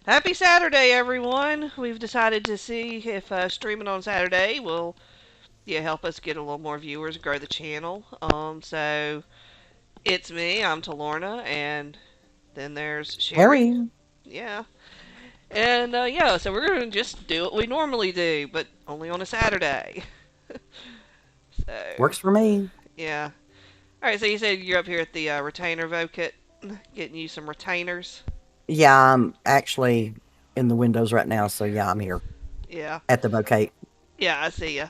Happy Saturday, everyone! We've decided to see if streaming on Saturday will help us get a little more viewers, grow the channel. So it's me. I'm Talorna, and then there's Sherry. Harry, Yeah, and so we're gonna just do what we normally do, but only on a Saturday. So works for me. yeah. All right. So you said you're up here at the retainer Vocit, getting you some retainers. Yeah, I'm actually in the windows right now, so yeah, I'm here Yeah. at the bouquet. Yeah, I see ya.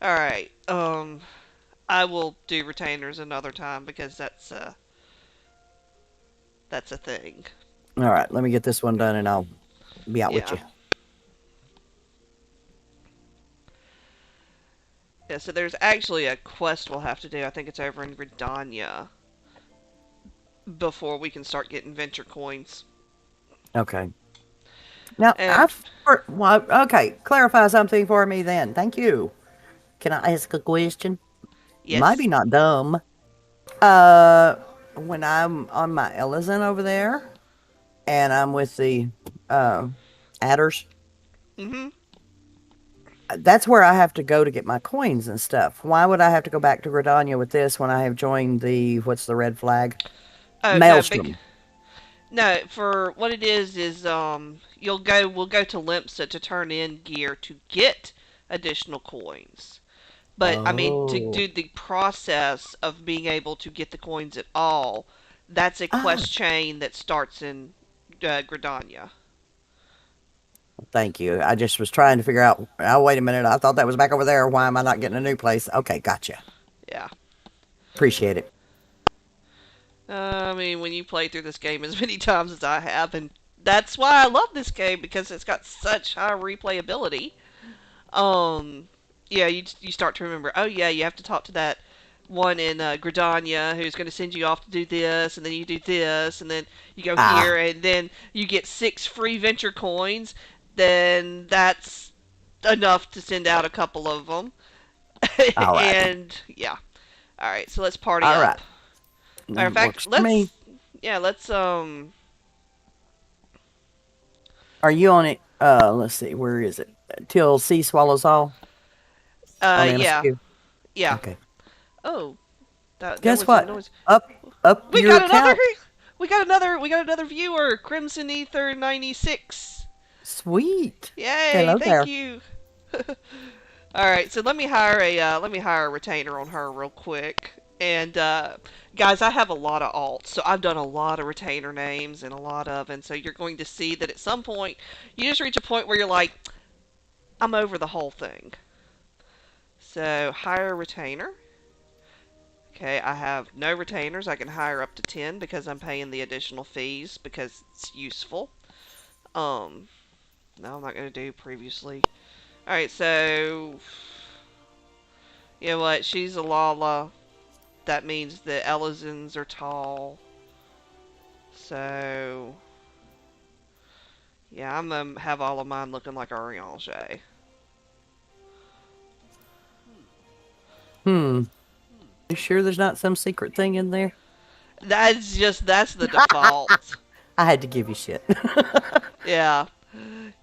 All right. I will do retainers another time because that's a thing. All right, let me get this one done and I'll be out with Yeah. you. Yeah, so there's actually a quest we'll have to do. I think it's over in Gridania before we can start getting venture coins. Okay. Now, And well, okay, clarify something for me then. Thank you. Can I ask a question? yes. Maybe not dumb. Uh, when I'm on my Ellison over there and I'm with the uh, adders, Mhm. that's where I have to go to get my coins and stuff. Why would I have to go back to Gridania with this when I have joined the what's the red flag? Oh no, Maelstrom. no. For what it is we'll go to Limpsa to turn in gear to get additional coins. But I mean, to Oh. do the process of being able to get the coins at all, that's a Ah, quest chain that starts in Gridania. thank you. I just was trying to figure out. Oh, wait a minute. I thought that was back over there. Why am I not getting a new place? Okay, gotcha. Yeah. Appreciate it. I mean, when you play through this game as many times as I have, and that's why I love this game because it's got such high replayability. Um, yeah, you start to remember. Oh yeah, you have to talk to that one in Gridania who's going to send you off to do this, and then you do this, and then you go Ah, here, and then you get 6 free venture coins. Then that's enough to send out a couple of them. all righty. And yeah, all right. So let's party All right. up. Matter of fact, Works for me. let's. Are you on it? Let's see. Where is it? Till C swallows all on Yeah, MSQ. yeah. Okay. Oh, that there Guess was a what? noise. Up We your got another. account. We got another viewer, Crimson Ether 96. Sweet. Yay! Hello Thank there. you. All right, so let me hire a retainer on her real quick. And guys, I have a lot of alts, so I've done a lot of retainer names and a lot of, and so you're going to see that at some point you just reach a point where you're like, I'm over the whole thing. So hire a retainer. Okay, I have no retainers. I can hire up to 10 because I'm paying the additional fees because it's useful. Um, no, I'm not going to do previously. Alright, so you know what? She's a Lala. That means the Elizons are tall. So yeah, I'm gonna have all of mine looking like Eorzea. Hmm. You sure there's not some secret thing in there? That's the default. I had to give you shit. Yeah.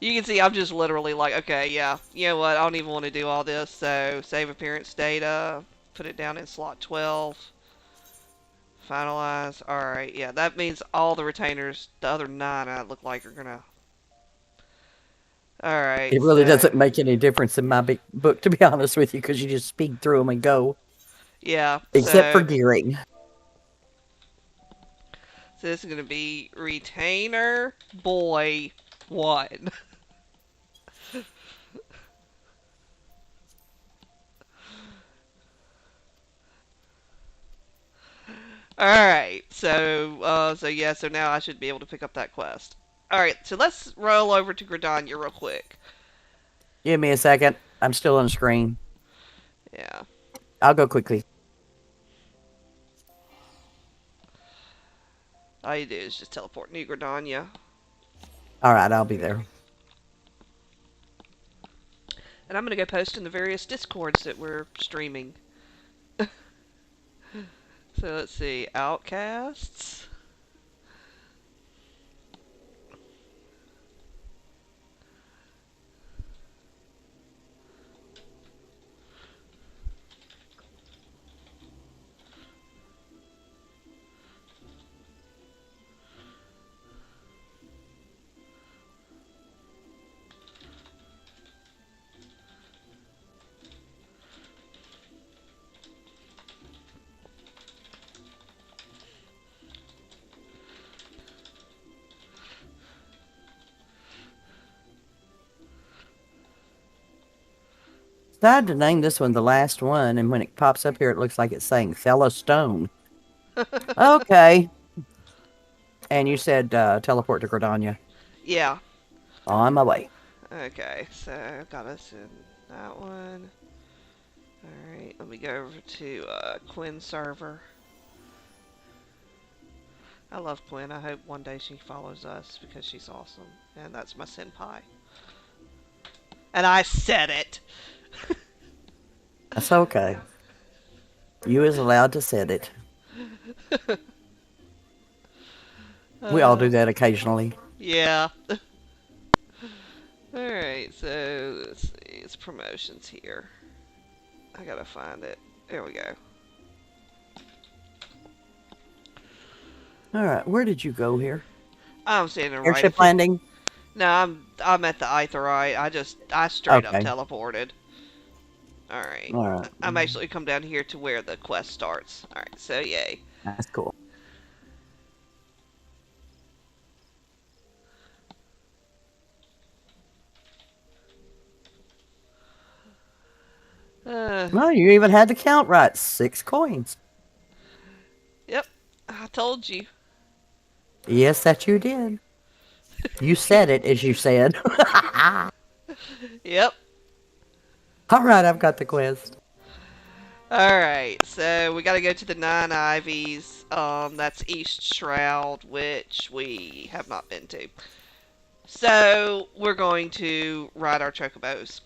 You can see I'm just literally like, okay, yeah, you know what? I don't even want to do all this. So save appearance data, put it down in slot 12, finalize. All right, yeah, that means all the retainers, the other 9 I look like are gonna. All right, It really so doesn't make any difference in my big book, to be honest with you, because you just speed through them and go, yeah, except for gearing. so this is gonna be retainer boy 1. All right, so yeah, so now I should be able to pick up that quest. All right, so let's roll over to Gridania real quick. Give me a second. I'm still on the screen. Yeah. I'll go quickly. All you do is just teleport New Gridania. All right, I'll be there. And I'm going to go post in the various discords that we're streaming. So let's see. Outcasts. decided to name this one the last one, and when it pops up here, it looks like it's saying Fella Stone. Okay. And you said teleport to Gridania. Yeah. On my way. Okay, so got us in that one. Alright, let me go over to Quinn's server. I love Quinn. I hope one day she follows us because she's awesome. And that's my senpai. And I said it! That's okay. You is allowed to set it. We all uh, do that occasionally. yeah. Alright, so let's see. It's promotions here. I gotta find it. There we go. All right, where did you go here? I'm standing right Airship at the. landing? No, I'm at the Aetheryte. I straight up Okay. teleported. Alright. All right. I'm actually come down here to where the quest starts. Alright, so yay. That's cool. Uh, Well, you even had the count right. 6 coins. yep. I told you. Yes, that you did. You said it, as you said. Yep. All right, I've got the quest. Alright, so we gotta go to the Nine Ivies. That's East Shroud, which we have not been to. So we're going to ride our chocobos.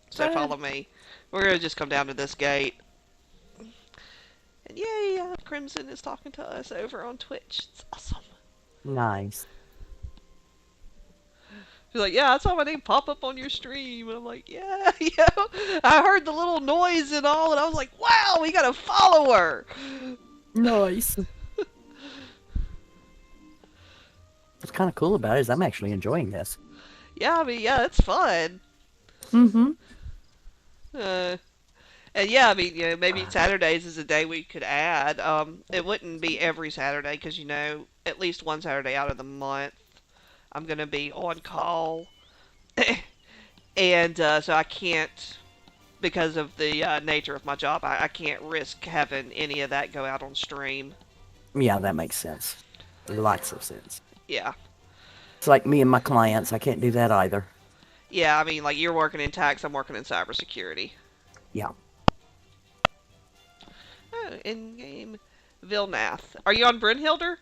So Okay. follow me. We're gonna just come down to this gate. And yay, Crimson is talking to us over on Twitch. It's awesome. Nice. She's like, yeah, I saw my name pop up on your stream. And I'm like, yeah, yeah. I heard the little noise and all, and I was like, wow, we got a follower. Nice. What's kind of cool about it is I'm actually enjoying this. Yeah, I mean, yeah, it's fun. Mm-hmm. Uh, and yeah, I mean, maybe Saturdays is a day we could add. It wouldn't be every Saturday because at least one Saturday out of the month, I'm gonna be on call, and so I can't, because of the nature of my job, I can't risk having any of that go out on stream. Yeah, that makes sense. Lots of sense. Yeah, It's like me and my clients. I can't do that either. yeah. I mean, like you're working in tax, I'm working in cybersecurity. Yeah. Oh, in game, Vilnath. Are you on Brynhilder?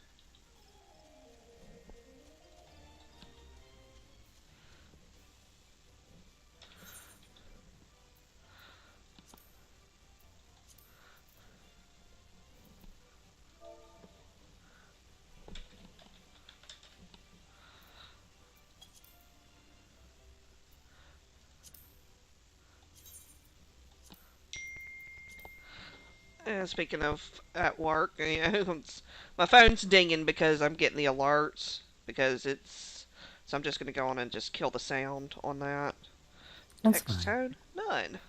Speaking of at work, my phone's dinging because I'm getting the alerts because it's. So I'm just gonna go on and just kill the sound on that. That's Text fine. tone none.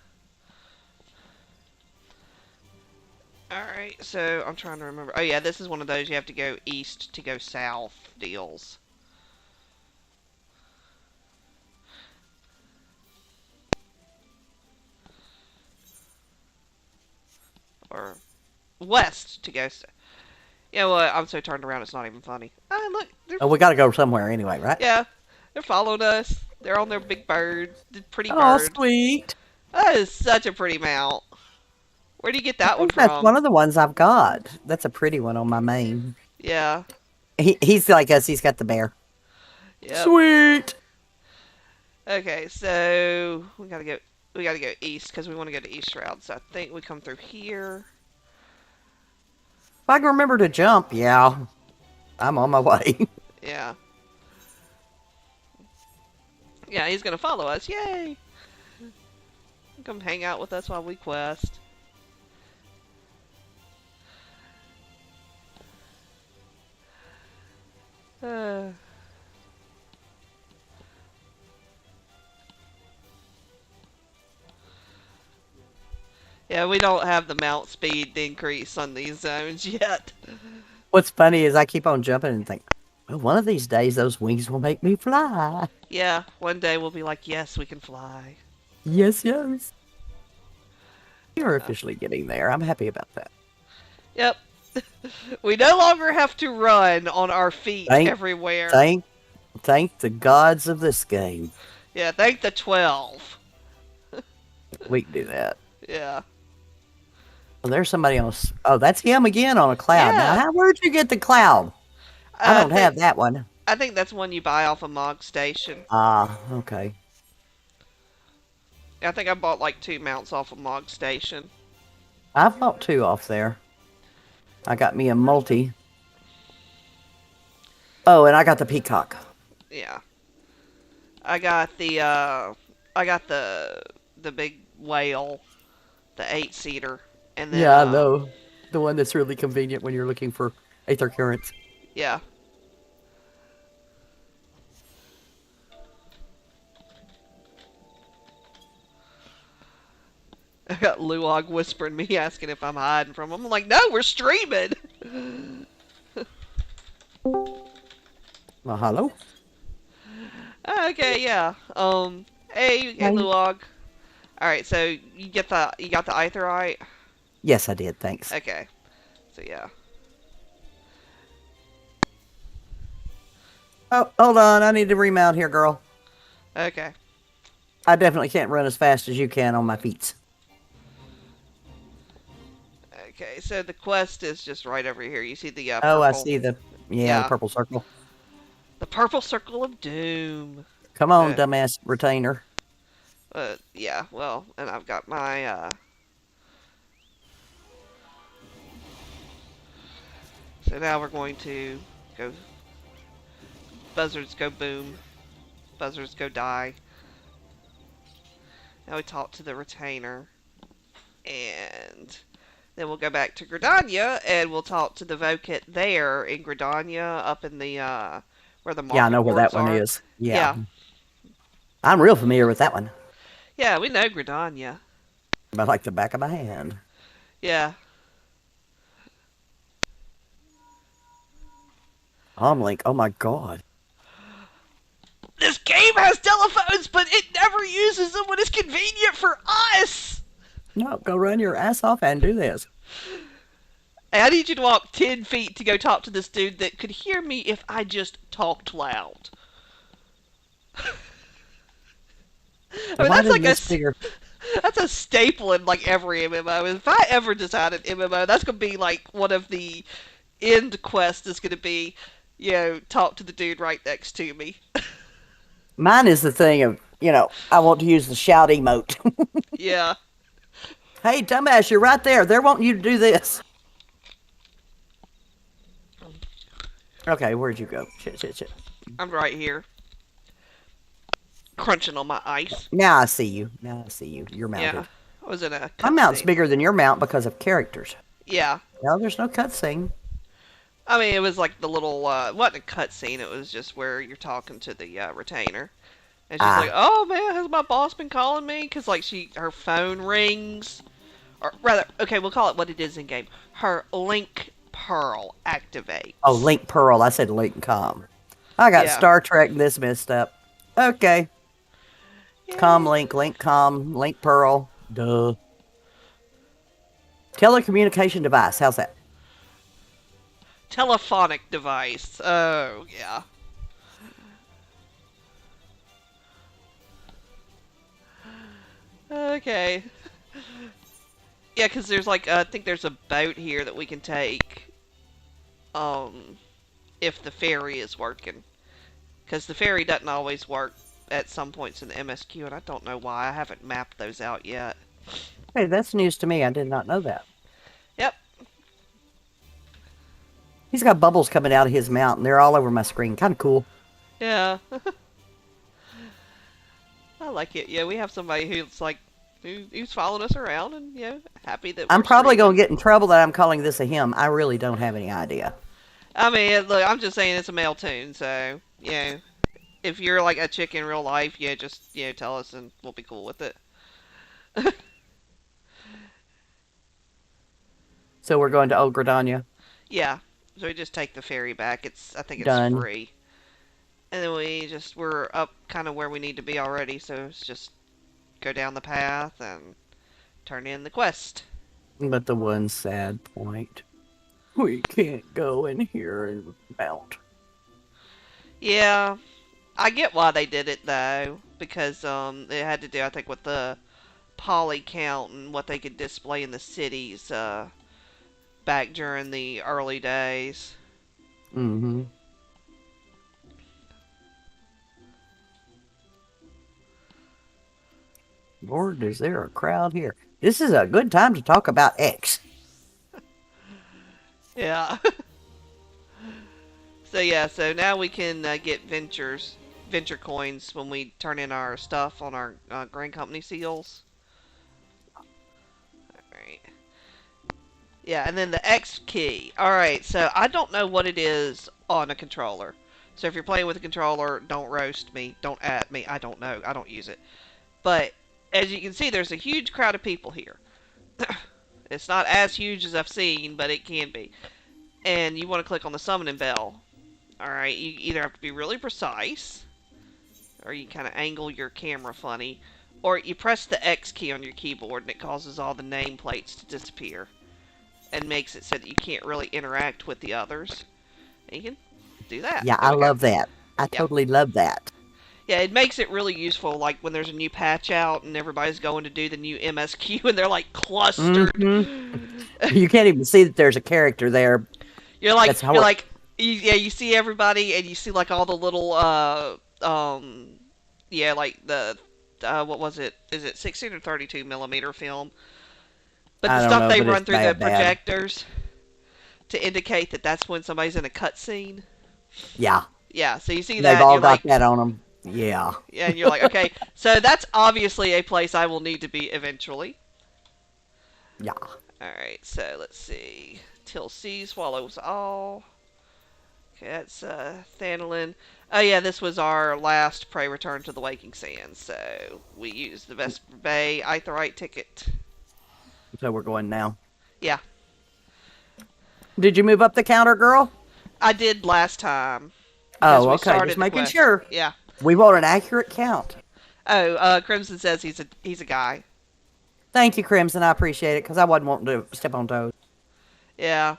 All right, so I'm trying to remember. Oh yeah, this is one of those you have to go east to go south deals. Or west to go. You know what? I'm so turned around, it's not even funny. Ah, look, Oh, we got to go somewhere anyway, right? yeah, they're following us. They're on their big bird, the pretty Oh, bird. sweet. That is such a pretty mount. Where do you get I that one think that's one from? of the ones I've got. That's a pretty one on my main. Yeah, He's like us. He's got the bear. yep. Sweet. Okay, so we gotta go east because we want to go to East Route. So I think we come through here. If I can remember to jump, yeah, I'm on my way. Yeah, yeah. He's gonna follow us. Yay! Come hang out with us while we quest. Uh, yeah, we don't have the mount speed increase on these zones yet. What's funny is I keep on jumping and think, well, one of these days those wings will make me fly. Yeah, one day we'll be like, yes, we can fly. Yes, yes. You're Uh, officially getting there. I'm happy about that. yep. We no longer have to run on our feet Thank, everywhere. thank, thank the gods of this game. Yeah, thank the 12. We can do that. Yeah. Well, there's somebody else. Oh, that's him again on a cloud. Now, Yeah. where'd you get the cloud? I I don't think have that one. I think that's one you buy off a Mog Station. Ah, okay. I think I bought like two mounts off a Mog Station. I've bought two off there. I got me a multi. Oh, and I got the peacock. Yeah. I got the big whale, the 8-seater, and then Yeah, I know. The one that's really convenient when you're looking for aether currents. yeah. I got Luog whispering me asking if I'm hiding from him. I'm like, no, we're streaming. Well, hello. Okay, yeah. Hey, Hi. Luog. All right, so you got the aetheryte. Yes, I did. Thanks. Okay, so yeah. Oh, hold on. I need to remount here, girl. Okay, I definitely can't run as fast as you can on my feet. okay. So the quest is just right over here. You see the Oh, I purple? see the Yeah, purple circle. the purple circle of doom. Come on, Uh, dumbass retainer. yeah. Well, and I've got my So now we're going to go. Buzzards go boom. Buzzards go die. Now we talk to the retainer, and then we'll go back to Gridania, and we'll talk to the Vokit there in Gridania, up in the where the Yeah, I market know where that wards one are. is. Yeah. Yeah, I'm real familiar with that one. yeah, we know Gridania. About like the back of my hand. Yeah, Link. Oh my god. this game has telephones, but it never uses them when it's convenient for us. No, go run your ass off and do this. Hey, I need you to walk 10 feet to go talk to this dude that could hear me if I just talked loud. I mean, Why that's didn't like this figure? that's a staple in like every MMO. If I ever design an MMO, that's gonna be like one of the end quests is gonna be, talk to the dude right next to me. Mine is the thing of, I want to use the shout emote. Yeah, Hey, dumbass, you're right there. They're wanting you to do this. Okay, where'd you go? Shit, shit, shit. I'm right here, crunching on my ice. Now I see you. Now I see you. You're Yeah, mounted. I was in a My mount's cutscene. bigger than your mount because of characters. Yeah, No, there's no cutscene. I mean it was like the little it wasn't a cutscene. It was just where you're talking to the retainer. And she's like, Ah, "Oh man, has my boss been calling me?" Because like her phone rings, or rather, okay, we'll call it what it is in game. Her Link Pearl oh, activates. Link Pearl. I said Link Com. I got Yeah. Star Trek this messed up. Okay. Com Yay. Link, Link Com, Link Pearl. Duh. Telecommunication device. How's that? Telephonic device. Oh yeah. Okay. Yeah, because there's like I think there's a boat here that we can take. Um, if the ferry is working, because the ferry doesn't always work at some points in the MSQ, and I don't know why. I haven't mapped those out yet. Hey, that's news to me. I did not know that. Yep. He's got bubbles coming out of his mount, and they're all over my screen. Kind of cool. Yeah. I like it. Yeah, we have somebody who's like who's following us around and happy that I'm we're probably going streaming. to get in trouble that I'm calling this a him. I really don't have any idea. I mean, look, I'm just saying it's a male tune, so if you're like a chick in real life, just tell us and we'll be cool with it. So we're going to Old Gridania. Yeah. So we just take the ferry back. I think it's Done. free. And then we're up kind of where we need to be already, so it's just go down the path and turn in the quest. But the one sad point, we can't go in here and mount. Yeah, I get why they did it though, because it had to do, I think, with the poly count and what they could display in the cities back during the early days. Mm-hmm. Lord, is there a crowd here? This is a good time to talk about X. Yeah. So yeah, so now we can get venture coins when we turn in our stuff on our Grand Company seals. All right. Yeah, and then the X key. All right, so I don't know what it is on a controller. So if you're playing with a controller, don't roast me, don't at me. I don't know. I don't use it. But as you can see, there's a huge crowd of people here. It's not as huge as I've seen, but it can be. And you want to click on the summoning bell. All right, you either have to be really precise, or you kind of angle your camera funny, or you press the X key on your keyboard and it causes all the nameplates to disappear and makes it so that you can't really interact with the others. And you can do that. Yeah, There I we go. love that. I Yep. totally love that. Yeah, it makes it really useful, like when there's a new patch out and everybody's going to do the new MSQ and they're like clustered. Hmm. You can't even see that there's a character there. you're like That's you're how. like yeah, you see everybody and you see like all the little yeah, like the what was it? Is it 16 or 32 millimeter film? But the I don't stuff know, they but it's run through the bad. projectors to indicate that that's when somebody's in a cutscene. Yeah, Yeah, so you see they've that and all you're got like, that on them. Yeah, yeah, and you're like, okay, so that's obviously a place I will need to be eventually. yeah. All right, so let's see. Till C swallows all. Okay, that's Thanolin. Oh yeah, this was our last prey return to the Waking Sands, so we used the Vesper Bay Aetheryte ticket. So we're going now. Yeah, Did you move up the counter, girl? I did last time because Oh, we okay. Just started the making quest. sure. Yeah. We want an accurate count. Oh, Crimson says he's a guy. Thank you, Crimson. I appreciate it because I wasn't wanting to step on toes. Yeah.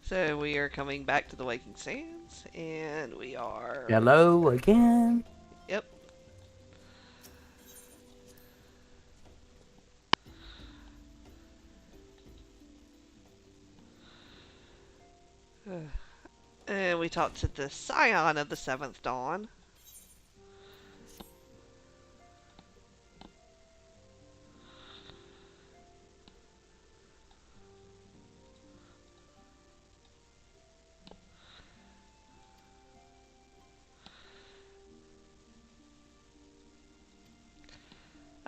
So we are coming back to the Waking Sands, and we are. Hello again. Yep. And we talked to the Scion of the Seventh Dawn.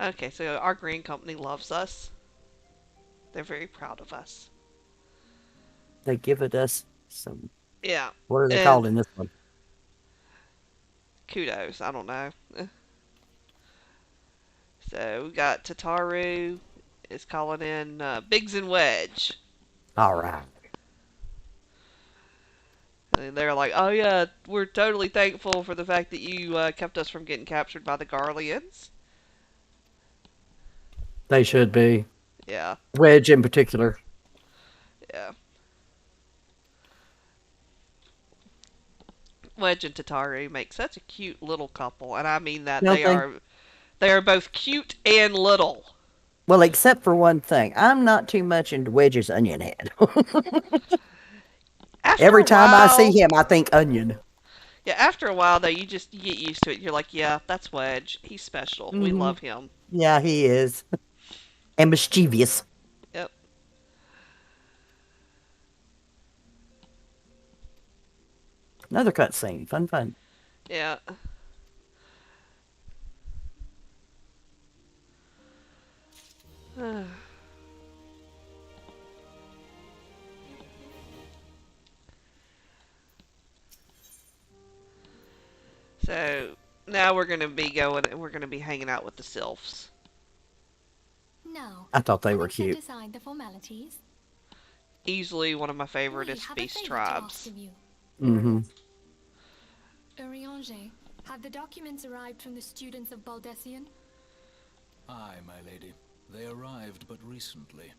Okay, so our green company loves us. They're very proud of us. They give it us some. Yeah. What are they And called in this one? kudos. I don't know. So we got Tataru is calling in Biggs and Wedge. All right. And they're like, oh yeah, we're totally thankful for the fact that you kept us from getting captured by the Garleans. They should be. Yeah, Wedge in particular. yeah. Wedge and Tataru make such a cute little couple, and I mean that Don't they? they are both cute and little. Well, except for one thing. I'm not too much into Wedge's onion head. After Every a time I see while, him, I think onion. yeah, after a while though, you get used to it. You're like, yeah, that's Wedge. He's special. We Hmm. love him. Yeah, he is. And mischievous. Yep. Another cutscene. Fun, fun. Yeah. So now we're gonna be going. We're gonna be hanging out with the sylphs. Now, I thought they were having set cute. aside the formalities, Easily one of my We favoriteest have a beast favor to ask tribes. of you. Mm-hmm. Eorzea, have the documents arrived from the students of Baldessian? Aye, my lady. They arrived but recently.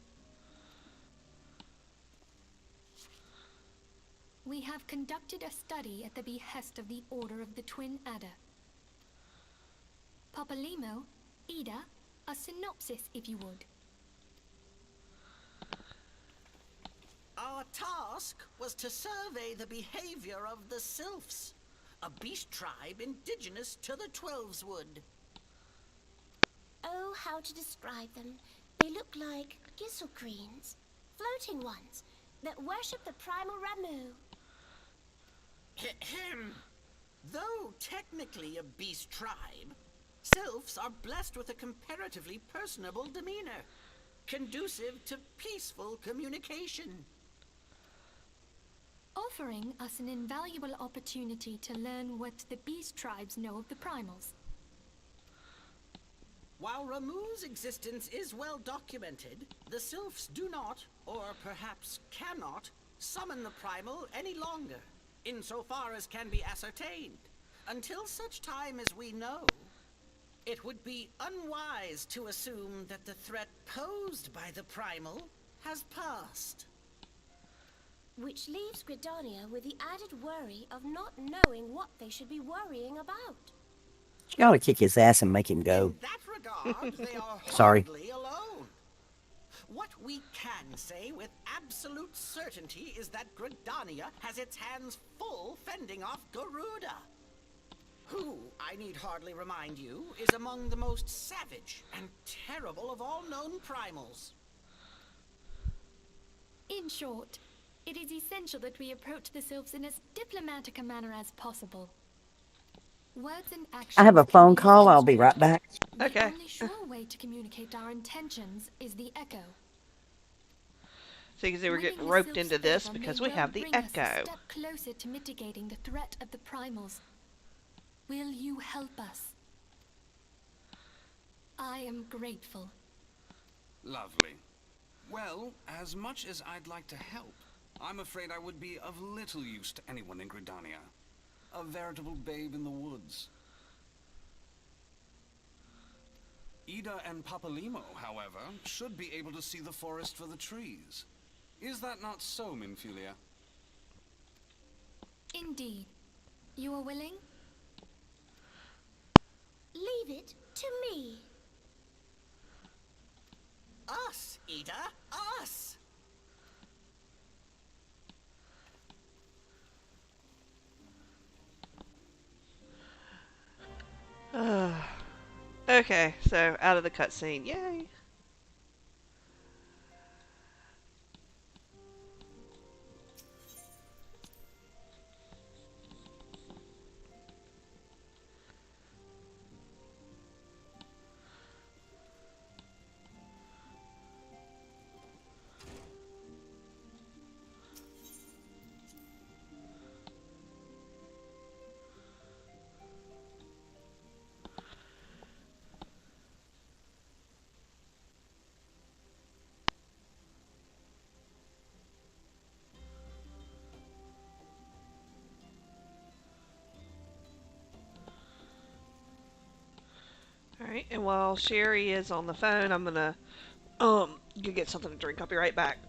We have conducted a study at the behest of the Order of the Twin Adder. Papalimo, Ida, a synopsis if you would. Our task was to survey the behavior of the Sylphs, a beast tribe indigenous to the Twelveswood. Oh, how to describe them. They look like gisselcreens, floating ones, that worship the primal Ramu. Ahem. Though technically a beast tribe, Sylphs are blessed with a comparatively personable demeanor, conducive to peaceful communication. Offering us an invaluable opportunity to learn what the beast tribes know of the primals. While Ramu's existence is well documented, the Sylphs do not, or perhaps cannot, summon the primal any longer, insofar as can be ascertained. Until such time as we know, it would be unwise to assume that the threat posed by the primal has passed. Which leaves Gridania with the added worry of not knowing what they should be worrying about. She ought to kick his ass and make him go. In that regard, they are Sorry. hardly alone. What we can say with absolute certainty is that Gridania has its hands full fending off Garuda, who, I need hardly remind you, is among the most savage and terrible of all known primals. In short, it is essential that we approach the Sylphs in as diplomatic a manner as possible. Words and actions I have a can phone be call. I'll be misconstrued. right back. The Okay. only sure way to communicate our intentions is the echo. So you can see we're Winning getting the roped Sylphs' into this favor because may we well have the bring us a Echo. step closer to mitigating the threat of the primals. Will you help us? I am grateful. Lovely. Well, as much as I'd like to help, I'm afraid I would be of little use to anyone in Gridania. A veritable babe in the woods. Ida and Papalimo, however, should be able to see the forest for the trees. Is that not so, Minfilia? Indeed. You are willing? Leave it to me. Us, Ida, us! Okay, so out of the cutscene. Yay! Alright, and while Sherry is on the phone, I'm gonna go get something to drink. I'll be right back.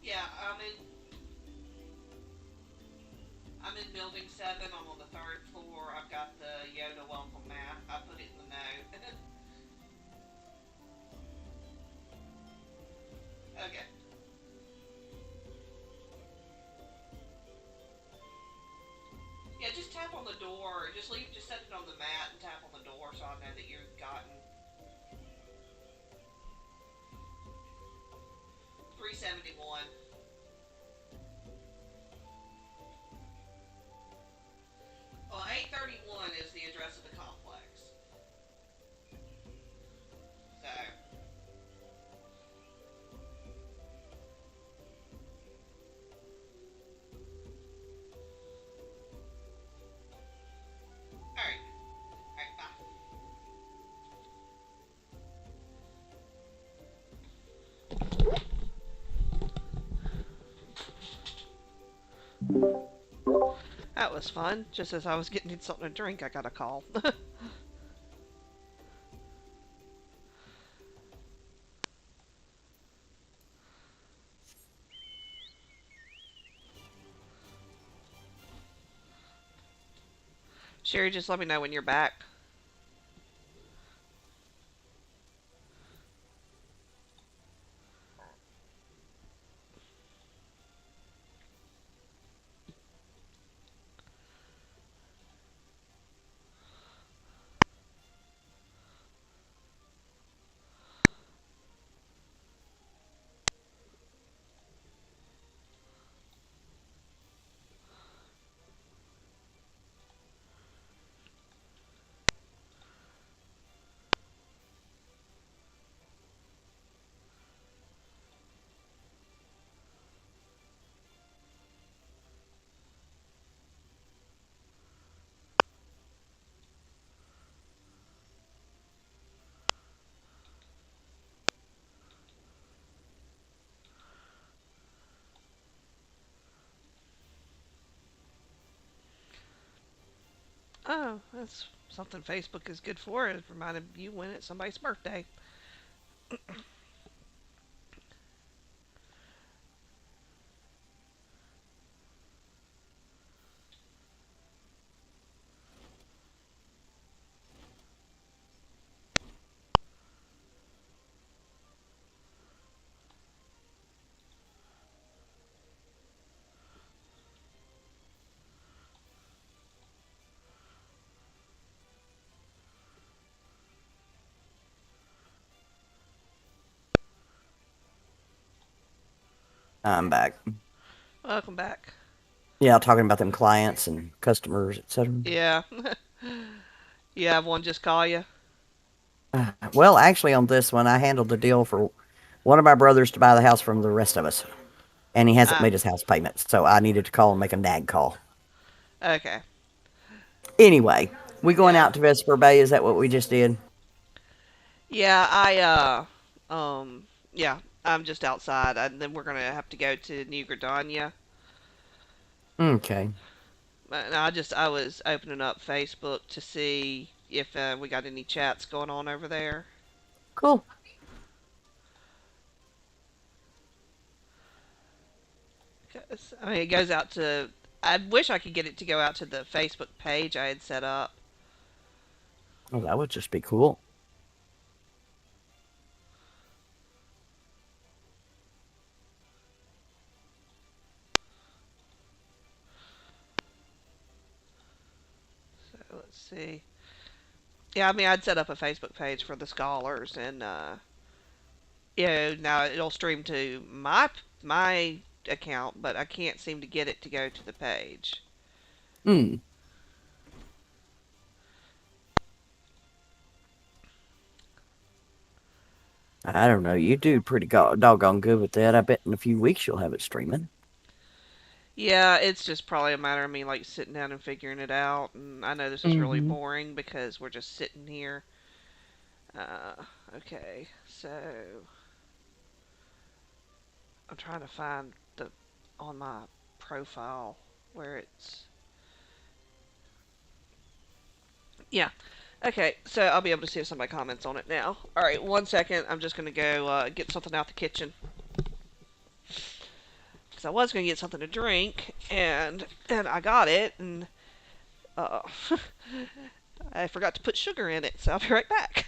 Yeah, I'm in building 7. I'm on the 3rd floor. I've got the Yoda welcome mat. I put it in the note. Okay. Yeah, just tap on the door. Just set it on the mat and tap on the door so I know that you've gotten 371. Well, 831 is the address of the complex. So, was fun. Just as I was getting something to drink, I got a call. Sherry, just let me know when you're back. Oh, that's something Facebook is good for. It reminded you when it's somebody's birthday. I'm back. Welcome back. Yeah, talking about them clients and customers, etc. Yeah. You have one just call you? Well, actually, on this one, I handled the deal for one of my brothers to buy the house from the rest of us, and he hasn't Ah, made his house payments, so I needed to call and make a nag call. okay. Anyway, we going Yeah. out to Vesper Bay? Is that what we just did? Yeah, yeah, I'm just outside, and then we're gonna have to go to New Gradania. Okay, And I was opening up Facebook to see if we got any chats going on over there. cool. 'Cause, I mean, it goes out to. I wish I could get it to go out to the Facebook page I had set up. Oh, that would just be cool. So let's see. Yeah, I mean, I'd set up a Facebook page for the scholars, and now it'll stream to my account, but I can't seem to get it to go to the page. Hmm. I don't know. You do pretty doggone good with that. I bet in a few weeks you'll have it streaming. Yeah, it's just probably a matter of me like sitting down and figuring it out. And I know this is really Mm-hmm. boring because we're just sitting here. Uh, okay, so I'm trying to find the on my profile where it's. Yeah. Okay, so I'll be able to see if somebody comments on it now. All right, 1 second. I'm just gonna go get something out the kitchen because I was gonna get something to drink, and I got it, and uh, I forgot to put sugar in it. So I'll be right back.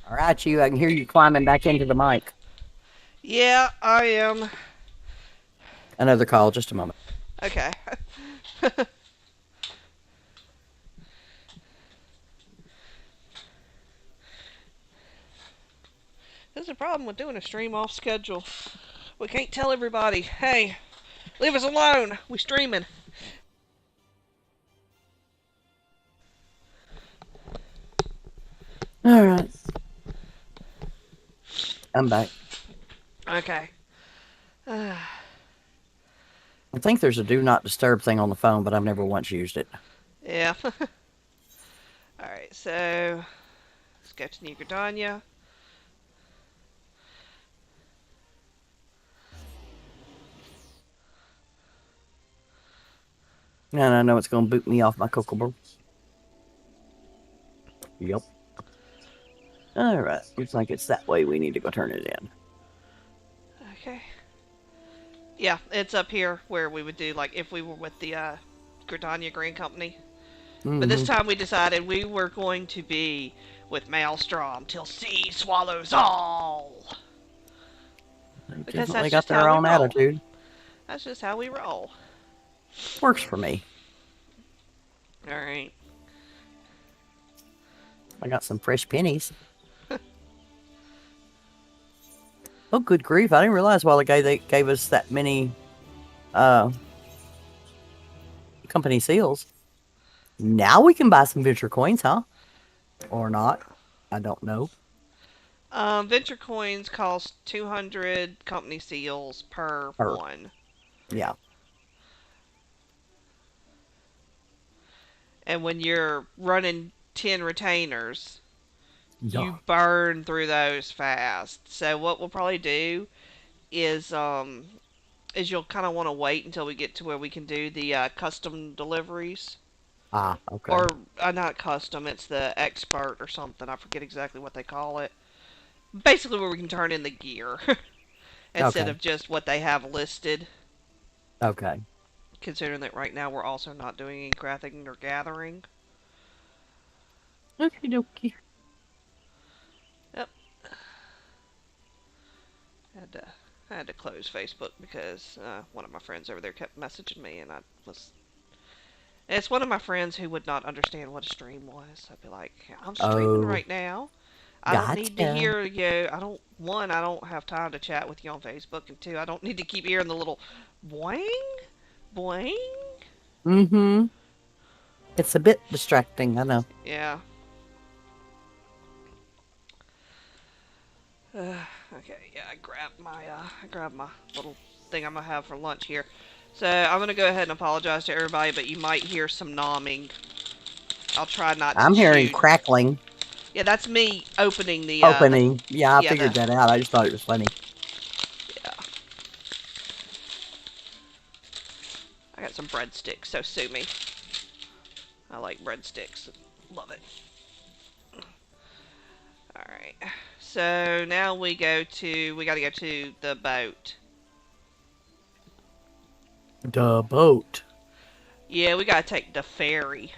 All right, you. I can hear you climbing back into the mic. Yeah, I am. Another call, just a moment. Okay. There's a problem with doing a stream off schedule. We can't tell everybody, hey, leave us alone. We streaming. All right. I'm back. Okay. I think there's a do not disturb thing on the phone, but I've never once used it. Yeah. Alright, so let's go to New Gridania. And I know it's going to boot me off my Cocoa. Yep. All right. Looks like it's that way. We need to go turn it in. Okay. Yeah, it's up here where we would do, like, if we were with the Gridania Green Company. But this time we decided we were going to be with Maelstrom till sea swallows all. They Because definitely that's got just how their we own roll. attitude. That's just how we roll. Works for me. Alright. I got some fresh pennies. Oh, good grief. I didn't realize a while ago they gave us that many company seals. Now we can buy some venture coins, huh? Or not. I don't know. Venture coins cost 200 company seals per one. Yeah. And when you're running 10 retainers, Yeah. you burn through those fast. So what we'll probably do is you'll kind of want to wait until we get to where we can do the custom deliveries. Ah, okay. Or not custom, it's the expert or something. I forget exactly what they call it. Basically where we can turn in the gear instead Okay. of just what they have listed. Okay. Considering that right now we're also not doing any crafting or gathering. Okie dokie. Yep. I had to close Facebook because one of my friends over there kept messaging me, and I was. It's one of my friends who would not understand what a stream was. I'd be like, "I'm streaming Oh, right now. I don't need to gotcha. hear you. I don't. One, I don't have time to chat with you on Facebook, and two, I don't need to keep hearing the little boing, boing. Mm-hmm. It's a bit distracting, I know. Yeah. Okay, yeah, I grabbed my little thing I'm gonna have for lunch here. So I'm gonna go ahead and apologize to everybody, but you might hear some nomming. I'll try not to I'm hearing chew. crackling, Yeah, that's me opening the opening. Yeah, I yeah figured that out. I just thought it was funny. yeah. I got some breadsticks, so sue me. I like breadsticks. Love it. All right. So now we gotta go to the boat. The boat Yeah, we gotta take the ferry.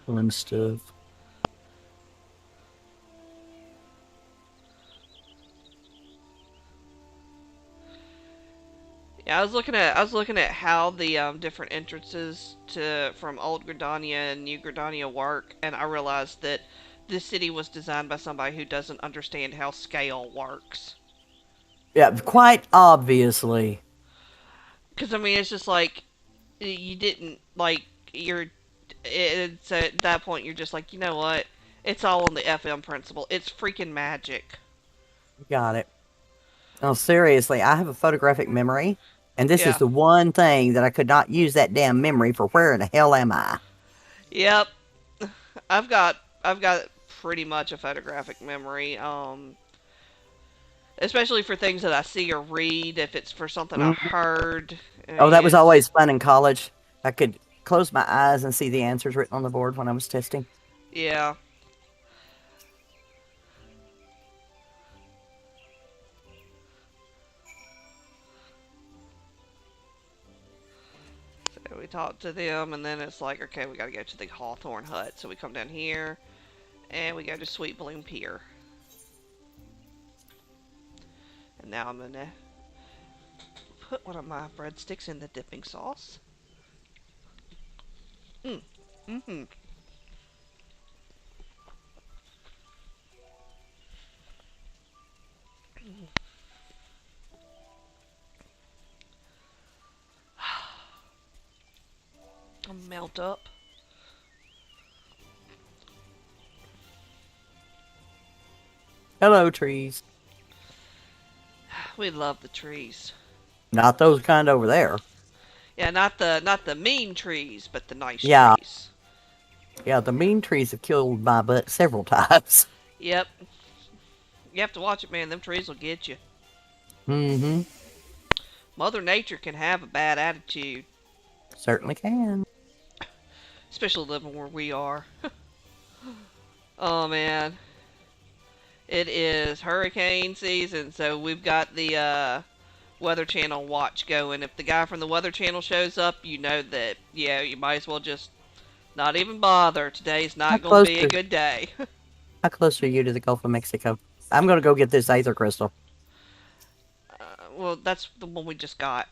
and stuff. Yeah, I was looking at how the different entrances to from Old Gridania and New Gridania work, and I realized that this city was designed by somebody who doesn't understand how scale works. Yeah, quite obviously. Because I mean, it's just like you didn't like you're. It's at that point you're just like, you know what? It's all on the FM principle. It's freaking magic. Got it. Oh, seriously, I have a photographic memory, and this is Yeah. the one thing that I could not use that damn memory for. Where in the hell am I? Yep. I've got pretty much a photographic memory. Especially for things that I see or read. If it's for something I Mhm. heard, Oh, that was it's always fun in college. I could close my eyes and see the answers written on the board when I was testing. yeah. So we talk to them, and then it's like, okay, we got to go to the Hawthorne Hut. So we come down here, and we go to Sweet Bloom Pier. And now I'm gonna put one of my breadsticks in the dipping sauce. Mm. Mm-hmm. I'll melt up. Hello, trees. We love the trees. Not those kind over there. Yeah, not the mean trees, but the nice Yeah, trees. yeah, the mean trees have killed my butt several times. Yep. You have to watch it, man. Them trees will get you. Mm-hmm. Mother Nature can have a bad attitude, Certainly can. especially living where we are. Oh man, it is hurricane season, so we've got the Weather Channel watch going. If the guy from the Weather Channel shows up, you know that you might as well just not even bother. Today's How not gonna close be a are good day. how close are you to the Gulf of Mexico? I'm gonna go get this Aether crystal. Well, that's the one we just got.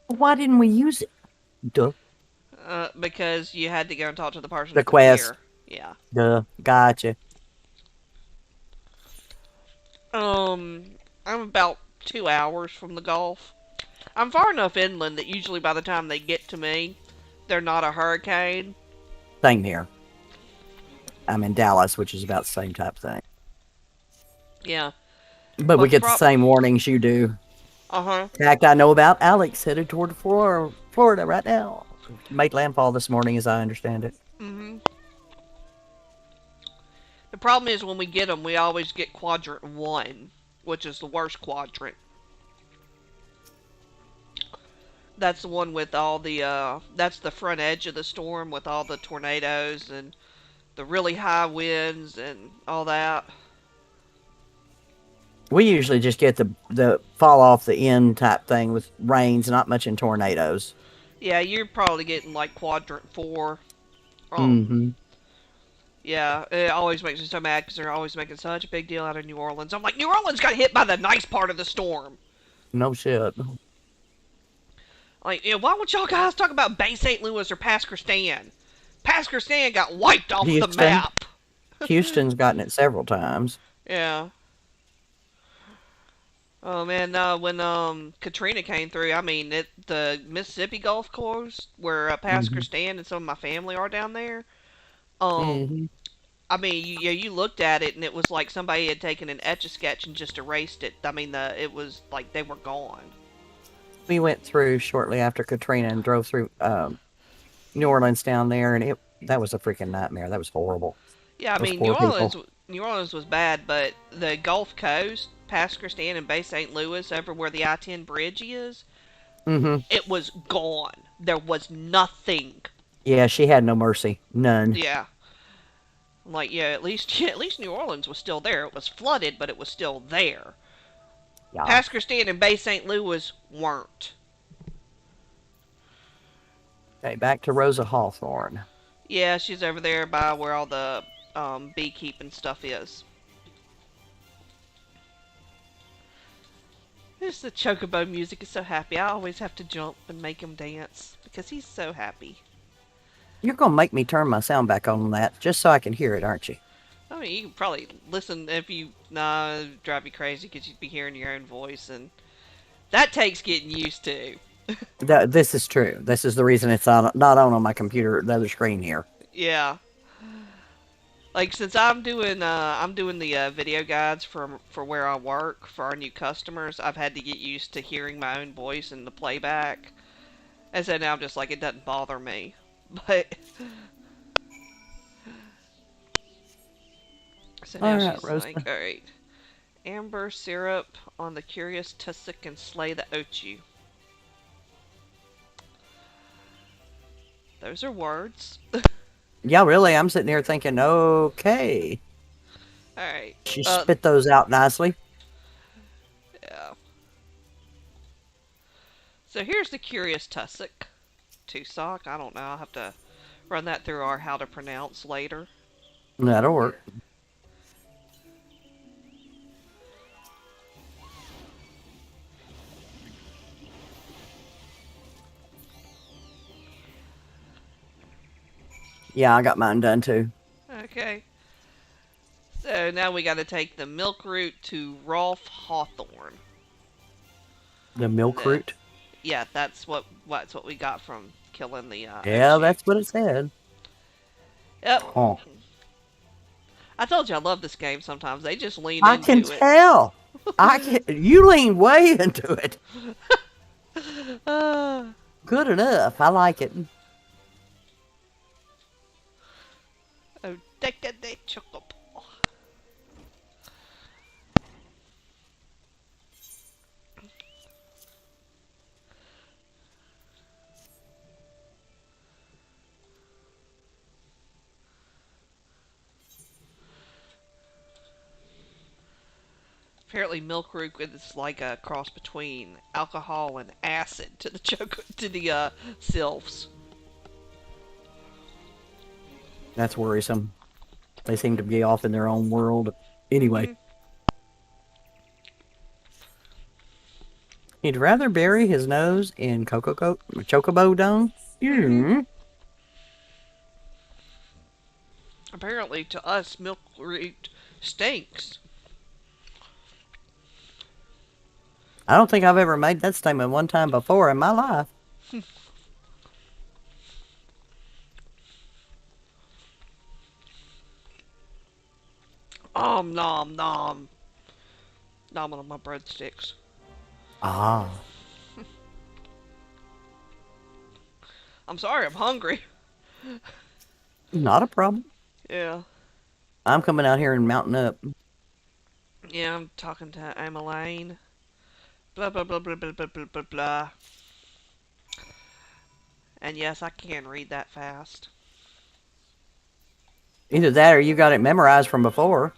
Why didn't we use it? Duh. Because you had to go and talk to the person The at the pier. quest. Yeah. Duh. Gotcha. Um, I'm about 2 hours from the Gulf. I'm far enough inland that usually by the time they get to me, they're not a hurricane. Same here. I'm in Dallas, which is about the same type of thing. Yeah. But we But the get the same warnings you do. uh-huh. In fact, I know about Alex headed toward Florida right now. Made landfall this morning, as I understand it. Mhm. The problem is when we get them, we always get quadrant 1, which is the worst quadrant. That's the one with all the that's the front edge of the storm with all the tornadoes and the really high winds and all that. We usually just get the fall off the end type thing with rains, not much in tornadoes. Yeah, you're probably getting like quadrant 4. Mm-hmm. Yeah, it always makes me so mad because they're always making such a big deal out of New Orleans. I'm like, New Orleans got hit by the nice part of the storm. No shit. Like, why don't y'all guys talk about Bay St. Louis or Pasquistan? Pasquistan got wiped off the Houston. map. Houston's gotten it several times. Yeah. Oh man, when Katrina came through, I mean, the Mississippi Gulf Coast where Mm-hmm. Pasquistan and some of my family are down there. Um, Mm-hmm. I mean, you looked at it and it was like somebody had taken an etch a sketch and just erased it. I mean, it was like they were gone. We went through shortly after Katrina and drove through New Orleans down there, and that was a freaking nightmare. That was horrible. Yeah, I Those mean, poor people. New Orleans was bad, but the Gulf Coast, Pasquistan and Bay St. Louis, over where the I-10 bridge is, Mm-hmm. it was gone. There was nothing. Yeah, she had no mercy. None. Yeah. Like, yeah, at least yeah, at least New Orleans was still there. It was flooded, but it was still there. Yeah. Pasquistan and Bay St. Louis weren't. Okay, back to Rosa Hawthorne. Yeah, she's over there by where all the beekeeping stuff is. This the Chocobo music is so happy. I always have to jump and make him dance because he's so happy. You're gonna make me turn my sound back on that just so I can hear it, aren't you? I mean, you can probably listen if you nah it'd drive you crazy because you'd be hearing your own voice, and that takes getting used to. This is true. This is the reason it's not on my computer, the other screen here. Yeah. Like since I'm doing the video guides for where I work for our new customers, I've had to get used to hearing my own voice in the playback. And so now I'm just like it doesn't bother me. But so All now right, she's Rosa. like, all right, amber syrup on the curious tussock and slay the ochu. Those are words. Yeah, really. I'm sitting here thinking, okay. All right. She spit those out nicely. Yeah. So here's the curious tussock. Tussock. I don't know. I'll have to run that through our how to pronounce later. That'll work. Yeah, I got mine done too. Okay. So now we got to take the milk route to Rolf Hawthorne. The milk The root. Yeah, that's what we got from killing the Yeah, Ochi. that's what it said. Yep. Huh. I told you I love this game. Sometimes they just lean I can into it. tell. I can. You lean way into it. uh, Good enough. I like it. oh, decade chocobo. Apparently, milk root is like a cross between alcohol and acid to the sylphs. That's worrisome. They seem to be off in their own world. Anyway, Hmm. he'd rather bury his nose in chocobo dung. Hmm. Hmm. Apparently, to us, milk root stinks. I don't think I've ever made that statement one time before in my life. Nom nom. Nom on my breadsticks. Ah, I'm sorry, I'm hungry. not a problem. Yeah. I'm coming out here and mounting up. Yeah, I'm talking to Emmeline. Blah blah blah blah blah blah blah blah blah. And yes, I can read that fast. Either that or you got it memorized from before.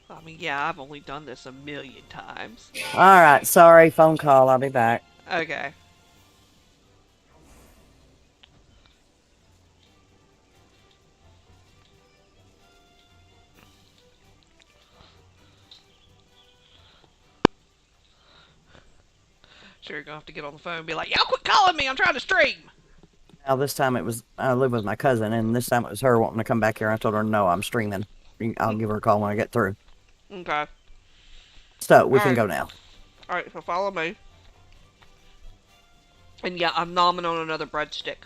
I mean, yeah, I've only done this a million times. All right, sorry, phone call. I'll be back. Okay. Sure, you're gonna have to get on the phone and be like, "Y'all quit calling me. I'm trying to stream." Now this time it was I live with my cousin, and this time it was her wanting to come back here. I told her no, I'm streaming. I'll give her a call when I get through. Okay. So we All can right. go now. All right. So follow me. And yeah, I'm nomming on another breadstick.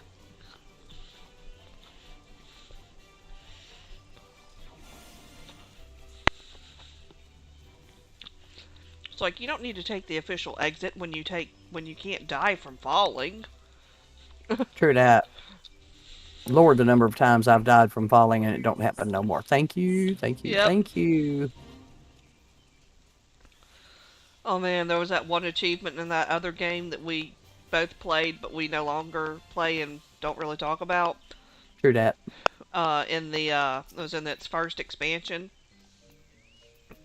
It's like you don't need to take the official exit when you can't die from falling. True that. Lord, the number of times I've died from falling and it don't happen no more. Thank you, thank you, Yep. thank you. Oh man, there was that one achievement in that other game that we both played, but we no longer play and don't really talk about. True that. It was in its first expansion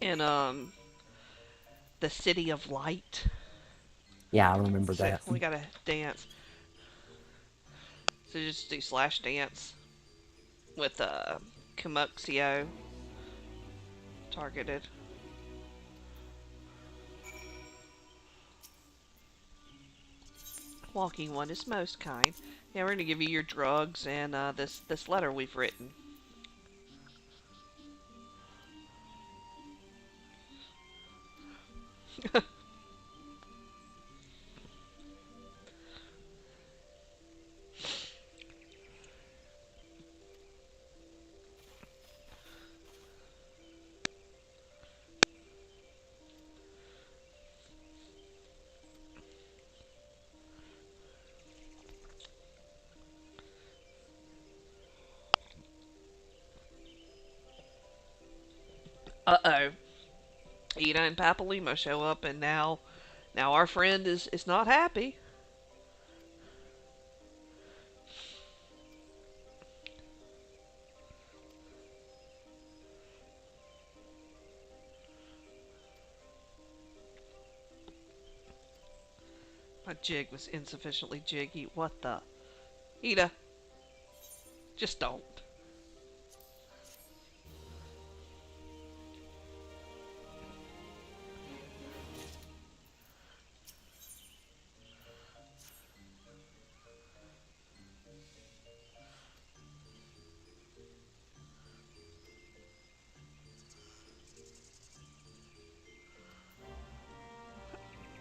in the City of Light. Yeah, I remember So that. we gotta dance. So just do slash dance with Kamuxio targeted. Walking one is most kind. Yeah, we're gonna give you your drugs and this letter we've written. Uh-oh. Ida and Papalimo show up, and now our friend is not happy. My jig was insufficiently jiggy. What the? Ida, just don't.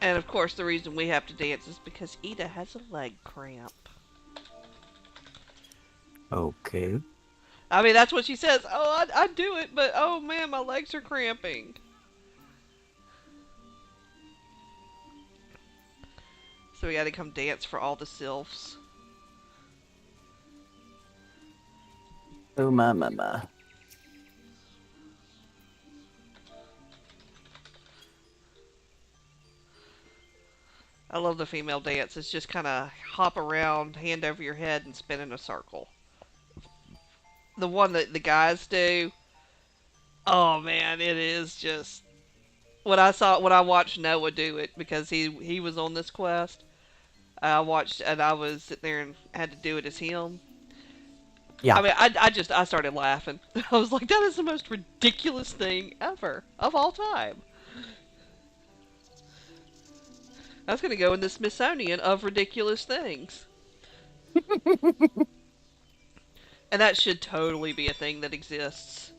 And of course, the reason we have to dance is because Ida has a leg cramp. Okay. I mean, that's what she says. Oh, I'd do it, but oh man, my legs are cramping. So we gotta come dance for all the sylphs. Oh, my. I love the female dance. It's just kind of hop around, hand over your head, and spin in a circle. The one that the guys do, oh man, it is just when I watched Noah do it because he was on this quest. I watched and I was sitting there and had to do it as him. I Yeah. mean, I started laughing. I was like, that is the most ridiculous thing ever of all time. That's gonna go in the Smithsonian of ridiculous things, and that should totally be a thing that exists.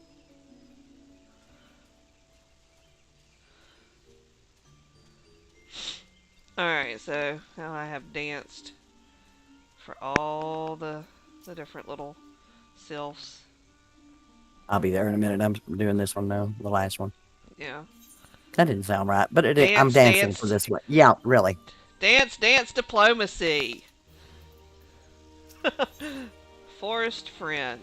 All right, so now I have danced for all the different little sylphs. I'll be there in a minute. I'm doing this one now, the last one. Yeah, That didn't sound right, but I'm dance, dancing for dance, this one. Yeah, really. dance, dance, diplomacy. Forest friend.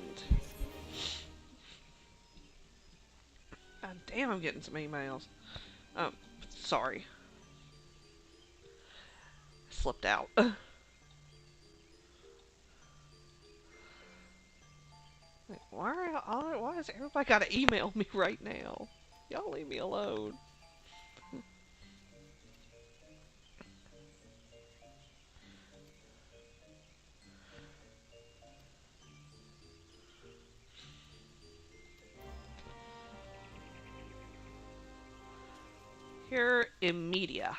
God damn, I'm getting some emails. Oh, sorry. Slipped out. Like, why has everybody got to email me right now? Y'all leave me alone. Here in media.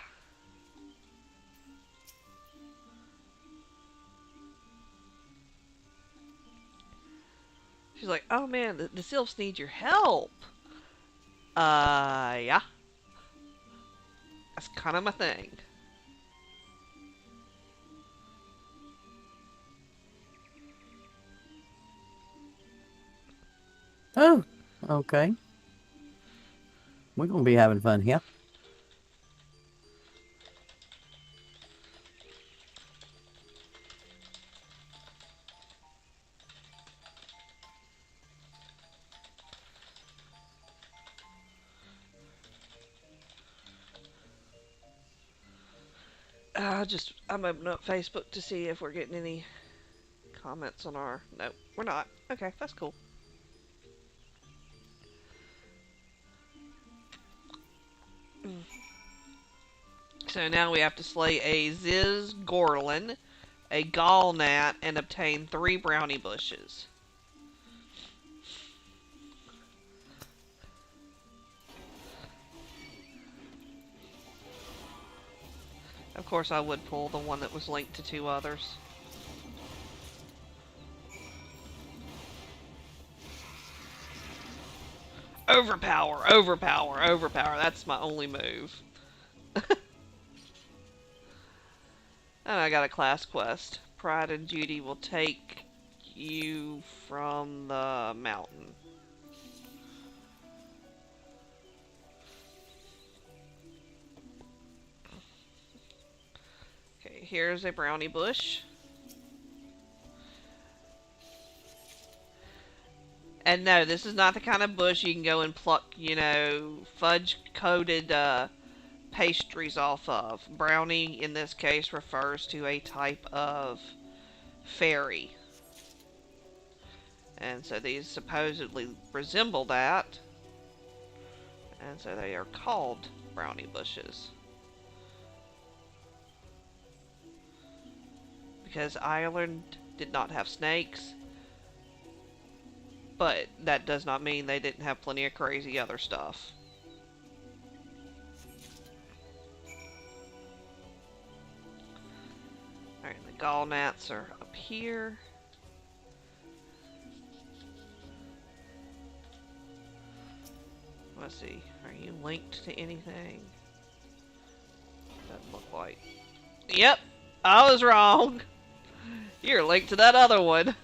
She's like, oh man, the sylphs need your help. Yeah. That's kind of my thing. Oh, okay. We're going to be having fun here. I'm opening up Facebook to see if we're getting any comments on our. No, we're not. Okay, that's cool. So now we have to slay a Ziz Gorlin, a Gall Gnat, and obtain 3 brownie bushes. Of course, I would pull the one that was linked to 2 others. Overpower, overpower, overpower. That's my only move. And I got a class quest. Pride and Duty will take you from the mountain. Okay, here's a brownie bush. And no, this is not the kind of bush you can go and pluck, fudge-coated pastries off of. Brownie, in this case, refers to a type of fairy. And so these supposedly resemble that. And so they are called brownie bushes. Because Ireland did not have snakes. But that does not mean they didn't have plenty of crazy other stuff. Alright, the gall gnats are up here. Let's see, are you linked to anything? Doesn't look like. Yep, I was wrong. You're linked to that other one.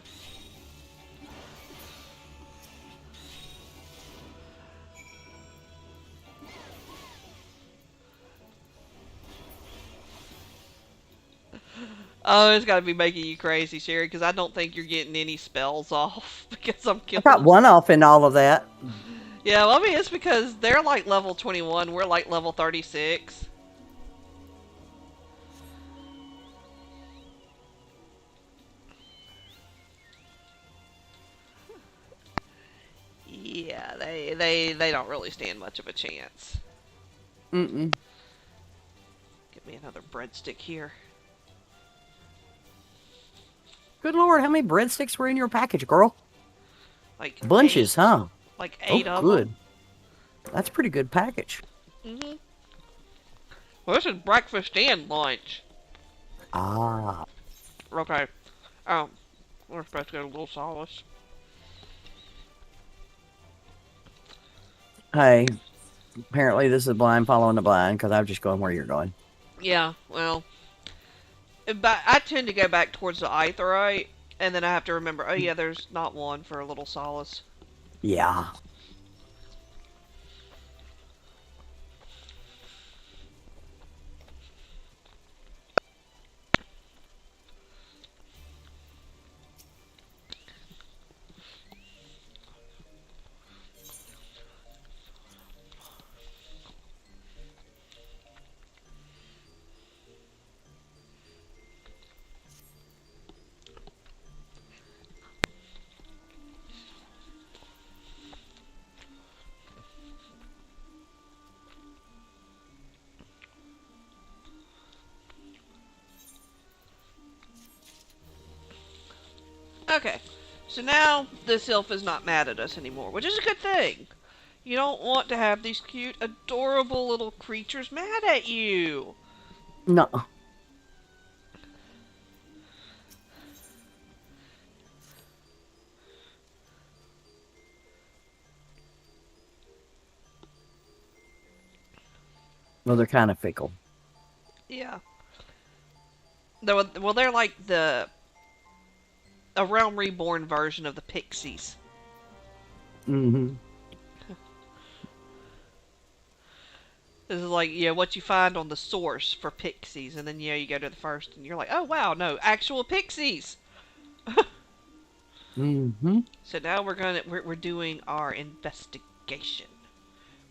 Oh, it's got to be making you crazy, Sherry, because I don't think you're getting any spells off because I'm I got killing. one off in all of that. Yeah, well, I mean, it's because they're like level 21, we're like level 36. Yeah, they don't really stand much of a chance. Mm-mm. Give me another breadstick here. Good Lord, how many breadsticks were in your package, girl? Like Bunches, 8. huh? Like Oh, 8 of them. good. That's a pretty good package. Mhm. Well, this is breakfast and lunch. Ah. Okay. Um, we're supposed to get a little solace. Hey, apparently this is blind following the blind because I'm just going where you're going. Yeah, well, but I tend to go back towards the Aetheryte, and then I have to remember, oh yeah, there's not one for a little solace. Yeah. Okay, so now this elf is not mad at us anymore, which is a good thing. You don't want to have these cute, adorable little creatures mad at you. No. Well, they're kind of fickle. Yeah. Well, they're like a Realm Reborn version of the Pixies. Mm-hmm. This is like, what you find on the source for pixies, and then, you go to the first, and you're like, oh, wow, no, actual pixies! Mm-hmm. So now we're doing our investigation.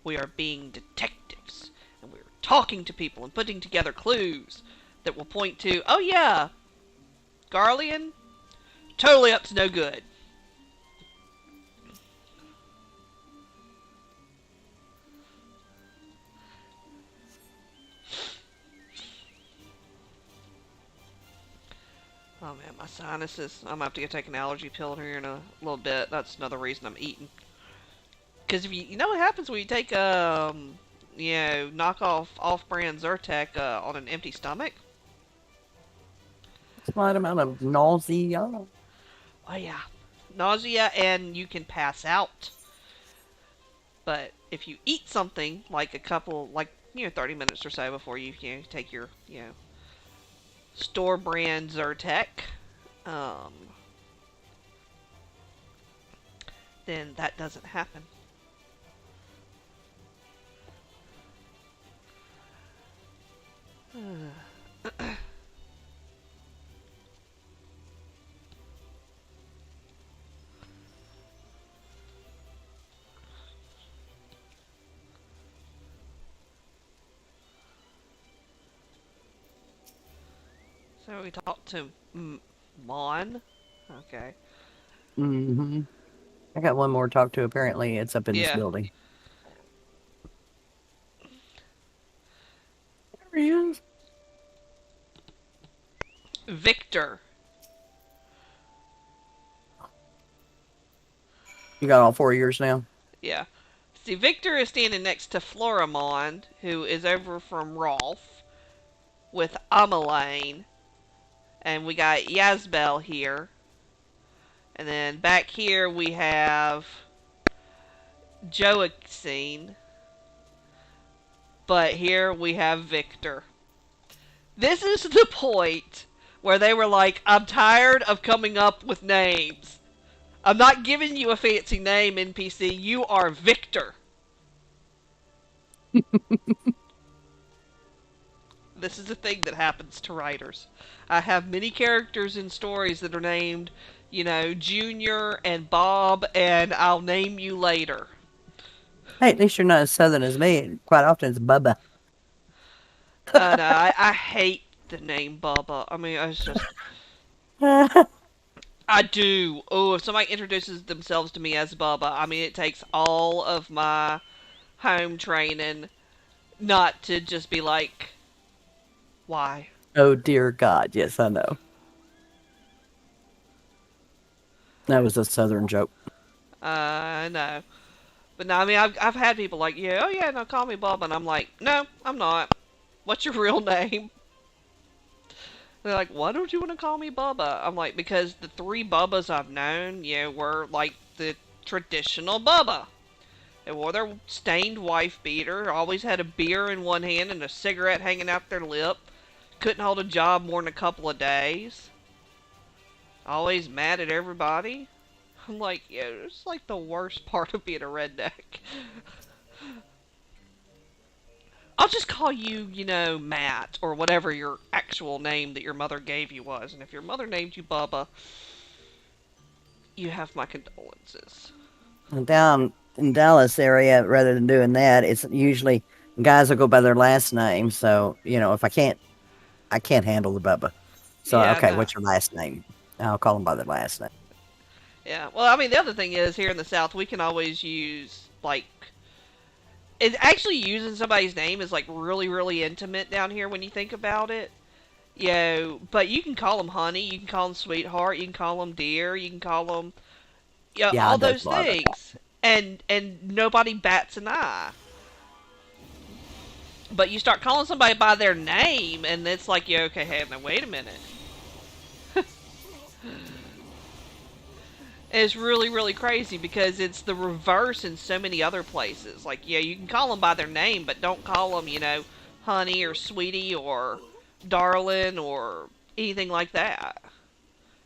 We are being detectives, and we're talking to people and putting together clues that will point to, oh yeah, Garlean, totally up to no good. Oh man, my sinuses. I'm gonna have to go take an allergy pill here in a little bit. That's another reason I'm eating. Because if you know what happens when you take knockoff off-brand Zyrtec on an empty stomach? Slight amount of nausea. Oh yeah, nausea, and you can pass out. But if you eat something like 30 minutes or so before you take your store brand Zyrtec, um, then that doesn't happen. So we talked to Mon. Okay. Mm-hmm. I got one more to talk to. Apparently, it's up in this Yeah. building. There he is. Victor. You got all 4 years now? Yeah. See, Victor is standing next to Florimond, who is over from Rolf, with Ameline. And we got Yazbel here. And then back here we have Joachim. But here we have Victor. This is the point where they were like, I'm tired of coming up with names. I'm not giving you a fancy name, NPC. You are Victor. This is a thing that happens to writers. I have many characters in stories that are named, Junior and Bob, and I'll name you later. Hey, at least you're not as southern as me. Quite often it's Bubba. No, I hate the name Bubba. I mean, it's just. I do. Oh, if somebody introduces themselves to me as Bubba, I mean, it takes all of my home training not to just be like, why? Oh dear God, yes, I know. That was a southern joke. No. But no, I mean, I've had people like, yeah, oh yeah, no, call me Bubba. And I'm like, no, I'm not. What's your real name? They're like, why don't you want to call me Bubba? I'm like, because the three Bubbas I've known, were like the traditional Bubba. They wore their stained wife beater, always had a beer in one hand and a cigarette hanging out their lip, couldn't hold a job more than a couple of days, always mad at everybody. I'm like, yeah, it's like the worst part of being a redneck. I'll just call you, Matt, or whatever your actual name that your mother gave you was. And if your mother named you Bubba, you have my condolences. Down in Dallas area, rather than doing that, it's usually guys will go by their last name. So, if I can't handle the Bubba. So, Yeah, okay, no. what's your last name? I'll call them by their last name. Yeah, well, I mean, the other thing is, here in the South, we can always use, like, it actually using somebody's name is, like, really, really intimate down here when you think about it. But you can call them honey, you can call them sweetheart, you can call them dear, you can call them, Yeah, I all does those a lot of that. things. And nobody bats an eye. But you start calling somebody by their name, and it's like, yeah, okay, hey, now wait a minute. It's really, really crazy because it's the reverse in so many other places. Like, yeah, you can call them by their name, but don't call them, honey or sweetie or darling or anything like that.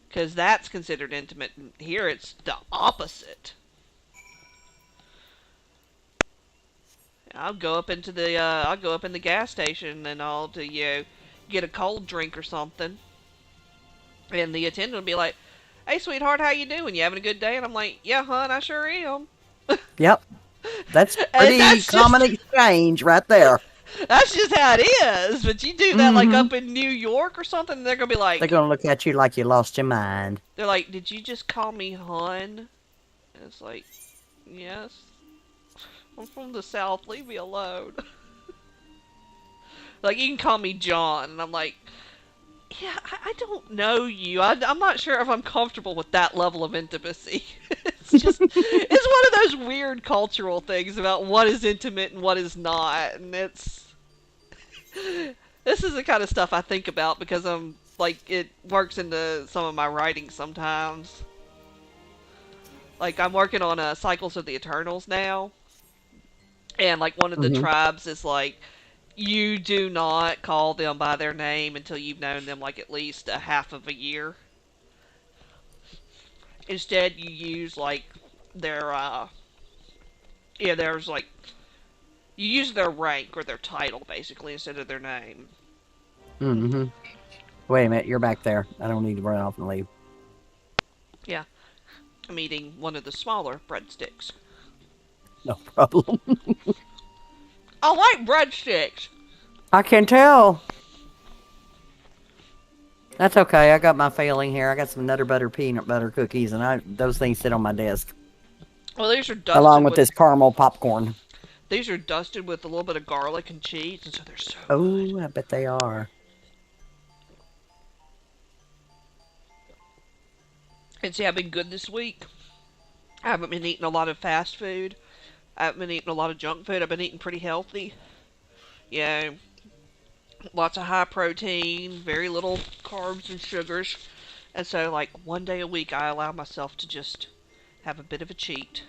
Because that's considered intimate. Here it's the opposite. I'll go up in the gas station and I'll do, get a cold drink or something. And the attendant will be like, hey, sweetheart, how you doing? You having a good day? And I'm like, yeah, hon, I sure am. Yep, that's And pretty common exchange right there. that's just how it is. But you do that like Hmm. up in New York or something, and they're gonna be They're like, gonna look at you like you lost your mind. did you just call me hun? And it's like, yes, I'm from the South. Leave me alone. Like you can call me John, and I'm like, yeah, I don't know you. I'm not sure if I'm comfortable with that level of intimacy. It's one of those weird cultural things about what is intimate and what is not. And this is the kind of stuff I think about because it works into some of my writing sometimes. Like, I'm working on Cycles of the Eternals now. And, like, one of the Hmm. tribes is like, you do not call them by their name until you've known them, like, at least a half of a year. Instead, you use like their there's like you use their rank or their title basically instead of their name. Hmm. Wait a minute, you're back there. I don't need to run off and leave. Yeah, I'm eating one of the smaller breadsticks. No problem. I like breadsticks. I can tell. That's okay. I got my failing here. I got some Nutter Butter peanut butter cookies, and those things sit on my desk Well, along with this caramel popcorn. these are dusted with a little bit of garlic and cheese, and so they're so good. Oh, I bet they are. And see, I've been good this week. I haven't been eating a lot of fast food. I haven't been eating a lot of junk food. I've been eating pretty healthy. Yeah, lots of high protein, very little carbs and sugars. And so, like, one day a week, I allow myself to just have a bit of a cheat.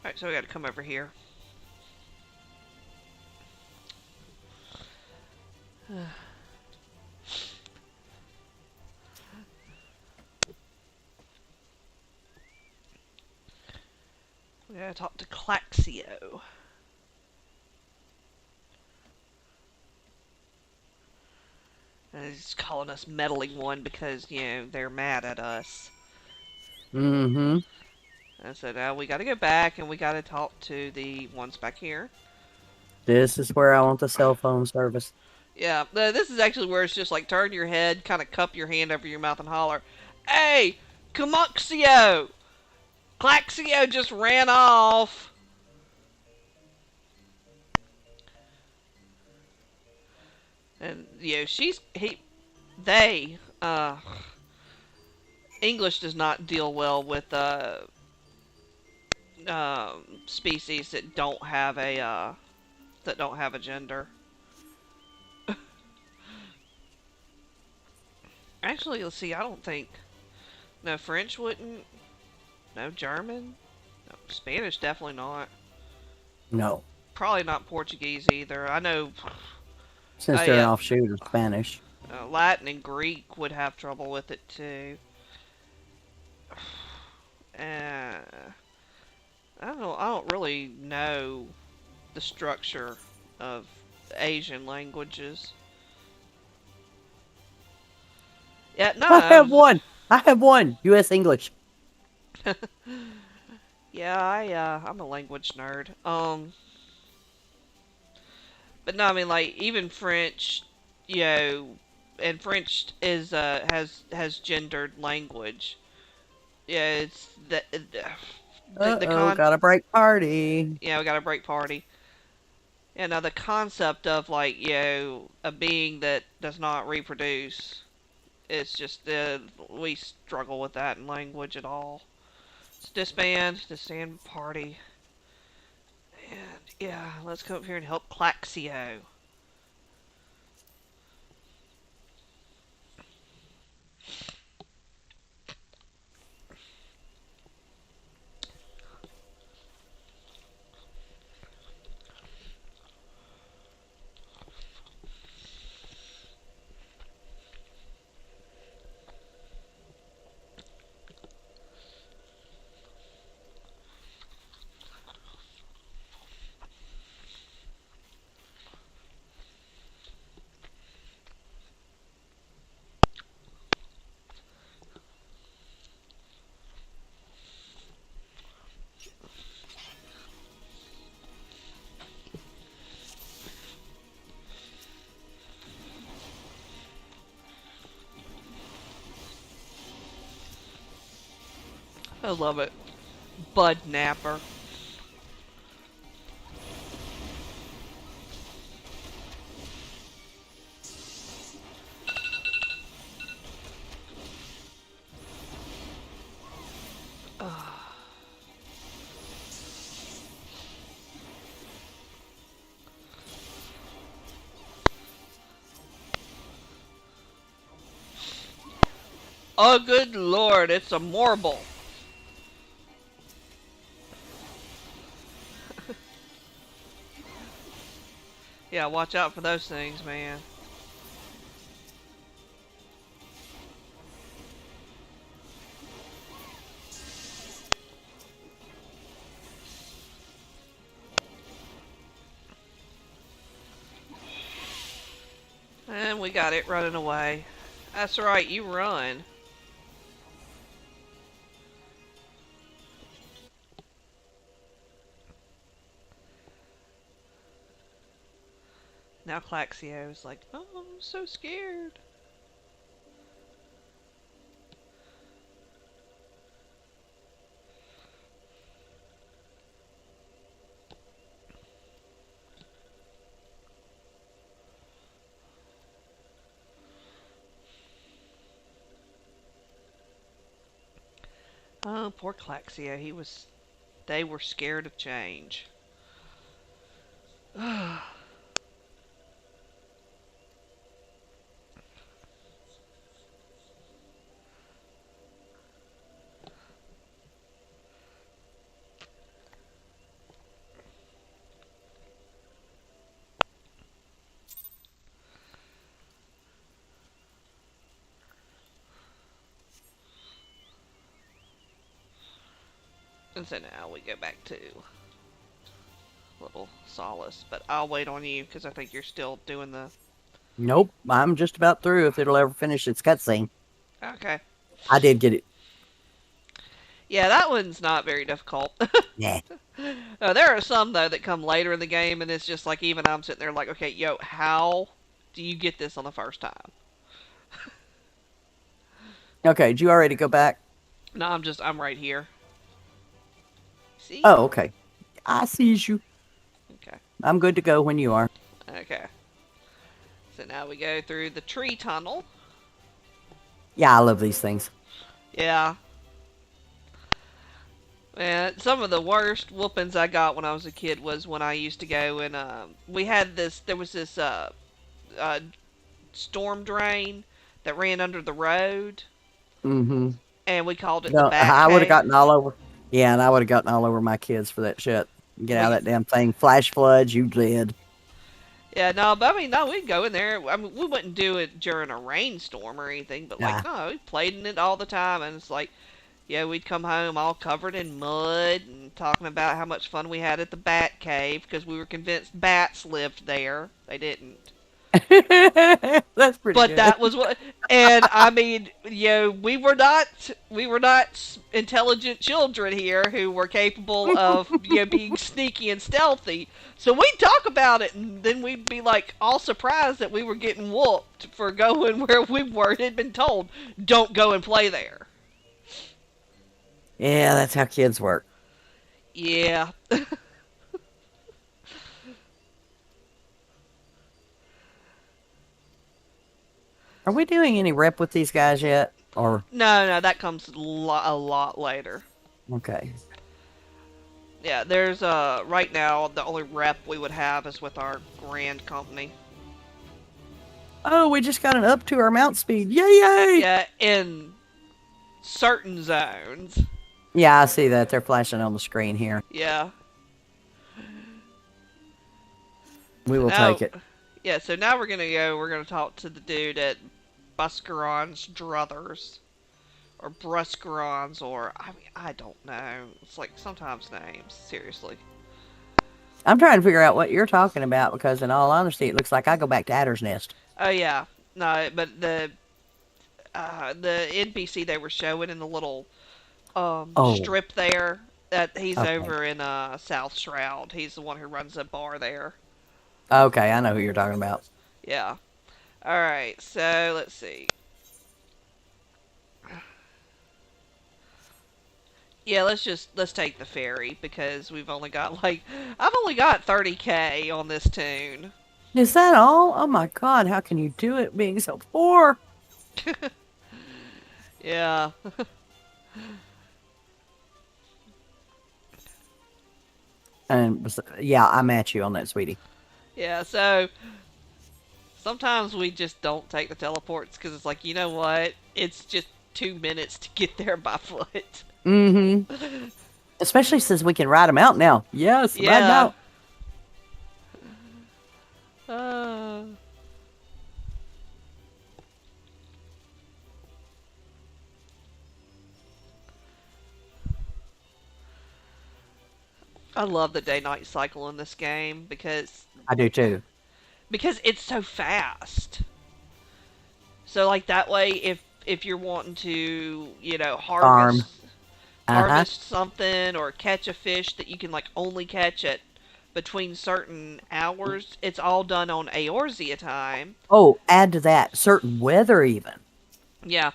Alright, so we gotta come over here. We gotta talk to Claxio. And he's calling us meddling one because, they're mad at us. Mm-hmm. And so now we gotta go back and we gotta talk to the ones back here. This is where I want the cell phone service. Yeah, this is actually where it's just like turn your head, kind of cup your hand over your mouth and holler, "Hey, Camuxio! Claxio just ran off!" And, they, English does not deal well with, species that don't have a gender. Actually, let's see, I don't think, no, French wouldn't, no, German, no, Spanish definitely not. No, Probably not Portuguese either. I know, since they're an yeah, offshoot of Spanish. Latin and Greek would have trouble with it too. Uh, I don't really know the structure of Asian languages. Yeah, I have no. one. I have one. U.S. English. Yeah, I'm a language nerd. But no, I mean like even French, you know, and French is has gendered language. Yeah, it's the Uh-oh, got a break party. we got a break party. Yeah, now the concept of like a being that does not reproduce, it's just we struggle with that in language at all. Let's disband party, and yeah, let's come up here and help Claxio. I love it, Bud Napper. Oh, good lord, it's a marble. Yeah, watch out for those things, man. And we got it running away. That's right, you run. Now Claxio is like, oh, I'm so scared. Oh, poor Claxio. They were scared of change. And so now we go back to little Solace. But I'll wait on you because I think you're still doing the. Nope, I'm just about through if it'll ever finish its cutscene. Okay. I did get it. Yeah, that one's not very difficult. Nah. There are some though that come later in the game, and it's just like even I'm sitting there like, okay, yo, how do you get this on the first time? Okay, did you already go back? No, I'm right here. See? Oh, okay. I sees you. Okay. I'm good to go when you are. Okay. So now we go through the tree tunnel. Yeah, I love these things. Yeah. And some of the worst whoopings I got when I was a kid was when I used to go and we had this. There was this uh, storm drain that ran under the road, Mm-hmm. and we called it the No, Bat I would have Cave. gotten all over. Yeah, and I would have gotten all over my kids for that shit. Get out We of that damn thing. Flash floods, you did. Yeah, no, but I mean, no, we'd go in there. I mean, we wouldn't do it during a rainstorm or anything, but Nah. like, no, we played in it all the time, and it's like, yeah, we'd come home all covered in mud and talking about how much fun we had at the Bat Cave because we were convinced bats lived there. They didn't. That's pretty But good. that was what, and I mean, we were not intelligent children here who were capable of being sneaky and stealthy. So we'd talk about it, and then we'd be like all surprised that we were getting whooped for going where we were. It had been told, don't go and play there. Yeah, that's how kids work. Yeah. Are we doing any rep with these guys yet? Or No, that comes a lot later. okay. Yeah, there's right now the only rep we would have is with our grand company. Oh, we just got an up to our mount speed. Yay, yay! Yeah, in certain zones. Yeah, I see that. They're flashing on the screen here. Yeah. We So will now, take it. yeah. So now we're gonna talk to the dude at Buscaron's Druthers, or Bruscarons, or I mean I don't know. It's like sometimes names. Seriously. I'm trying to figure out what you're talking about because, in all honesty, it looks like I go back to Adder's Nest. Oh yeah. No, but the NPC they were showing in the little Oh, strip there. That he's okay. over in South Shroud. He's the one who runs a bar there. Okay, I know who you're talking about. Yeah. All right. So let's see. Yeah, let's take the ferry because we've only got like I've only got 30K on this tune. Is that all? Oh my god, how can you do it being so poor? Yeah. And yeah, I match you on that, sweetie. Yeah, so sometimes we just don't take the teleports because it's like, you know what? It's just 2 minutes to get there by foot. Mm-hmm. Especially since we can ride them out now. Yes, ride 'em Yeah. out. Uh, I love the day-night cycle in this game I do too. because it's so fast. So like that way, if you're wanting to, Farm. Uh-huh. harvest something or catch a fish that you can like only catch it between certain hours, it's all done on Eorzea time. Oh, add to that certain weather even. Yeah.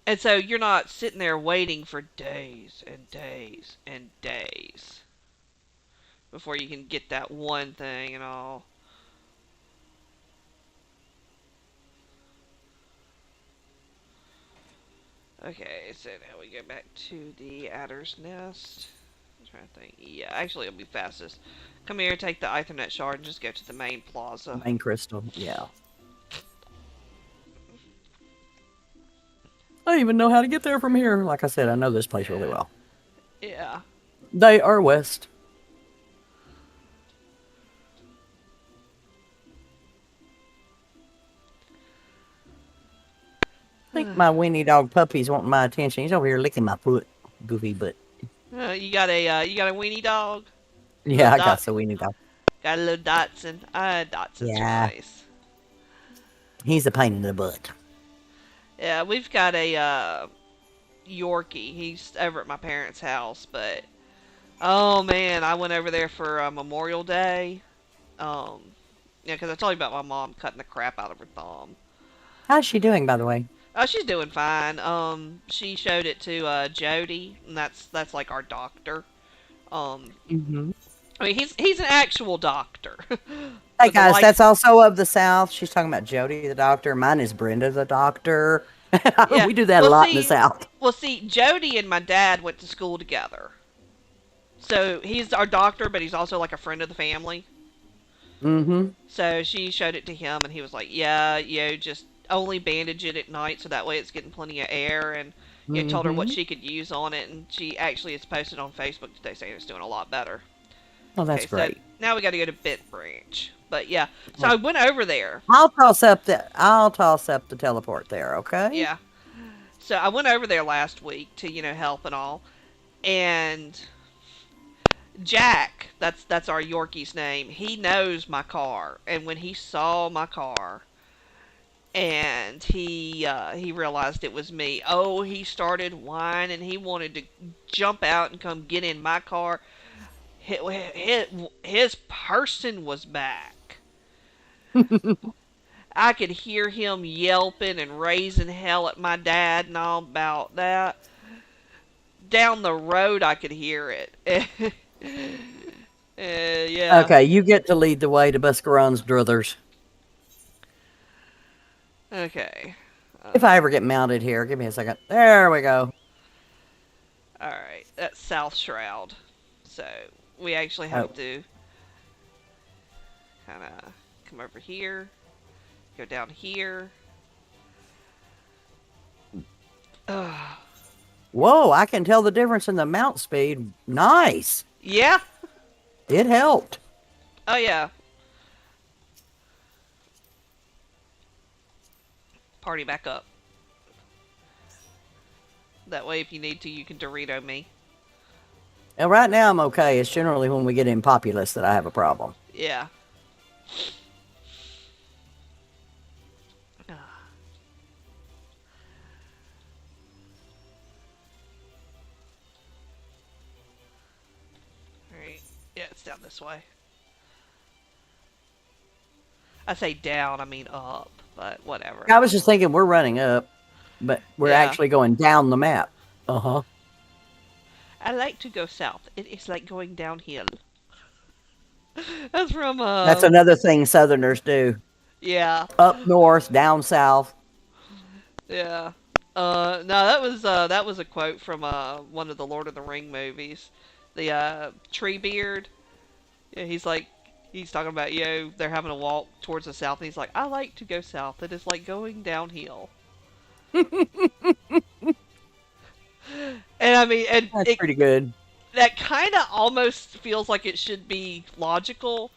And so you're not sitting there waiting for days and days and days before you can get that one thing and all. Okay, so now we go back to the Adder's Nest. I'm trying to think. Yeah, actually it'll be fastest. Come here, take the Ethernet shard, and just go to the main plaza. Main crystal, yeah. I don't even know how to get there from here. Like I said, I know this place really well. Yeah. They are west. I think my weenie dog puppy's wanting my attention. He's over here licking my foot. Goofy butt. You got a weenie dog? Yeah, Little I got dot. so we need to. Got a little Dotson. Dotsons are Yeah, nice. he's a pain in the butt. Yeah, we've got a Yorkie. He's over at my parents' house, but oh man, I went over there for Memorial Day. Um, yeah, because I told you about my mom cutting the crap out of her thumb. How's she doing, by the way? Oh, she's doing fine. She showed it to Jody, and that's like our doctor. Um, Hmm. I mean he's an actual doctor Hey with a guys, that's license. also of the South. She's talking about Jody the doctor. Mine is Brenda the doctor. Yeah. We do that a Well, lot in the see, South. Jody and my dad went to school together. So he's our doctor, but he's also like a friend of the family. Mm-hmm. So she showed it to him, and he was like, "Yeah, just only bandage it at night, so that way it's getting plenty of air." And told her what Mm-hmm. she could use on it, and she actually has posted on Facebook today saying it's doing a lot better. Well, Okay, that's so great. now we got to go to Bit Branch, but yeah, so Well, I went over there. I'll toss up the teleport there, okay? Yeah, so I went over there last week to help and all, and Jack, that's our Yorkie's name. He knows my car, and when he saw my car, and he realized it was me. Oh, he started whining. He wanted to jump out and come get in my car. His person was back. I could hear him yelping and raising hell at my dad and all about that. Down the road, I could hear it. Yeah. Okay, you get to lead the way to Buscaron's druthers. Okay. If I ever get mounted here, give me a second. There we go. All right. That's South Shroud. So we actually have Oh, to kind of come over here, go down here. Ugh. whoa! I can tell the difference in the mount speed. Nice. Yeah. It helped. Oh yeah. Party back up. That way, if you need to, you can Dorito me. And right now I'm okay. It's generally when we get in populous that I have a problem. Yeah. Ah. All right. Yeah, it's down this way. I say down, I mean up, but whatever. I was just thinking we're running up, but we're Yeah. actually going down the map. Uh huh. I like to go south. It is like going downhill. That's from That's another thing Southerners do. yeah. Up north, down south. Yeah. No, that was a quote from one of the Lord of the Ring movies. The Treebeard. Yeah, he's talking about they're having a walk towards the south, and he's like, I like to go south. It is like going downhill. And I mean, and That's it pretty good. that kind of almost feels like it should be logical,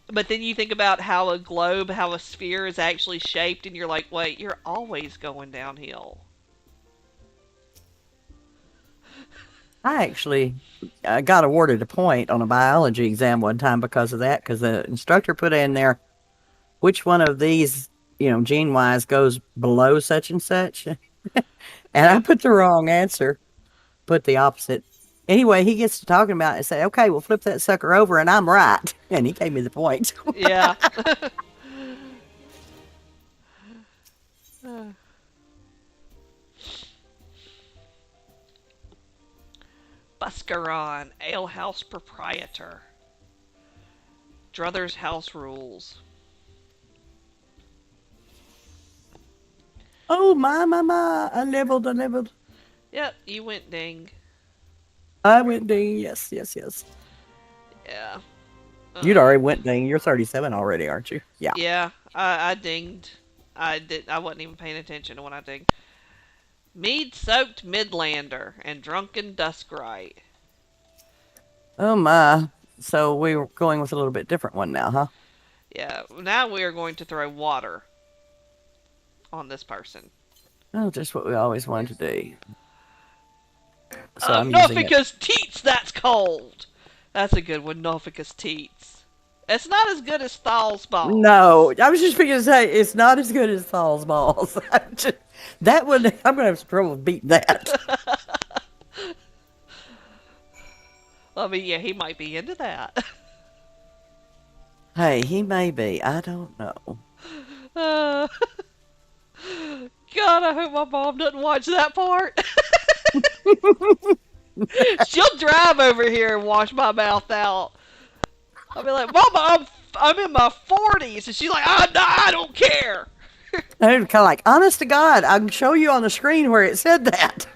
but then you think about how a globe, how a sphere is actually shaped, and you're like, wait, you're always going downhill. I actually got awarded a point on a biology exam one time because of that, because the instructor put in there which one of these, gene wise goes below such and such. And I Yeah. put the wrong answer, put the opposite. Anyway, he gets to talking about it and say, okay, we'll flip that sucker over, and I'm right. And he gave me the point. Yeah. Buscaron, alehouse proprietor. Druthers house rules. Oh, my. I leveled. Yep, you went ding. I went ding. Yes. Yeah. You'd Uh, already went ding. You're 37 already, aren't you? Yeah. yeah, I dinged. I wasn't even paying attention to when I dinged. Mead-soaked Midlander and drunken Duskrite. Oh, my. So we were going with a little bit different one now, huh? Yeah, now we are going to throw water on this person. Oh, just what we always wanted to do. So I'm using it. Nofika's teats, that's cold. That's a good one, Nofika's teats. It's not as good as Thal's balls. No, I was just going to say it's not as good as Saul's balls. That one, I'm going to have some trouble beating that. I mean, yeah, he might be into that. Hey, he may be. I don't know. Uh, God, I hope my mom doesn't watch that part. She'll drive over here and wash my mouth out. I'll be like, Mama, I'm in my 40s. And she's like, I don't care. And kind of like, honest to God, I can show you on the screen where it said that.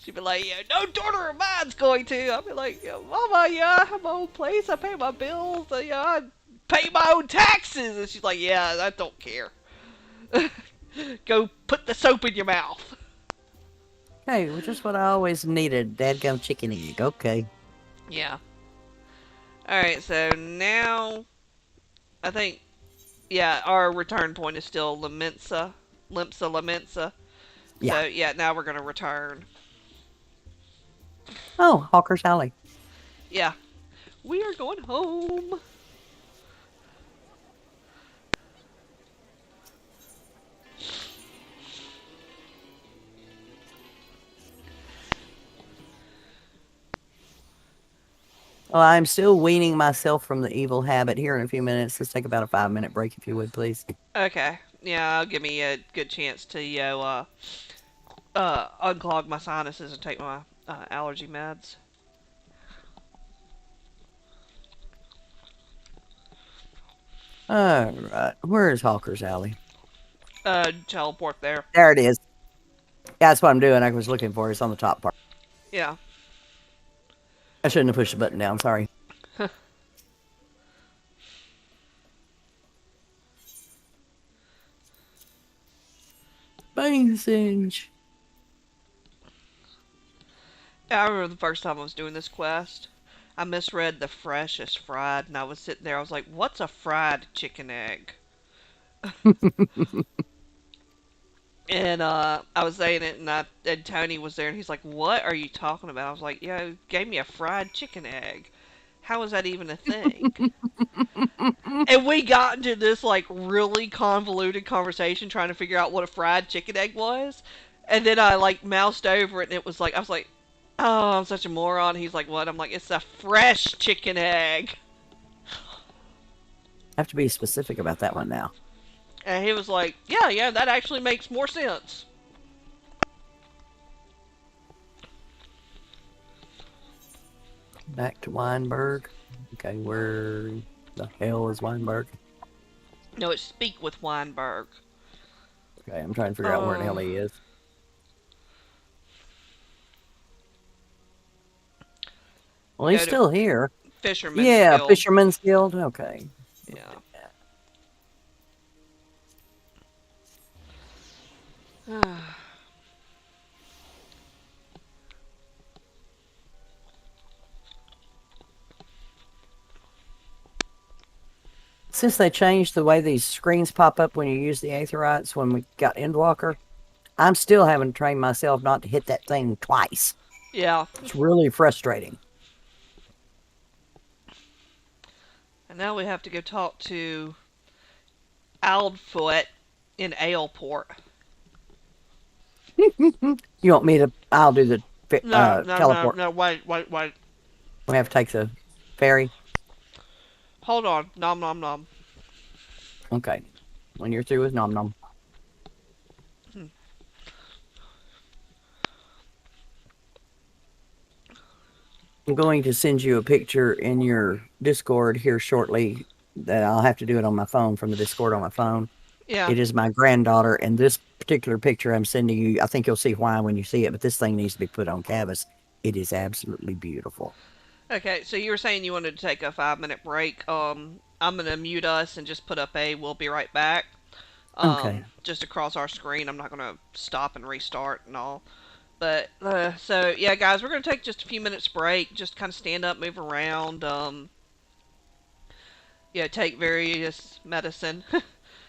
She'd be like, yeah, no daughter of mine's going to. I'll be like, yeah, Mama, yeah, I have my own place. I pay my bills. Yeah, I pay my own taxes. And she's like, yeah, I don't care. Go put the soap in your mouth. Hey, which is what I always needed. Dadgum chicken egg. Okay. Yeah. Alright, so now I think, yeah, our return point is still Limensa. Limensa. Yeah. So, yeah, now we're going to return. Oh, Hawker's Alley. Yeah. We are going home. Well, I'm still weaning myself from the evil habit here in a few minutes. Let's take about a 5-minute break, if you would, please. Okay. Yeah, I'll give me a good chance to, unclog my sinuses and take my allergy meds. All right. Where is Hawker's Alley? Teleport there. There it is. Yeah, that's what I'm doing. I was looking for it. It's on the top part. Yeah. I shouldn't have pushed the button down. Sorry. Bang singe. I remember the first time I was doing this quest. I misread the fresh as fried, and I was sitting there. I was like, "What's a fried chicken egg?" And I was saying it, and Tony was there, and he's like, "What are you talking about?" I was like, "Yeah, you gave me a fried chicken egg. How is that even a thing?" And we got into this like really convoluted conversation trying to figure out what a fried chicken egg was. And then I like moused over it, and it was like I was like, "Oh, I'm such a moron." He's like, "What?" I'm like, "It's a fresh chicken egg." I have to be specific about that one now. And he was like, "Yeah, that actually makes more sense." Back to Weinberg. Okay, where the hell is Weinberg? No, it's Speak with Weinberg. Okay, I'm trying to figure out where the hell he is. Well, he's still here. Fisherman's Yeah, Guild. Fisherman's Guild. Okay. Yeah. Since they changed the way these screens pop up when you use the Aetherites when we got Endwalker, I'm still having to train myself not to hit that thing twice. Yeah. It's really frustrating. And now we have to go talk to Aldfoot in Aleport. You want me to? I'll do the No, teleport. no, wait. We have to take the ferry. Hold on. Nom nom nom. Okay. When you're through with Nom Nom. I'm going to send you a picture in your Discord here shortly that I'll have to do it on my phone from the Discord on my phone. Yeah. It is my granddaughter, and this particular picture I'm sending you, I think you'll see why when you see it, but this thing needs to be put on canvas. It is absolutely beautiful. Okay, so you were saying you wanted to take a 5-minute break. I'm gonna mute us and just put up a "we'll be right back." Okay. Just across our screen. I'm not gonna stop and restart and all. But so yeah, guys, we're gonna take just a few minutes break. Just kind of stand up, move around. Yeah, take various medicine,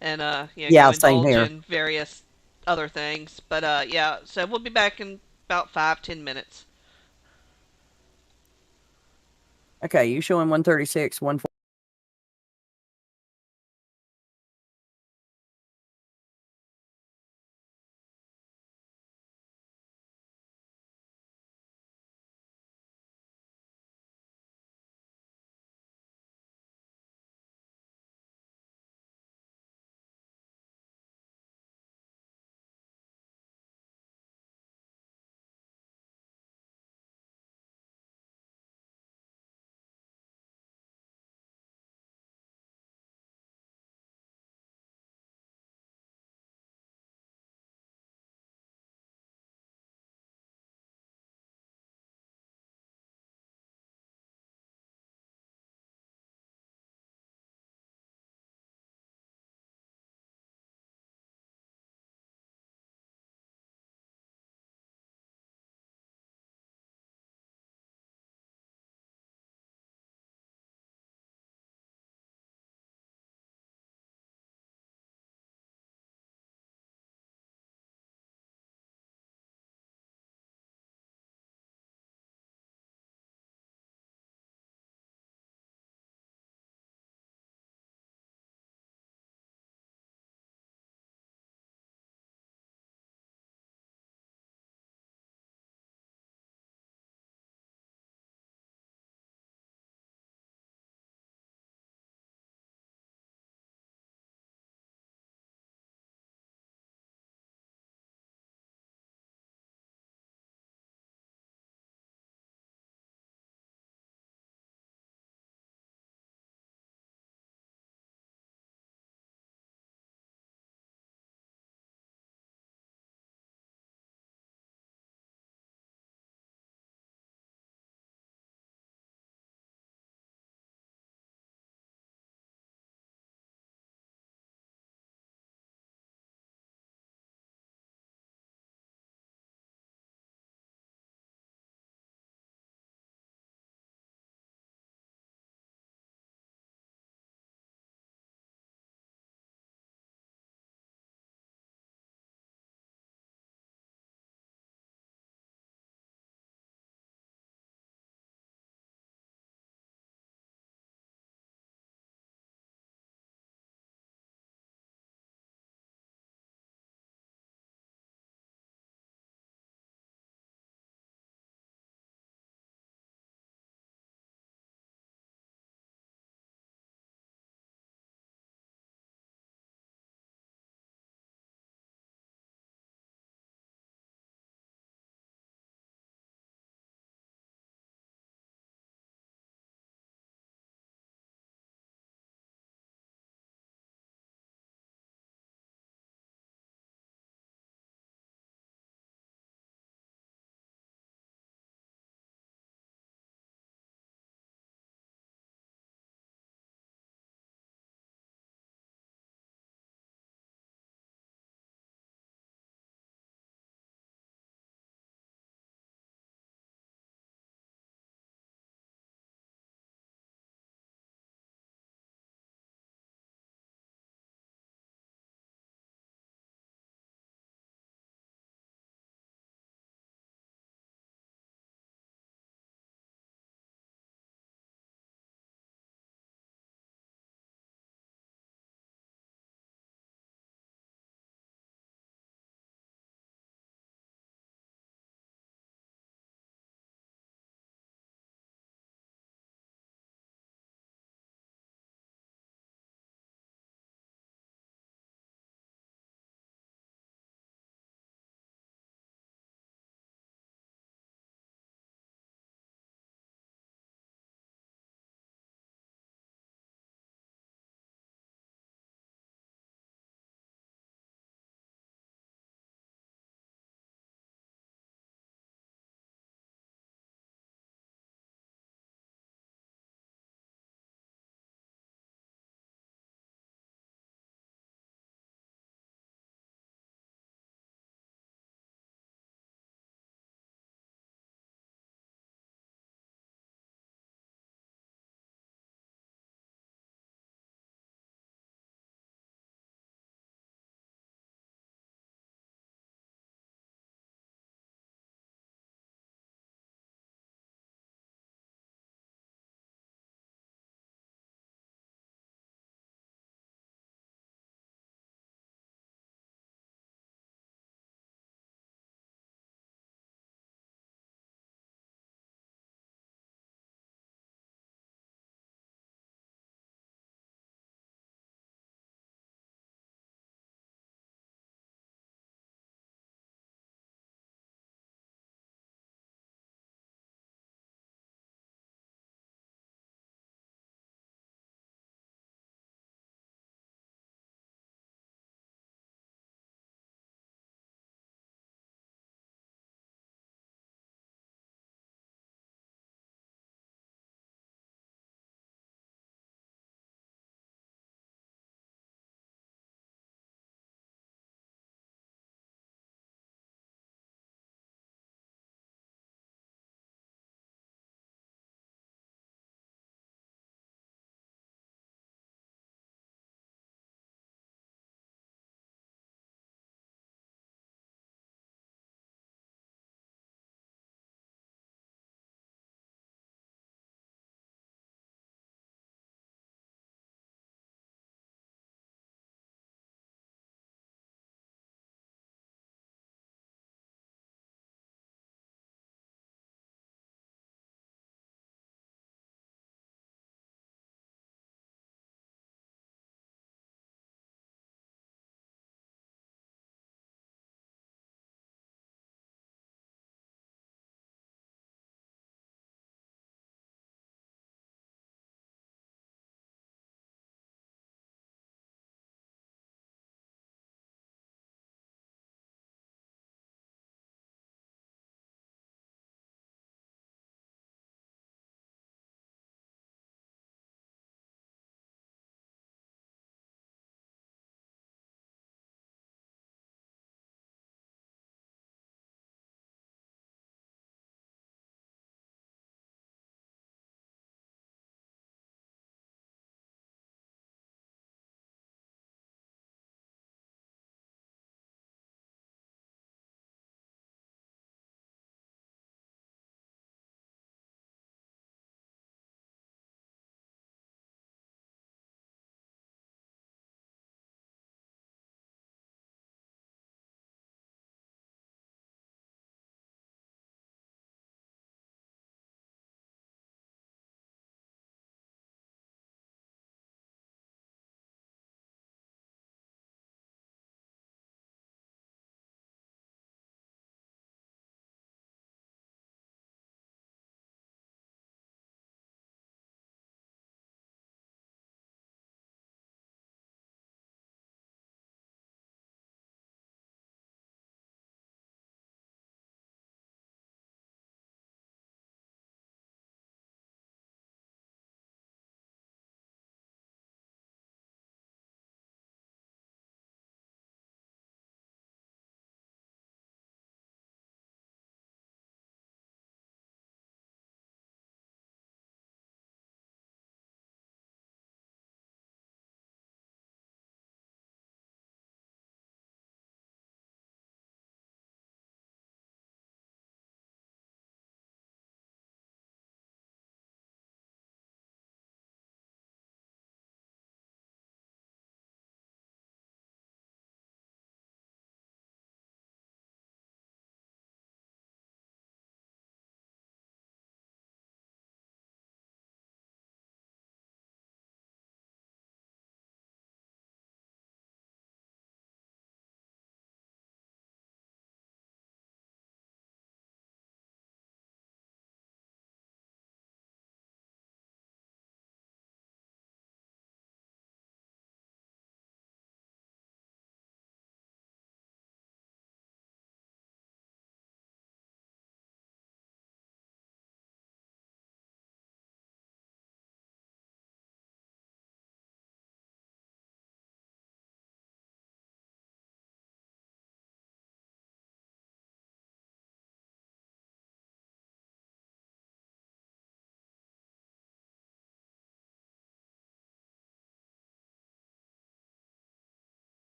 and Yeah, go same indulge here. in various other things. But yeah, so we'll be back in About 5-10 minutes. Okay, you showing 136, 140.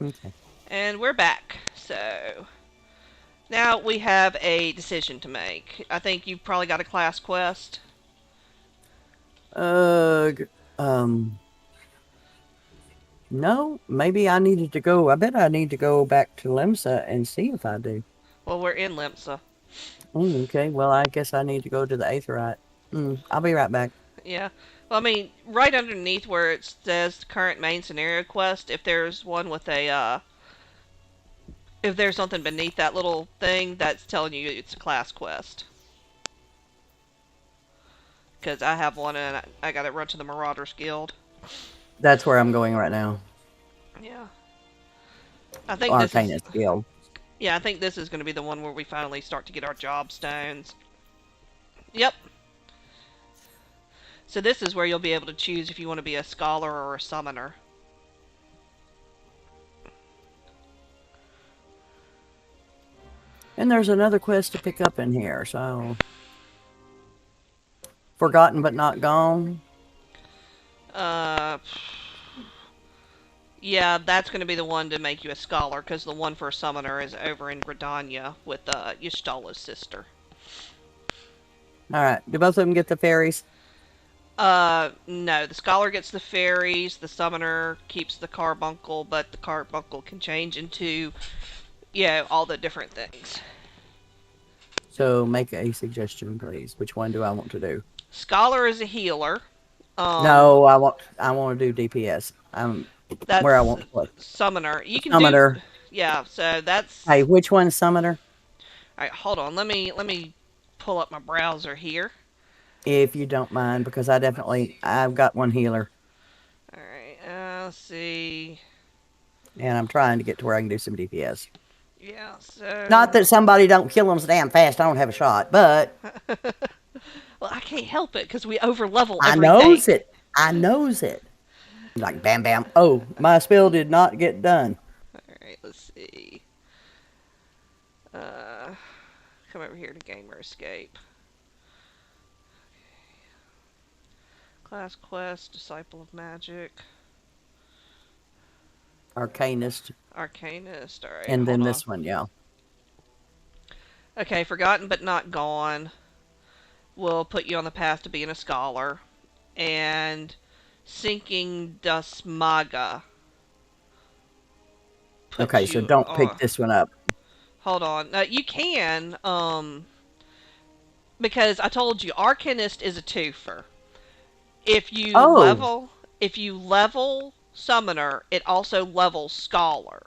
Okay. And we're back. So now we have a decision to make. I think you've probably got a class quest. Ugh. No, maybe I needed to go. I bet I need to go back to Limsa and see if I do. Well, we're in Limsa. Okay, well, I guess I need to go to the Aetherite. I'll be right back. Yeah. Well, I mean, right underneath where it says current main scenario quest, if there's one with a, if there's something beneath that little thing, that's telling you it's a class quest. Because I have one and I got to run to the Marauders Guild. That's where I'm going right now. Yeah. I think this is, Arcanist Guild. yeah, I think this is going to be the one where we finally start to get our job stones. Yep. So this is where you'll be able to choose if you want to be a scholar or a summoner. And there's another quest to pick up in here, so. Forgotten but not gone. Uh, yeah, that's going to be the one to make you a scholar, because the one for a summoner is over in Gridania with Ystala's sister. Alright, do both of them get the fairies? No, the scholar gets the fairies, the summoner keeps the carbuncle, but the carbuncle can change into, all the different things. So make a suggestion, please. Which one do I want to do? Scholar is a healer. No, I want to do DPS. Where I That's want to play. summoner. You can Summoner. do, yeah. So that's. Hey, which one's Summoner? All right, hold on. Let me pull up my browser here. If you don't mind, because I've got one healer. All right. Let's see. And I'm trying to get to where I can do some DPS. Yeah. So. Not that somebody don't kill them so damn fast, I don't have a shot, but. Well, I can't help it because we over level I everything. knows it. I knows it. Like, bam, bam. Oh, my spell did not get done. Alright, let's see. Come over here to Gamer Escape. Class Quest, Disciple of Magic, Arcanist. Arcanist. Alright, And hold then on. this one, yeah. Okay, Forgotten but Not Gone will put you on the path to being a scholar. And Sinking Dusmaga. Okay, so don't pick this one up. Hold on. You can, because I told you, Arcanist is a twofer. If you level Summoner, it also levels Scholar.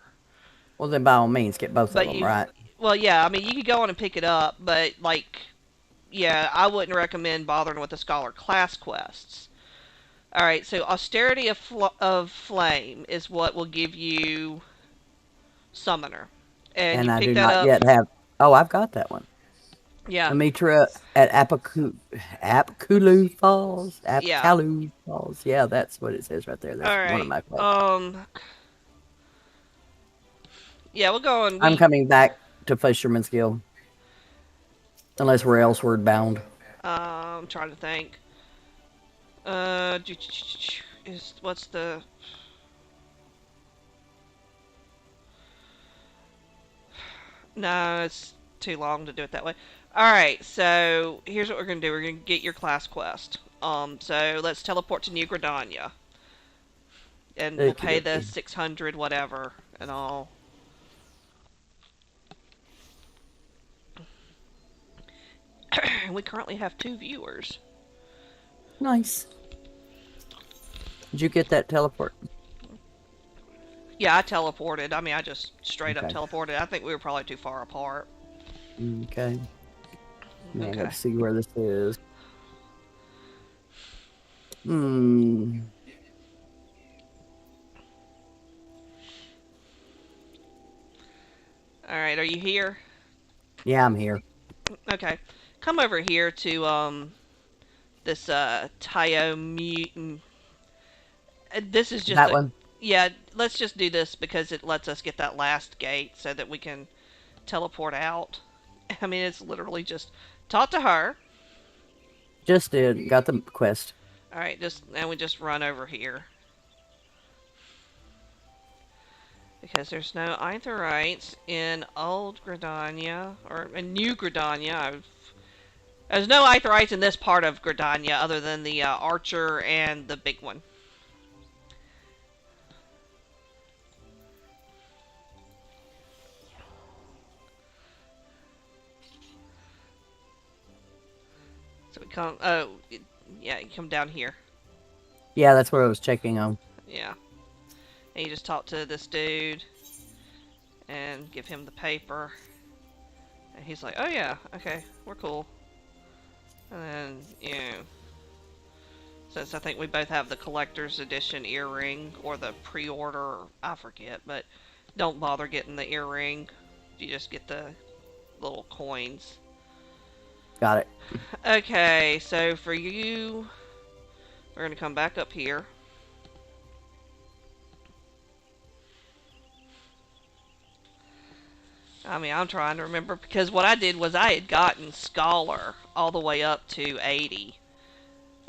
Well, then by all means, get both of them, right? Well, yeah, I mean, you could go on and pick it up, but, I wouldn't recommend bothering with the Scholar class quests. Alright, so Austerity of Flame is what will give you Summoner. And you I pick do that not up. yet have. Oh, I've got that one. Yeah. Amitra at Apkulu Falls. Yeah. Apkalu Falls. Yeah, that's what it says right there. That's one of my quests. Yeah, we'll go on. I'm coming back to Fisherman's Guild. Unless we're elsewhere bound. I'm trying to think. What's the... No, it's too long to do it that way. Alright, so here's what we're going to do. We're going to get your class quest. So let's teleport to New Gridania. And we'll pay the 600 whatever and all. We currently have 2 viewers. Nice. Did you get that teleport? Yeah, I teleported. I mean, I just straight up teleported. I think we were probably too far apart. Okay. Now I gotta see where this is. Alright, are you here? Yeah, I'm here. Okay. Come over here to, this, Tayo Mutant. This is just that one? Yeah, let's just do this because it lets us get that last gate so that we can teleport out. I mean, it's literally just talk to her. Just did. Got the quest. Alright, and we just run over here. Because there's no Aetherytes in Old Gridania, or in New Gridania. There's no Aetherytes in this part of Gridania other than the Archer and the big one. So we come, yeah, you come down here. Yeah, that's what I was checking on. Yeah. And you just talk to this dude and give him the paper. And he's like, oh yeah, okay, we're cool. And then, you know, since I think we both have the collector's edition earring, or the pre-order, I forget, but don't bother getting the earring. You just get the little coins. Got it. Okay, so for you, we're going to come back up here. I mean, I'm trying to remember, because what I did was I had gotten Scholar all the way up to 80.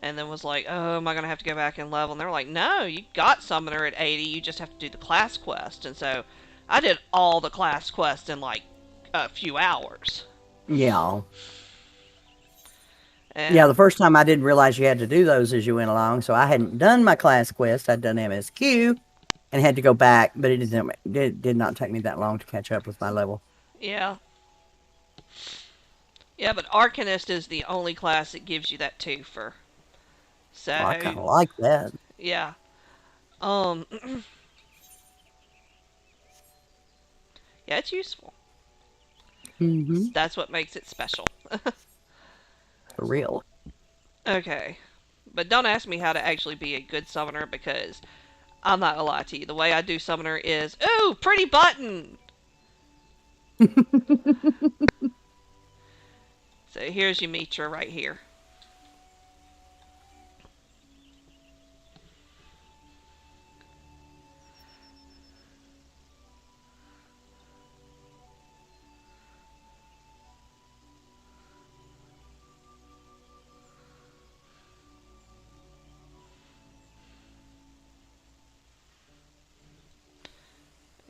And then was like, oh, am I going to have to go back and level? And they're like, no, you got Summoner at 80, you just have to do the class quest. And so I did all the class quests in like a few hours. Yeah. And Yeah, the first time I didn't realize you had to do those as you went along, so I hadn't done my class quest. I'd done MSQ and had to go back, but it did not take me that long to catch up with my level. yeah. Yeah, but Arcanist is the only class that gives you that twofer. So, I kind of like that. yeah. Um, yeah, it's useful. Mm-hmm. That's what makes it special. For real. Okay. But don't ask me how to actually be a good summoner, because I'm not gonna lie to you. The way I do summoner is, ooh, pretty button! So here's your Mitra right here.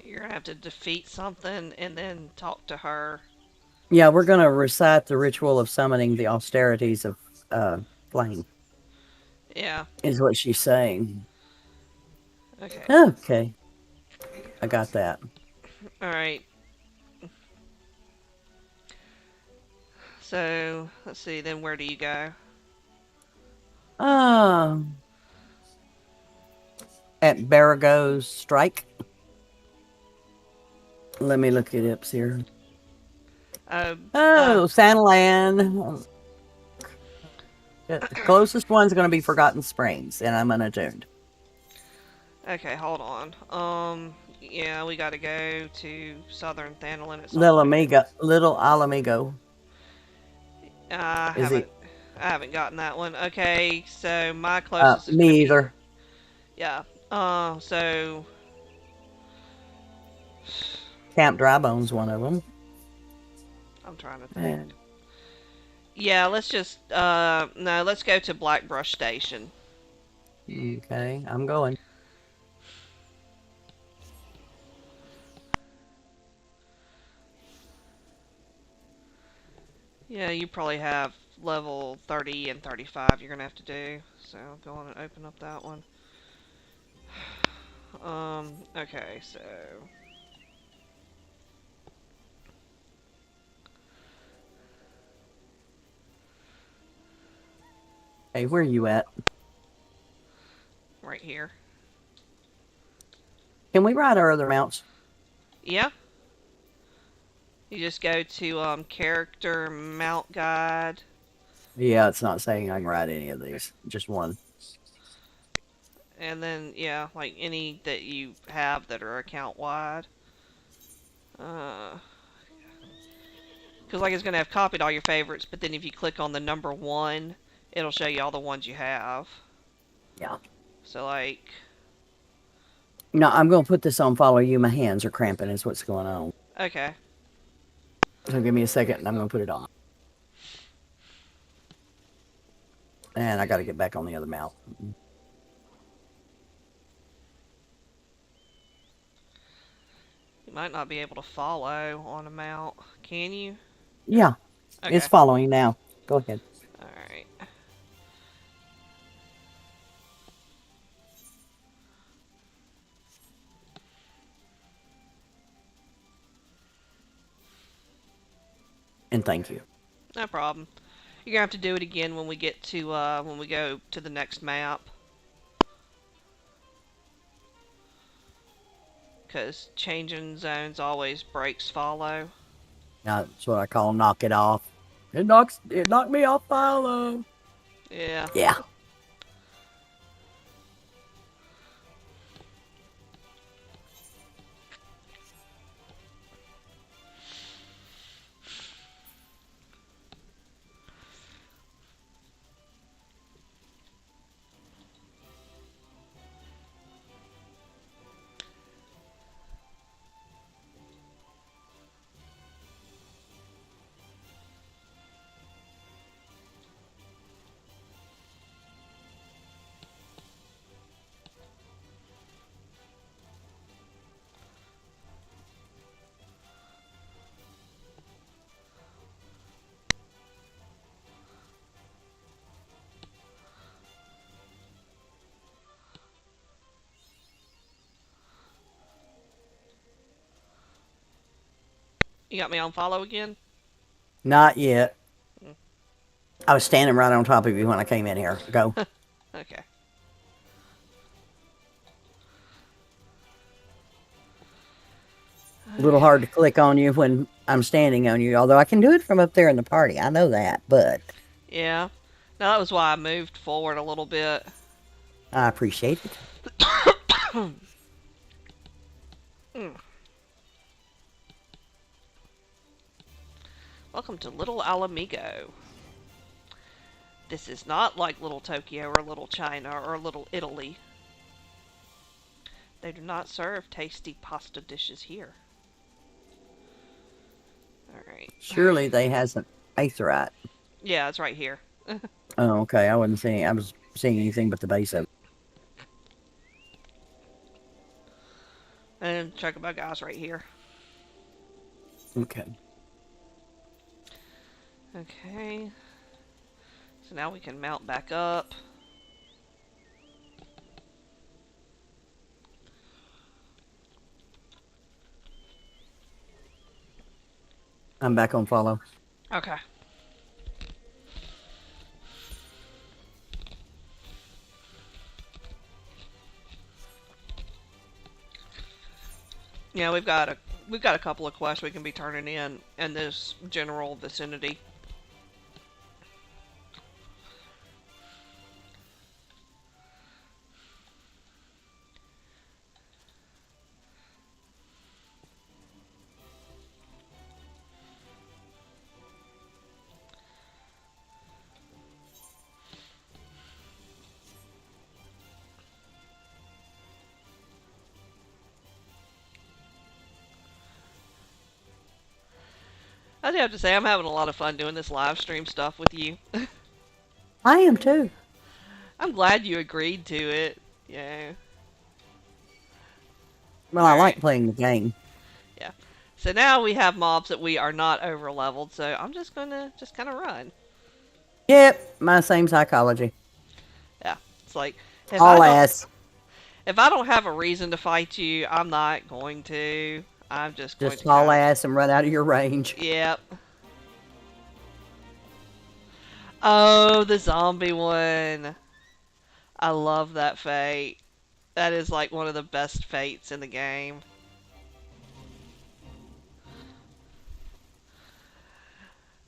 You're gonna have to defeat something and then talk to her. Yeah, we're going to recite the ritual of summoning the austerities of flame, Yeah. is what she's saying. Okay. Okay. I got that. Alright. So, let's see, then where do you go? At Barago's strike. Let me look it up here. Sandland. The closest one's going to be Forgotten Springs, and I'm unadjourned. Okay, hold on. Yeah, we gotta go to Southern Thandalin at some Little point. Little Alamigo. I Is haven't, it? I haven't gotten that one. Okay, so my closest is gonna Me be, either. yeah. So Camp Drybone's one of them. I'm trying to think. Yeah, let's just no, let's go to Blackbrush Station. Okay, I'm going. Yeah, you probably have level 30 and 35 you're gonna have to do. So go on and open up that one. Okay, so Hey, where are you at? right here. Can we ride our other mounts? Yeah. You just go to character mount guide. Yeah, it's not saying I can ride any of these. Just one. And then, yeah, like any that you have that are account wide. Because, like, it's going to have copied all your favorites, but then if you click on the number 1, it'll show you all the ones you have. Yeah. So, like... No, I'm going to put this on follow you. My hands are cramping is what's going on. Okay. So give me a second and I'm going to put it on. And I got to get back on the other mount. You might not be able to follow on a mount. Can you? Yeah, it's Okay. following now. Go ahead. Alright. And thank you. No problem. You're gonna have to do it again when we get to when we go to the next map. Because changing zones always breaks follow. That's what I call knock it off. It knocked me off follow. Yeah. Yeah. You got me on follow again? Not yet. Mm. I was standing right on top of you when I came in here. Go. Okay. A little hard to click on you when I'm standing on you, although I can do it from up there in the party. I know that, but Yeah. No, that was why I moved forward a little bit. I appreciate it. Mm. Welcome to Little Alamigo. This is not like Little Tokyo or Little China or Little Italy. They do not serve tasty pasta dishes here. Alright. Surely they hasn't Aetherite. Yeah, it's right here. Oh, okay. I wasn't seeing. I was seeing anything but the base of it. And Chocobo guy's right here. Okay. Okay. So now we can mount back up. I'm back on follow. Okay. Yeah, we've got a couple of quests we can be turning in this general vicinity. I do have to say I'm having a lot of fun doing this live stream stuff with you. I am too. I'm glad you agreed to it. Yeah. Well, I like Alright. playing the game. Yeah. So now we have mobs that we are not over leveled, so I'm just gonna just kinda run. Yep, my same psychology. Yeah. It's like if I All don't ass. if I don't have a reason to fight you, I'm not going to. I'm just going Just to haul kind ass and run out of your range. Yep. Oh, the zombie one. I love that fate. That is like one of the best fates in the game.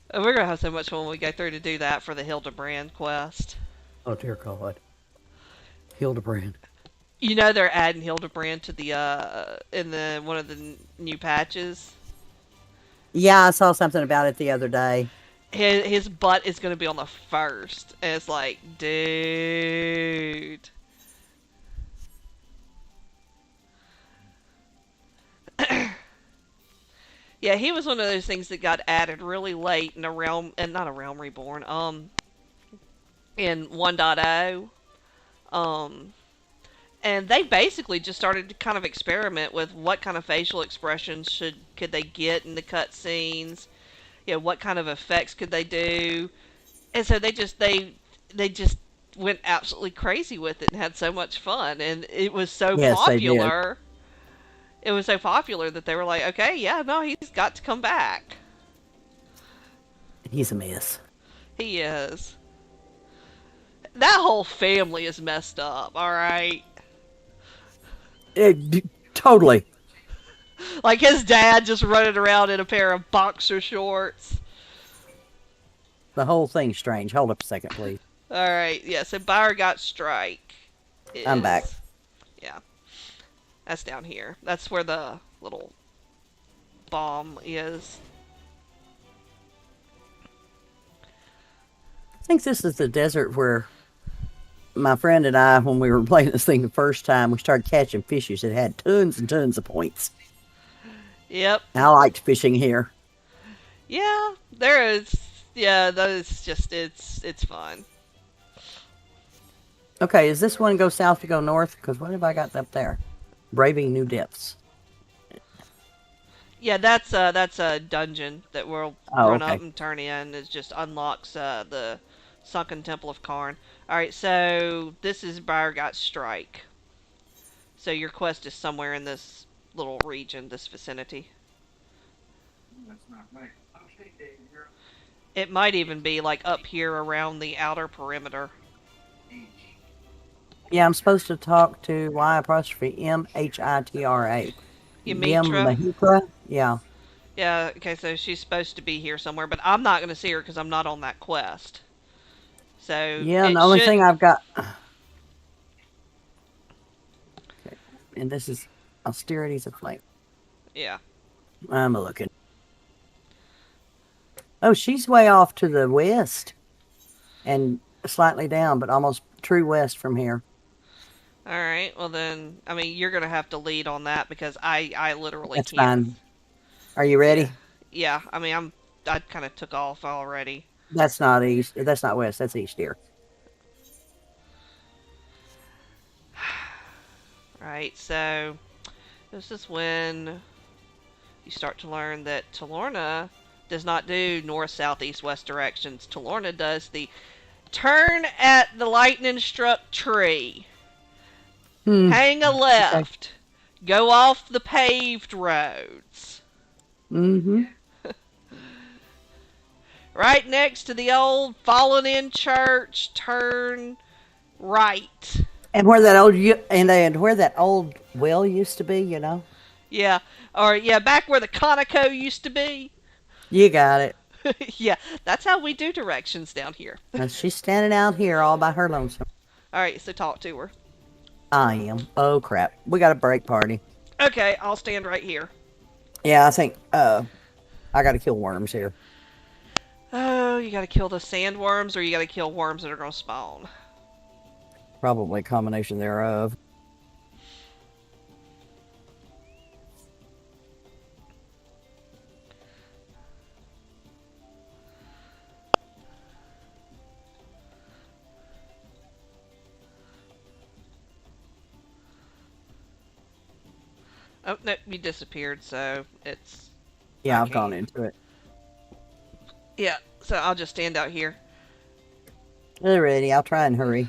And we're gonna have so much fun when we go through to do that for the Hildebrand quest. Oh dear God. Hildebrand. You know they're adding Hildebrand to the in the one of the new patches. Yeah, I saw something about it the other day. His butt is gonna be on the first, and it's like, dude. Yeah, he was one of those things that got added really late in a realm, and not a realm reborn. In 1.0. and they basically just started to kind of experiment with what kind of facial expressions could they get in the cutscenes. What kind of effects could they do? And so they just went absolutely crazy with it and had so much fun, and it was so Yes, they did. popular. It was so popular that they were like, okay, yeah, no, he's got to come back. He's a mess. He is. That whole family is messed up, all right? Totally. Like his dad just running around in a pair of boxer shorts. The whole thing's strange. Hold up a second, please. All right, yeah. So Got Strike I'm back. is, yeah, that's down here. That's where the little bomb is. I think this is the desert where my friend and I, when we were playing this thing the first time, we started catching fishes. It had tons and tons of points. Yep. I liked fishing here. Yeah, there is. Yeah, those just it's fun. Okay, is this one go south to go north? Because what have I got up there? Braving New Depths. Yeah, that's a dungeon that we'll Oh, run okay. up and turn in. It just unlocks the Sunken Temple of Karn. All right, so this is Got Strike. So your quest is somewhere in this little region, this vicinity. It might even be like up here around the outer perimeter. Yeah, I'm supposed to talk to Y apostrophe Mhitra. Ymitra? Mahitra? Yeah. Yeah, okay, so she's supposed to be here somewhere, but I'm not going to see her because I'm not on that quest. So Yeah, and it the only should. thing I've got. Okay, and this is Austerities of Flame. Yeah. I'm looking. Oh, she's way off to the west and slightly down, but almost true west from here. All right. Well then, I mean, you're gonna have to lead on that because I literally That's can't. fine. Are you ready? Yeah. Yeah. I mean, I kind of took off already. That's not east. That's not west. That's east here. Right. So this is when you start to learn that Talorna does not do north, south, east, west directions. Talorna does the turn at the lightning struck tree. Hang a Okay. left. Go off the paved roads. Mm-hmm. Right next to the old fallen in church, turn right. And where that old well used to be, you know. Yeah. Or yeah, back where the Conoco used to be. You got it. Yeah, that's how we do directions down here. Now she's standing out here all by her lonesome. Alright, so talk to her. I am. Oh crap. We got a break party. Okay, I'll stand right here. Yeah, I think I gotta kill worms here. Oh, you gotta kill the sandworms or you gotta kill worms that are gonna spawn. Probably a combination thereof. Oh, no, you disappeared, so it's... Yeah, I I've gone can't. into it. Yeah, so I'll just stand out here. Alrighty, I'll try and hurry.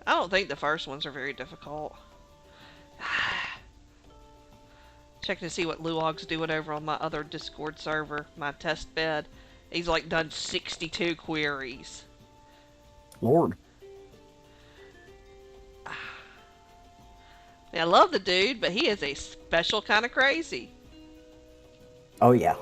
I don't think the first ones are very difficult. Checking to see what Luog's doing over on my other Discord server, my test bed. He's like done 62 queries. Lord. I love the dude, but he is a special kind of crazy. Oh yeah.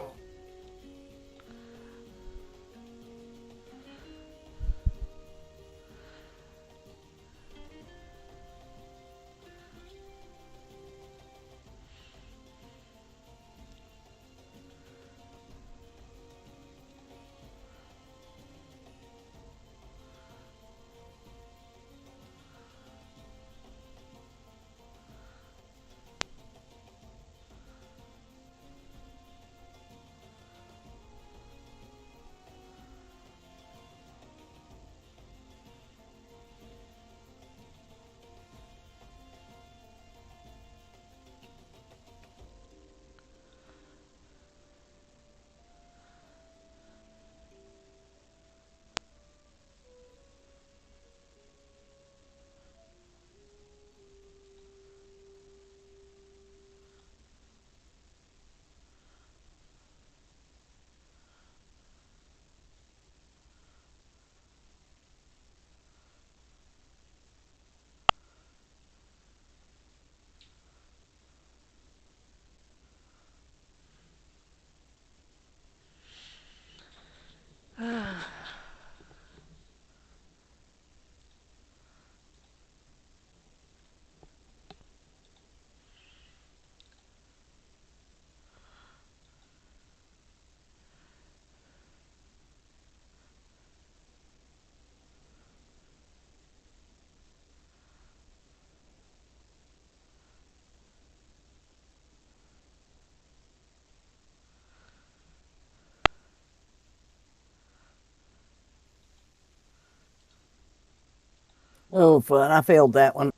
Oh, fun. I failed that one.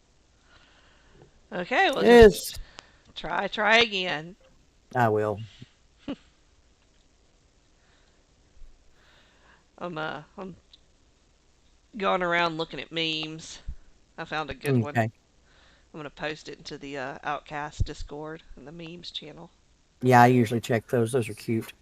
Okay, well just Yes, try again. I will. I'm going around looking at memes. I found a good one. Okay. I'm gonna post it into the Outcast Discord and the memes channel. Yeah, I usually check those. Those are cute.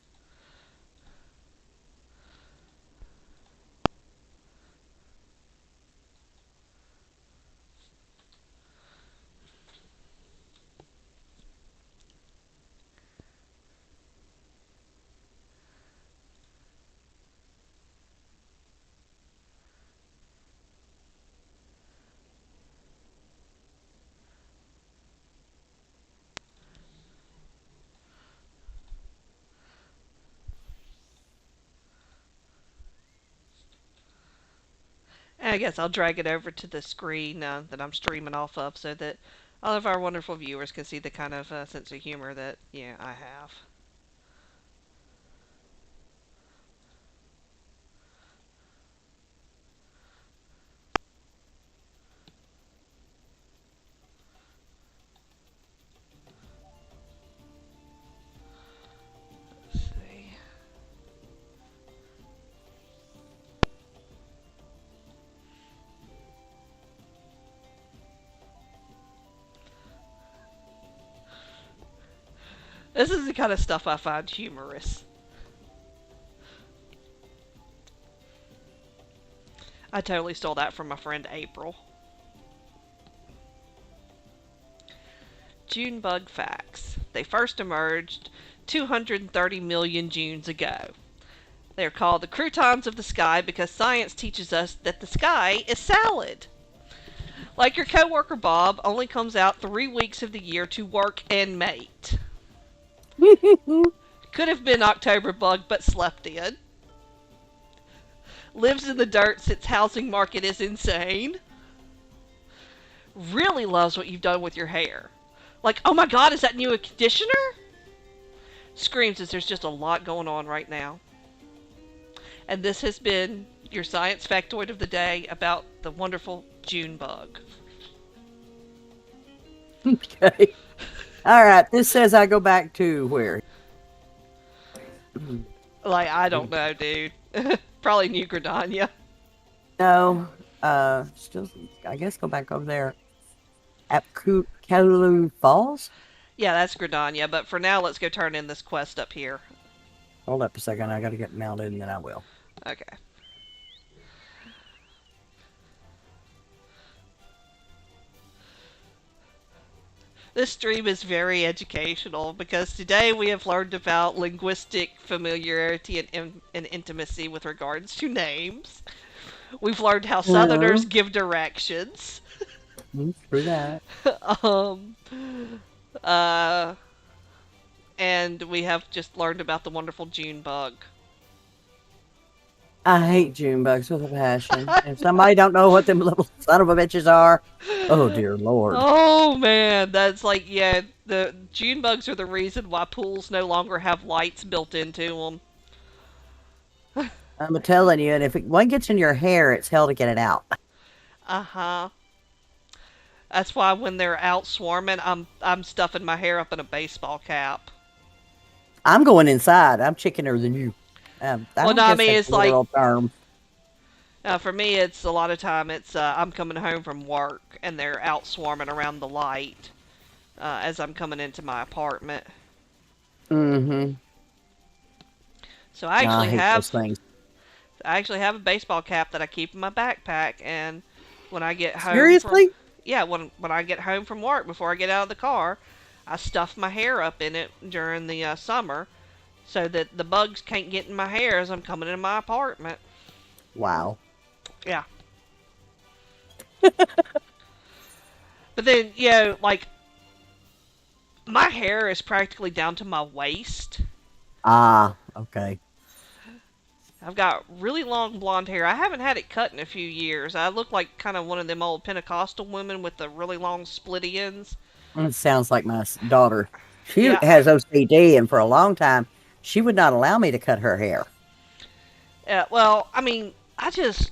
And I guess I'll drag it over to the screen that I'm streaming off of so that all of our wonderful viewers can see the kind of sense of humor that I have. Let's see. This is the kind of stuff I find humorous. I totally stole that from my friend April. June bug facts. They first emerged 230 million Junes ago. They are called the croutons of the sky because science teaches us that the sky is salad. Like your coworker Bob, only comes out 3 weeks of the year to work and mate. Could have been October bug, but slept in. Lives in the dirt since housing market is insane. Really loves what you've done with your hair. Like, oh my god, is that new a conditioner? Screams as there's just a lot going on right now. And this has been your science factoid of the day about the wonderful June bug. Okay. All right. This says I go back to where? Like, I don't know, dude. Probably New Granada. No. Still, I guess go back over there. Apkulu Falls? Yeah, that's Granada, but for now, let's go turn in this quest up here. Hold up a second. I got to get mounted and then I will. Okay. This stream is very educational because today we have learned about linguistic familiarity and intimacy with regards to names. We've learned how Yeah. Southerners give directions. Through that. um, uh, and we have just learned about the wonderful June bug. I hate June bugs with a passion. If somebody don't know what them little son of a bitches are, oh dear Lord. Oh man, that's like, the June bugs are the reason why pools no longer have lights built into them. I'm telling you, and if one gets in your hair, it's hell to get it out. Uh-huh. That's why when they're out swarming, I'm stuffing my hair up in a baseball cap. I'm going inside. I'm chickener than you. I Well, don't no, I guess mean that's it's a like literal term. for me, it's a lot of time. It's I'm coming home from work and they're out swarming around the light as I'm coming into my apartment. Mm-hmm. So I I actually hate those have things. I actually have a baseball cap that I keep in my backpack, and when I get home from Seriously? yeah, when I get home from work before I get out of the car, I stuff my hair up in it during the summer so that the bugs can't get in my hair as I'm coming into my apartment. Wow. Yeah. But then, like my hair is practically down to my waist. Ah, okay. I've got really long blonde hair. I haven't had it cut in a few years. I look like kind of one of them old Pentecostal women with the really long split ends. It sounds like my daughter. She Yeah. has OCD, and for a long time, she would not allow me to cut her hair. Well, I mean, I just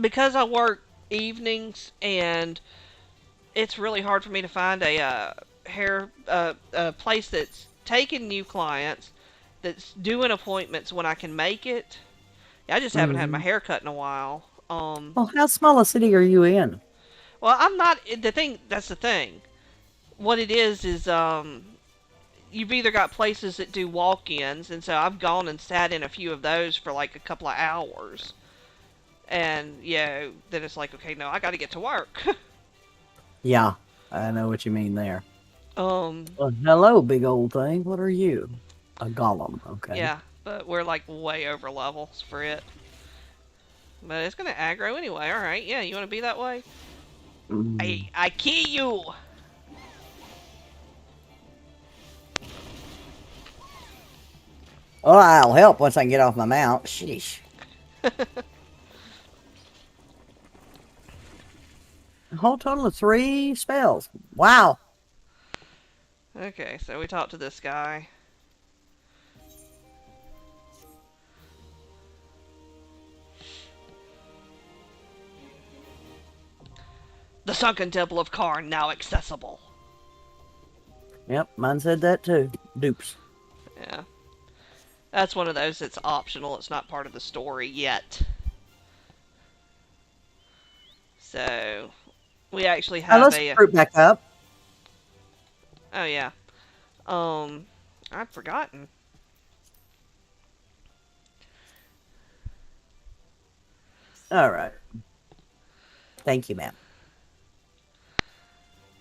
because I work evenings, and it's really hard for me to find a a place that's taking new clients, that's doing appointments when I can make it. I just haven't had my Hmm. hair cut in a while. Well, how small a city are you in? Well, I'm not the thing. That's the thing. What it is you've either got places that do walk-ins, and so I've gone and sat in a few of those for like a couple of hours, and then it's like, okay, no, I got to get to work. Yeah, I know what you mean there. um, Well, hello, big old thing. What are you? A golem. Okay. yeah, but we're like way over levels for it. But it's gonna aggro anyway. All right, yeah, you want to be that way? Mm. I key you. Oh, I'll help once I can get off my mount. Sheesh. A whole total of 3 spells. Wow. Okay, so we talked to this guy. The sunken temple of Karn now accessible. Yep, mine said that too. Dupes. Yeah, that's one of those that's optional. It's not part of the story yet. So we actually have Let's a. recruit back up. Oh yeah. Um, I've forgotten. All right. Thank you, ma'am.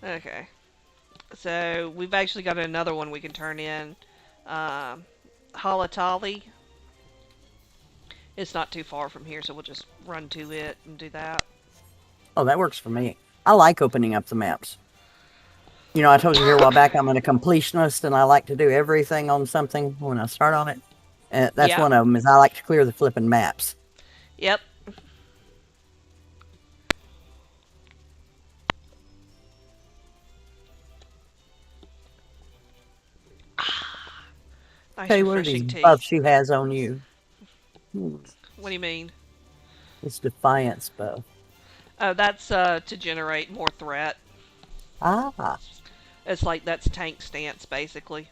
Okay. So we've actually got another one we can turn in. Um, Halatali. It's not too far from here, so we'll just run to it and do that. Oh, that works for me. I like opening up the maps. You know, I told you here a while back I'm a completionist, and I like to do everything on something when I start on it. And that's Yeah. one of them, is I like to clear the flipping maps. Yep. Nice Hey, what are these refreshing tea. buffs she has on you? Hmm. What do you mean? It's defiance buff. Oh, that's to generate more threat. Ah, It's like that's tank stance basically.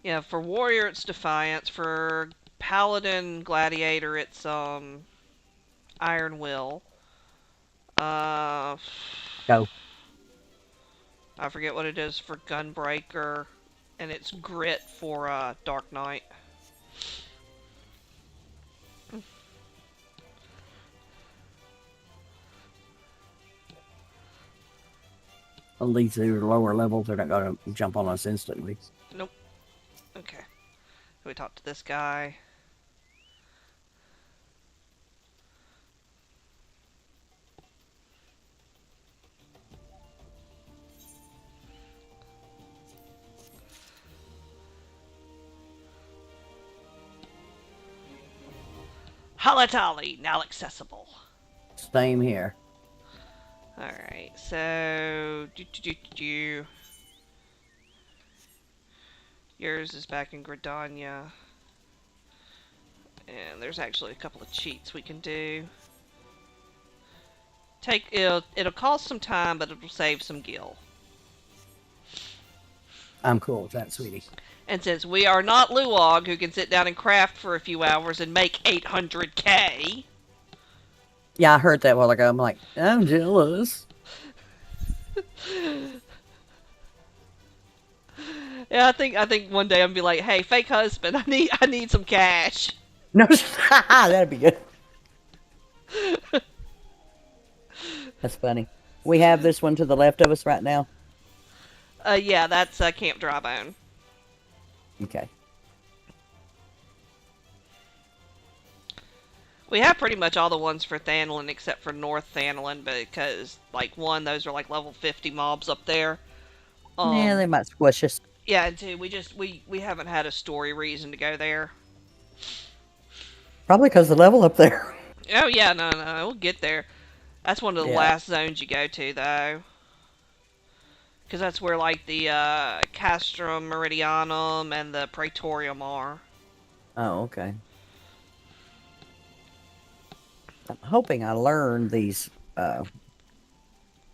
Yeah, for warrior it's defiance. For paladin gladiator it's iron will. Uh, go. I forget what it is for gunbreaker, and it's grit for dark knight. At least they're lower levels. They're not going to jump on us instantly. Nope. Okay. So we talked to this guy. Halatali, now accessible. Same here. Alright, so... Yours is back in Gridania. And there's actually a couple of cheats we can do. It'll cost some time, but it'll save some gil. I'm cool with that, sweetie. And since we are not Luog, who can sit down and craft for a few hours and make 800k... Yeah, I heard that a while ago. I'm like, I'm jealous. Yeah, I think one day I'm gonna be like, hey, fake husband, I need some cash. No, that'd be good. That's funny. We have this one to the left of us right now. Yeah, that's Camp Drybone. Okay. We have pretty much all the ones for Thanlin except for North Thanlin because, like, one, those are like level 50 mobs up there. Yeah, they might squish us. Yeah, and two, we haven't had a story reason to go there. Probably because the level up there. Oh yeah, no, we'll get there. That's one of the Yeah. last zones you go to, though. Because that's where, like, the Castrum Meridianum and the Praetorium are. Oh, okay. I'm hoping I learned these.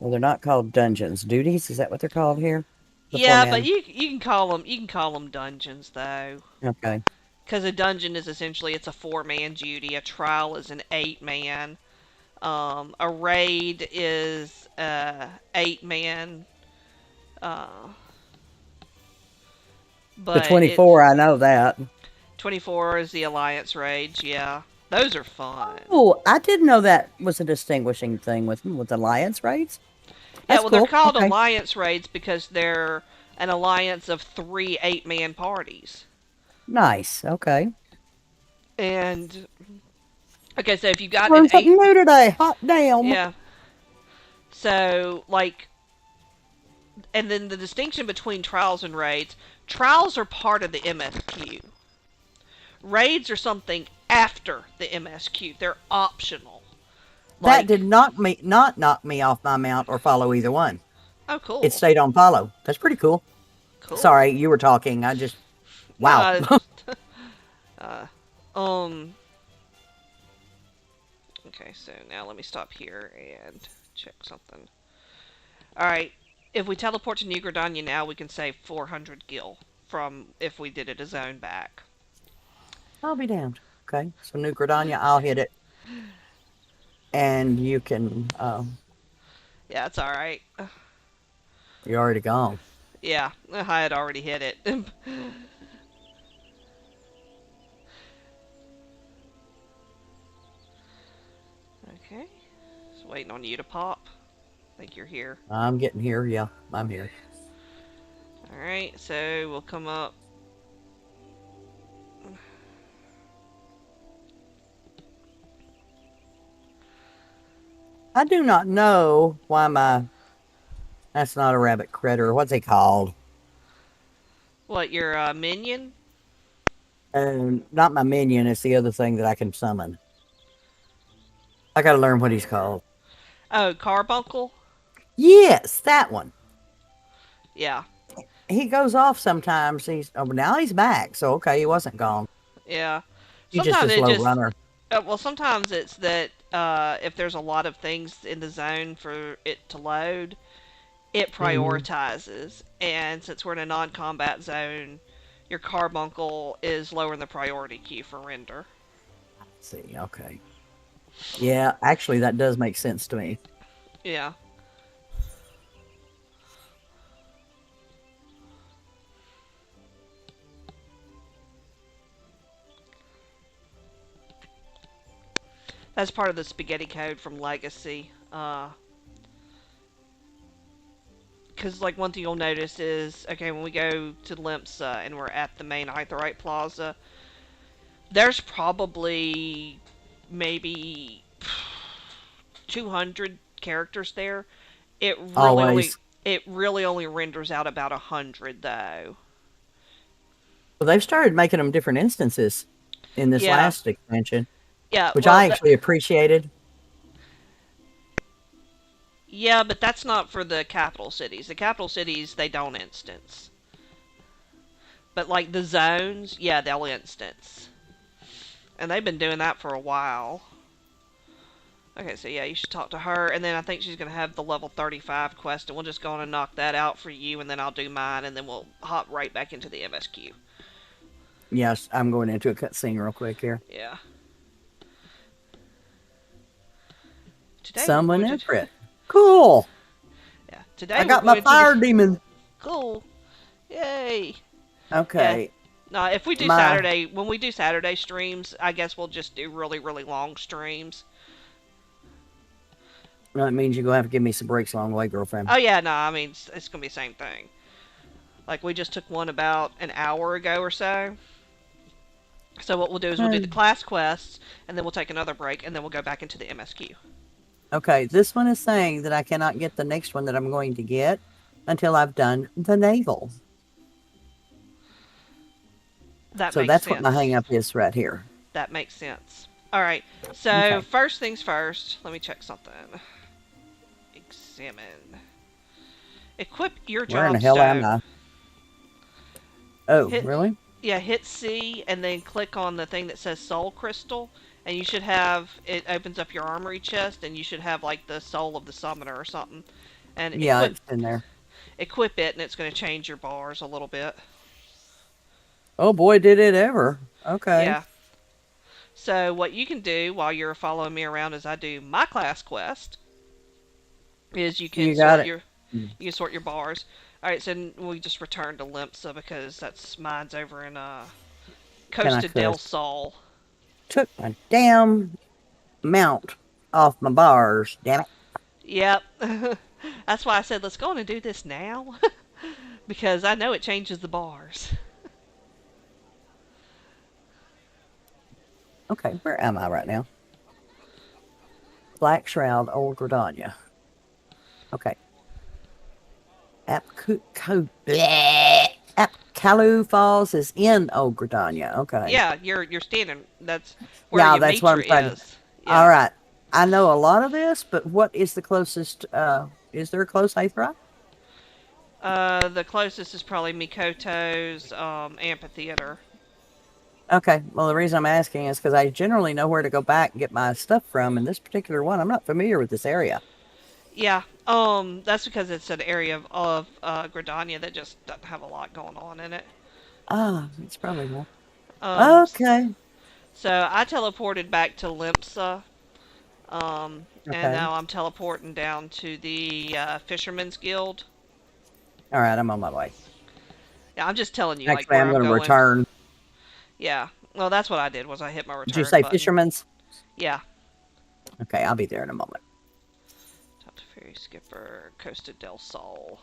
Well, they're not called dungeons. Duties, is that what they're called here? The four Yeah, but man. you can call them dungeons though, Okay. because a dungeon is essentially it's a 4-man duty. A trial is an 8-man. A raid is 8-man. Uh, The but it's 24, I know that. 24 is the alliance raids. Yeah, those are fun. Oh, I didn't know that was a distinguishing thing with alliance raids. Yeah, That's well, they're cool. called Okay. alliance raids because they're an alliance of 3 8-man parties. Nice. Okay. And okay, so if you got an Learned eight, something new today. Hot damn. yeah. So like, and then the distinction between trials and raids. Trials are part of the MSQ. Raids are something after the MSQ. They're optional. That did Like, not knock me off my mount or follow either one. oh, It cool, stayed on follow. That's pretty cool. cool. Sorry, you were talking. I just wow. No, uh, um. Okay, so now let me stop here and check something. All right, if we teleport to New Gridania now, we can save 400 gil from if we did it a zone back. I'll be damned. Okay. So New Gridania, I'll hit it. And you can Yeah, it's all right. you're already gone. Yeah, I had already hit it. Okay, just waiting on you to pop. I think you're here. I'm getting here. Yeah, I'm here. All right, so we'll come up. I do not know why my that's not a rabbit critter. What's he called? What, your minion? Not my minion. It's the other thing that I can summon. I got to learn what he's called. Oh, Carbuncle? Yes, that one. Yeah, He goes off sometimes. Now he's back. So okay, he wasn't gone. yeah. He's just a Sometimes it slow just. runner. Well, sometimes it's that if there's a lot of things in the zone for it to load, it Hmm. prioritizes. And since we're in a non combat zone, your carbuncle is lower in the priority queue for render. See, okay. Yeah, actually, that does make sense to me. Yeah. That's part of the spaghetti code from Legacy. Because, like, one thing you'll notice is, okay, when we go to Limpsa and we're at the main Aetheryte Plaza, there's probably maybe 200 characters there. It really only Always. it really only renders out about 100 though. Well, they've started making them different instances in this Yeah, last expansion, yeah. which Well, I actually appreciated. yeah, but that's not for the capital cities. The capital cities they don't instance, but like the zones, yeah, they'll instance, and they've been doing that for a while. Okay, so yeah, you should talk to her, and then I think she's gonna have the level 35 quest, and we'll just go on and knock that out for you, and then I'll do mine, and then we'll hop right back into the MSQ. Yes, I'm going into a cutscene real quick here. Yeah. Today we're Summon going to. Ifrit. Cool. Yeah. I Today we're got my going to. fire demon. Cool. Yay. Yeah. Okay. No, if we do My Saturday, when we do Saturday streams, I guess we'll just do really, really long streams. Well, that means you're gonna have to give me some breaks along the way, girlfriend. Oh yeah, no, I mean it's gonna be the same thing. Like we just took one about an hour ago or so. So what we'll do is we'll do the class quests, and then we'll take another break, and then we'll go back into the MSQ. Okay, this one is saying that I cannot get the next one that I'm going to get until I've done the naval. That So makes that's what my sense. hang up is right here. That makes sense. All right. So Okay. first things first. Let me check something. Examine. Equip your Where in the hell am job I? Oh, Hit really? Yeah, hit C and then click on the thing that says Soul Crystal, and you should have it opens up your armory chest, and you should have like the soul of the summoner or something, and Yeah, it's in there. equip it, and it's going to change your bars a little bit. Oh boy, did it ever. Okay. Yeah. So what you can do while you're following me around as I do my class quest is You got it. you can sort your bars. All right, so we just return to Limpsa because that's mine's over in Can I Costa del cuss? Sol. Took my damn mount off my bars. Damn it. Yep. That's why I said let's go on and do this now because I know it changes the bars. Okay, where am I right now? Black Shroud, Old Gridania. Okay. Apkalu Falls is in Old Gridania. Okay. Yeah, you're standing. That's where Yeah, that's what I'm trying Yamitra to. is. All Yeah. right. I know a lot of this, but what is the closest? Is there a close Aethra? The closest is probably Mikoto's amphitheater. Okay. Well, the reason I'm asking is because I generally know where to go back and get my stuff from. And this particular one, I'm not familiar with this area. Yeah. That's because it's an area of Gridania that just doesn't have a lot going on in it. Ah, it's probably more. Um, Okay. so I teleported back to Limpsa. And Okay. now I'm teleporting down to the Fisherman's Guild. All right. I'm on my way. Yeah, I'm just telling you like Actually, where I'm I'm going to going. return. Yeah. Well, that's what I did was I hit my Did you return say button. fisherman's? Yeah. Okay, I'll be there in a moment. Talk to Ferry Skipper, Costa del Sol.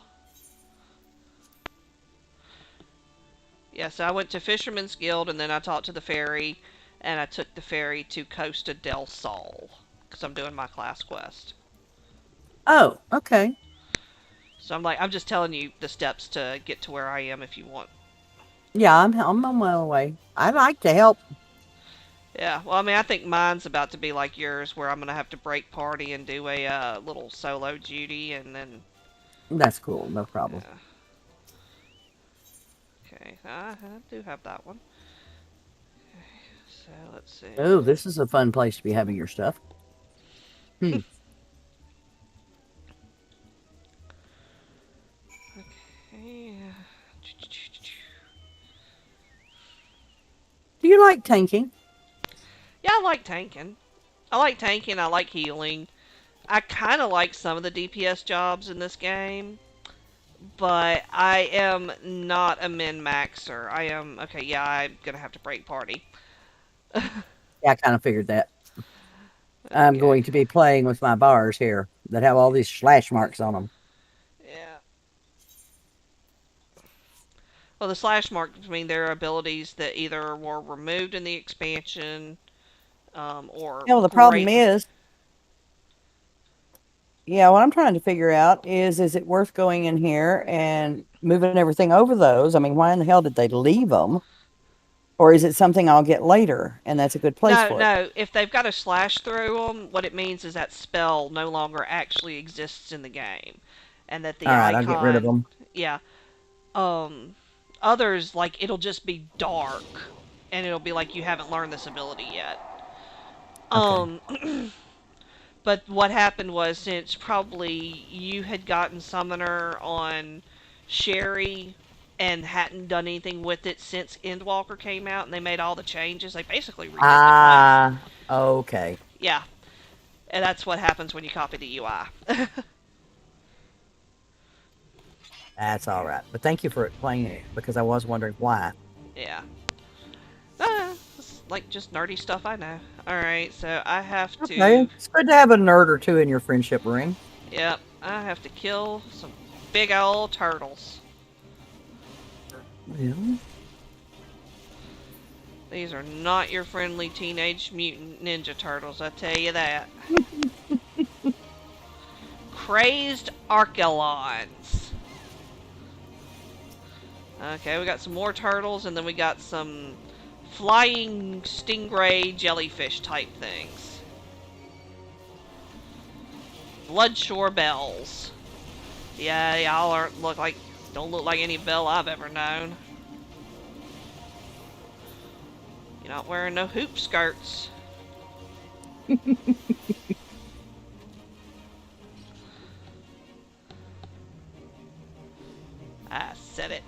Yeah, so I went to Fisherman's Guild and then I talked to the ferry and I took the ferry to Costa del Sol because I'm doing my class quest. Oh, okay. So I'm just telling you the steps to get to where I am if you want. Yeah, I'm on my way. I'd like to help. Yeah, well, I mean, I think mine's about to be like yours, where I'm gonna have to break party and do a little solo duty, and then That's cool. No problem. yeah. Okay, I do have that one. Okay, so let's see. Oh, this is a fun place to be having your stuff. Hmm. Okay. Do you like tanking? Yeah, I like tanking. I like tanking. I like healing. I kind of like some of the DPS jobs in this game, but I am not a min-maxer. I am okay. Yeah, I'm gonna have to break party. Yeah, I kind of figured that. I'm Okay. going to be playing with my bars here that have all these slash marks on them. Yeah. Well, the slash marks mean there are abilities that either were removed in the expansion, or You know, the problem great. is, yeah, what I'm trying to figure out is it worth going in here and moving everything over those? I mean, why in the hell did they leave them? Or is it something I'll get later and that's a good place No, for it? no. If they've got a slash through them, what it means is that spell no longer actually exists in the game, and that the All right, I'll get rid of icon, them. yeah. Um, Others like it'll just be dark, and it'll be like you haven't learned this ability yet. Okay. Um, but what happened was since probably you had gotten Summoner on Sherry and hadn't done anything with it since Endwalker came out and they made all the changes, they basically redid the class. Ah, okay. Yeah, and that's what happens when you copy the UI. That's all right. But thank you for explaining it because I was wondering why. Yeah. It's like just nerdy stuff I know. Alright, so I have Okay. to. It's good to have a nerd or two in your friendship ring. Yep, I have to kill some big old turtles. Yeah. These are not your friendly teenage mutant ninja turtles, I tell you that. Crazed Archelons. Okay, we got some more turtles, and then we got some flying stingray jellyfish type things. Bloodshore bells. Yeah, y'all don't look like any bell I've ever known. You're not wearing no hoop skirts. I said it.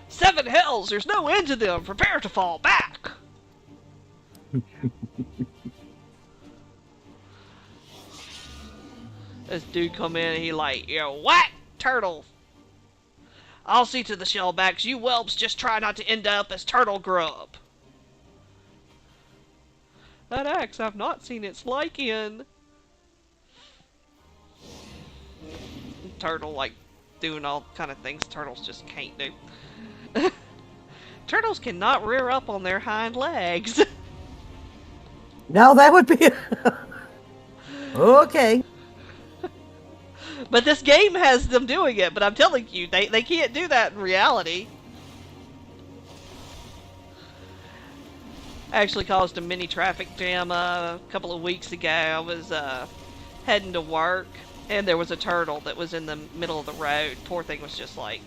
Seven hells, there's no end to them. Prepare to fall back. This dude come in and he like, what? Turtle. I'll see to the shellbacks. You whelps just try not to end up as turtle grub. That axe, I've not seen its like in. Turtle, like, doing all kind of things turtles just can't do. Turtles cannot rear up on their hind legs. No, that would be okay. But this game has them doing it, but I'm telling you, they can't do that in reality. I actually caused a mini traffic jam a couple of weeks ago. I was heading to work, and there was a turtle that was in the middle of the road. Poor thing was just like,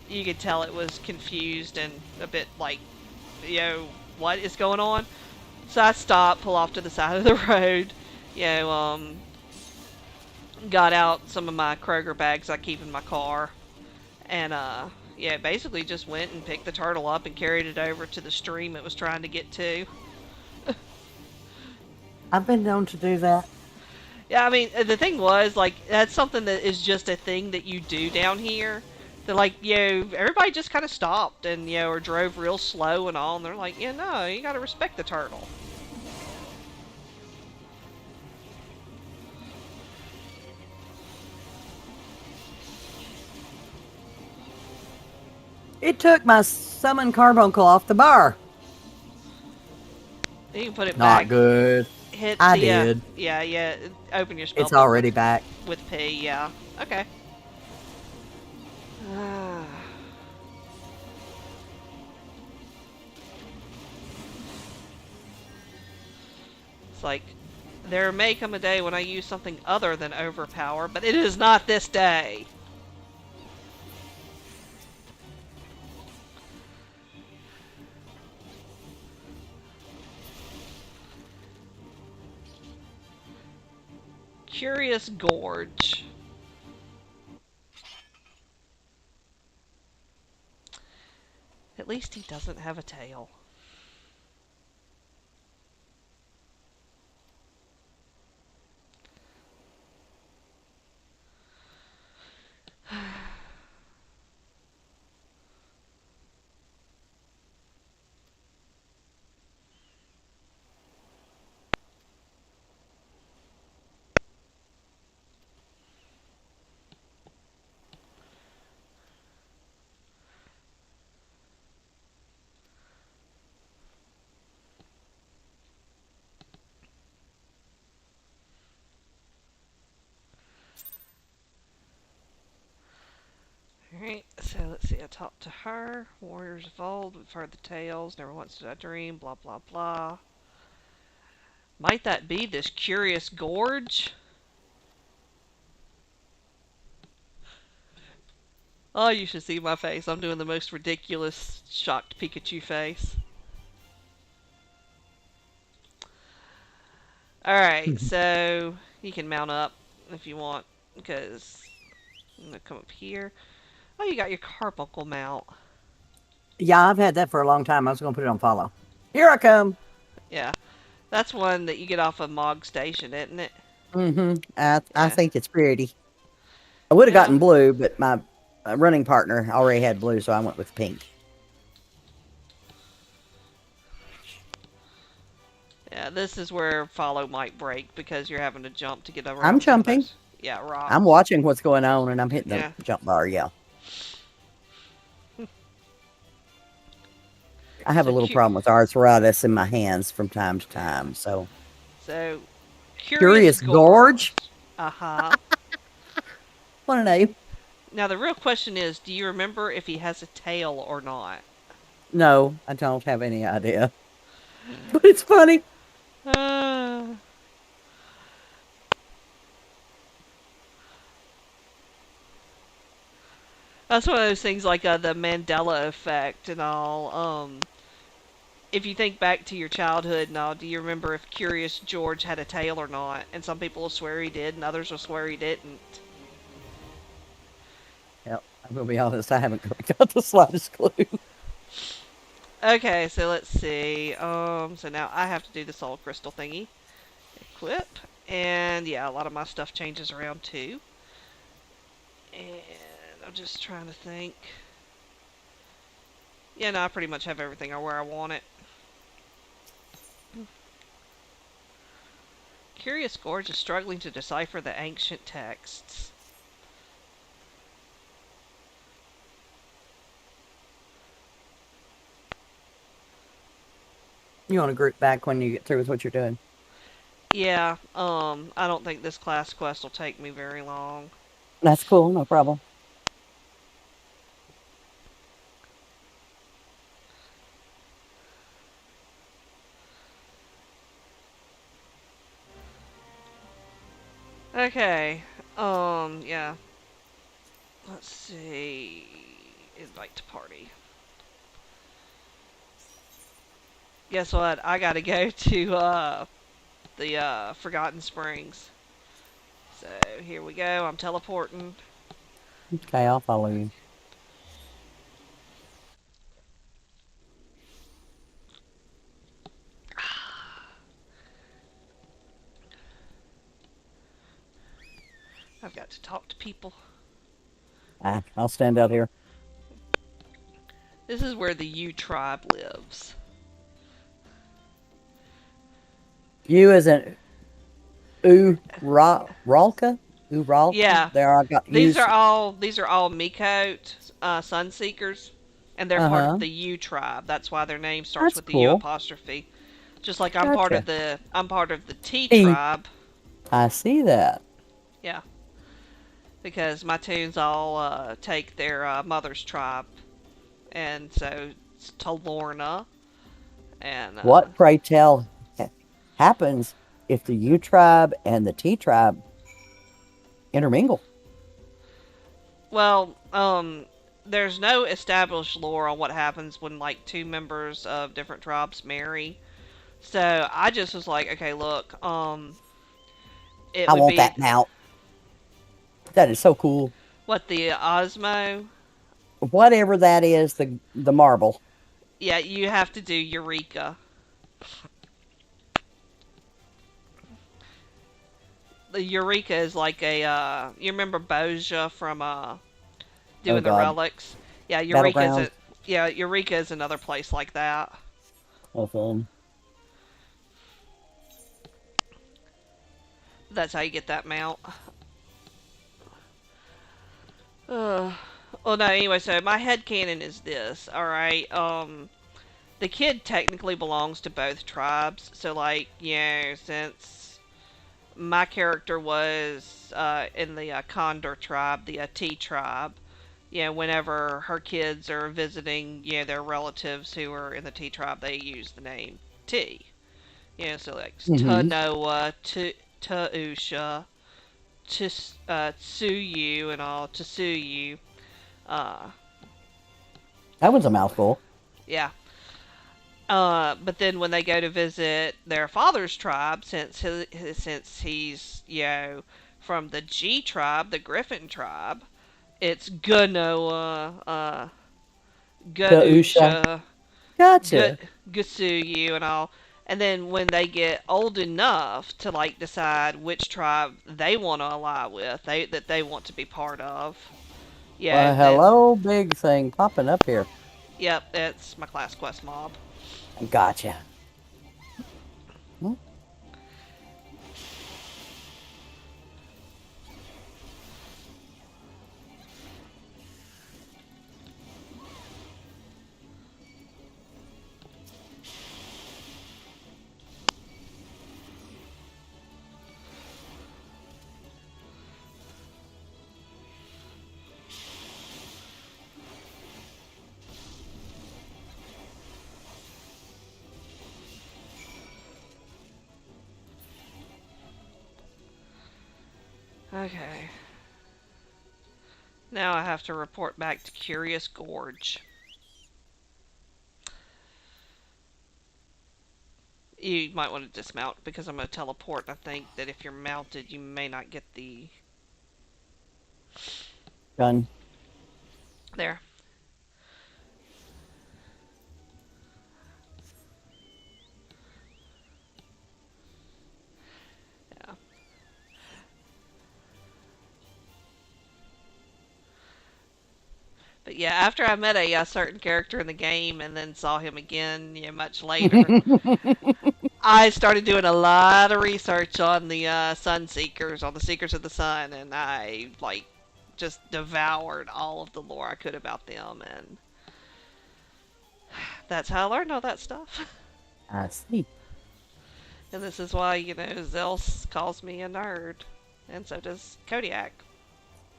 you could tell it was confused and a bit like, what is going on? So I stopped, pull off to the side of the road, got out some of my Kroger bags I keep in my car, and basically just went and picked the turtle up and carried it over to the stream it was trying to get to. I've been known to do that. Yeah, I mean, the thing was, like, that's something that is just a thing that you do down here. That, like, everybody just kind of stopped and, or drove real slow and all, and they're like, no, you gotta respect the turtle. It took my summon carbuncle off the bar. You can put it Not back. good. Hit I the, did. Yeah. Open your spell It's book already back. with P. Yeah. Okay. It's like there may come a day when I use something other than overpower, but it is not this day. Curious Gorge. At least he doesn't have a tail. Alright, so let's see. I talked to her. Warriors of old, we've heard the tales. Never once did I dream. Blah, blah, blah. Might that be this Curious Gorge? Oh, you should see my face. I'm doing the most ridiculous, shocked Pikachu face. Alright, so you can mount up if you want, because I'm going to come up here. Oh, you got your carbuncle mount. Yeah, I've had that for a long time. I was going to put it on follow. Here I come. Yeah, that's one that you get off of Mog Station, isn't it? Mm-hmm. I Yeah. think it's pretty. I would have Yeah. gotten blue, but my running partner already had blue, so I went with pink. Yeah, this is where follow might break because you're having to jump to get around. I'm jumping. Yeah, rocks. I'm watching what's going on, and I'm hitting Yeah. the jump bar, yeah. I have a little problem with arthritis in my hands from time to time, so. So, Curious Gorge? Uh-huh. What a name. Now, the real question is, do you remember if he has a tail or not? No, I don't have any idea. But it's funny. That's one of those things like the Mandela effect and all. if you think back to your childhood now, do you remember if Curious George had a tail or not? And some people will swear he did, and others will swear he didn't. Yep. I'm gonna be honest. I haven't got the slightest clue. Okay, so let's see. So now I have to do the soul crystal thingy. Equip. And yeah, a lot of my stuff changes around too. And I'm just trying to think. Yeah, no, I pretty much have everything where I want it. Curious Gorge is struggling to decipher the ancient texts. You want to group back when you get through with what you're doing. Yeah, I don't think this class quest will take me very long. That's cool. No problem. Okay, yeah. Let's see. Invite to party. Guess what? I gotta go to, the, Forgotten Springs. So, here we go. I'm teleporting. Okay, I'll follow you. I've got to talk to people. I'll stand out here. This is where the U tribe lives. You as an Ralka? Uralka? Yeah, There, I got these used. are all Mikote, Sunseekers, and they're Uh part of huh. the U tribe. That's why their name starts That's with the U cool. apostrophe. Just like Gotcha. I'm part of the T Hey, tribe. I see that. Yeah, because my tunes all take their mother's tribe, and so it's Talorna, and What, pray tell, happens if the U tribe and the T tribe intermingle? well, there's no established lore on what happens when like two members of different tribes marry. So I just was like, okay, look, it I would want be that now. That is so cool. what the Osmo. Whatever that is, the marble. Yeah, you have to do Eureka. The Eureka is like a you remember Boja from Oh doing the God, relics? Yeah, battlegrounds. Eureka is another place like that. Oh, fun. That's how you get that mount. Uh, well, no, anyway, so my headcanon is this, alright? The kid technically belongs to both tribes, so, like, since my character was in the Condor tribe, the T tribe, whenever her kids are visiting, their relatives who are in the T tribe, they use the name T. So, like, Mm-hmm. Tanoa, Tausha, Tsuyu, and all, Tsuyu. Uh, That was a mouthful. yeah. But then when they go to visit their father's tribe, since he's from the G tribe, the Griffin tribe, it's Ganoa, Kausha. Gausha, G- Gotcha. Gasuyu, and all. And then when they get old enough to like decide which tribe they want to ally with, that they want to be part of, Well, then hello, big thing popping up here. yep, that's my class quest mob. Gotcha. Hmm. Okay. Now I have to report back to Curious Gorge. You might want to dismount because I'm going to teleport. I think that if you're mounted, you may not get the... Done. There. Yeah. But yeah, after I met a certain character in the game and then saw him again, much later, I started doing a lot of research on the Sun Seekers, on the Seekers of the Sun, and I like just devoured all of the lore I could about them, and that's how I learned all that stuff. I see. And this is why, Zels calls me a nerd, and so does Kodiak.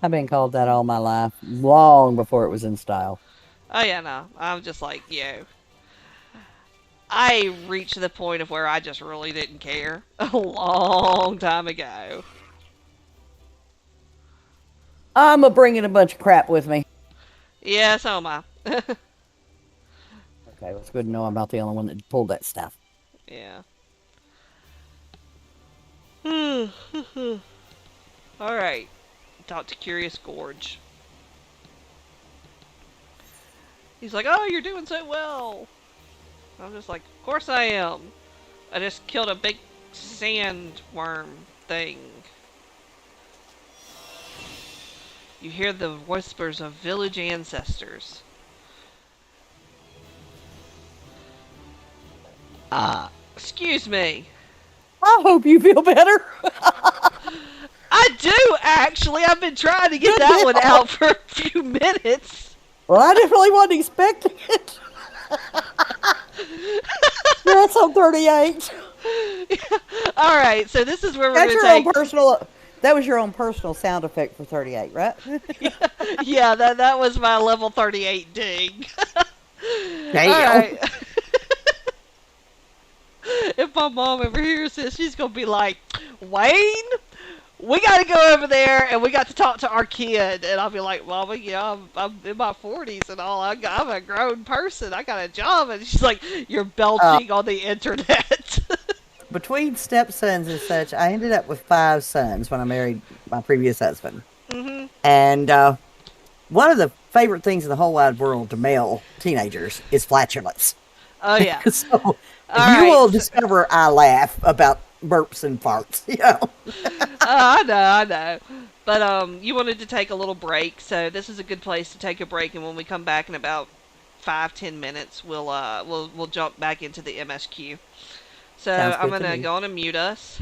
I've been called that all my life, long before it was in style. Oh yeah, no, I'm just like, I reached the point of where I just really didn't care a long time ago. I'm a bringing a bunch of crap with me. Yeah, so am I. Okay, well, it's good to know I'm not the only one that pulled that stuff. Yeah. Alright. Talk to Curious Gorge. He's like, oh, you're doing so well. I'm just like, of course I am. I just killed a big sandworm thing. You hear the whispers of village ancestors. Excuse me. I hope you feel better. I do, actually. I've been trying to get Good that one deal. out for a few minutes. Well, I definitely wasn't expecting it. That's on 38. Alright, so this is where we're That's going to your own take... personal. That was your own personal sound effect for 38, right? Yeah, that was my level 38 ding. Damn. Alright. If my mom ever hears this, she's going to be like, Wayne, we got to go over there and we got to talk to our kid. And I'll be like, Mama, I'm in my 40s and all. I'm a grown person. I got a job. And she's like, you're belching on the internet. Between stepsons and such, I ended up with 5 sons when I married my previous husband. Hmm. And one of the favorite things in the whole wide world to male teenagers is flatulence. Oh, yeah. So you Alright. will discover I laugh about burps and farts, I know. But you wanted to take a little break, so this is a good place to take a break. And when we come back in about 5-10 minutes, we'll jump back into the MSQ. So Sounds I'm good to gonna me. go on and mute us.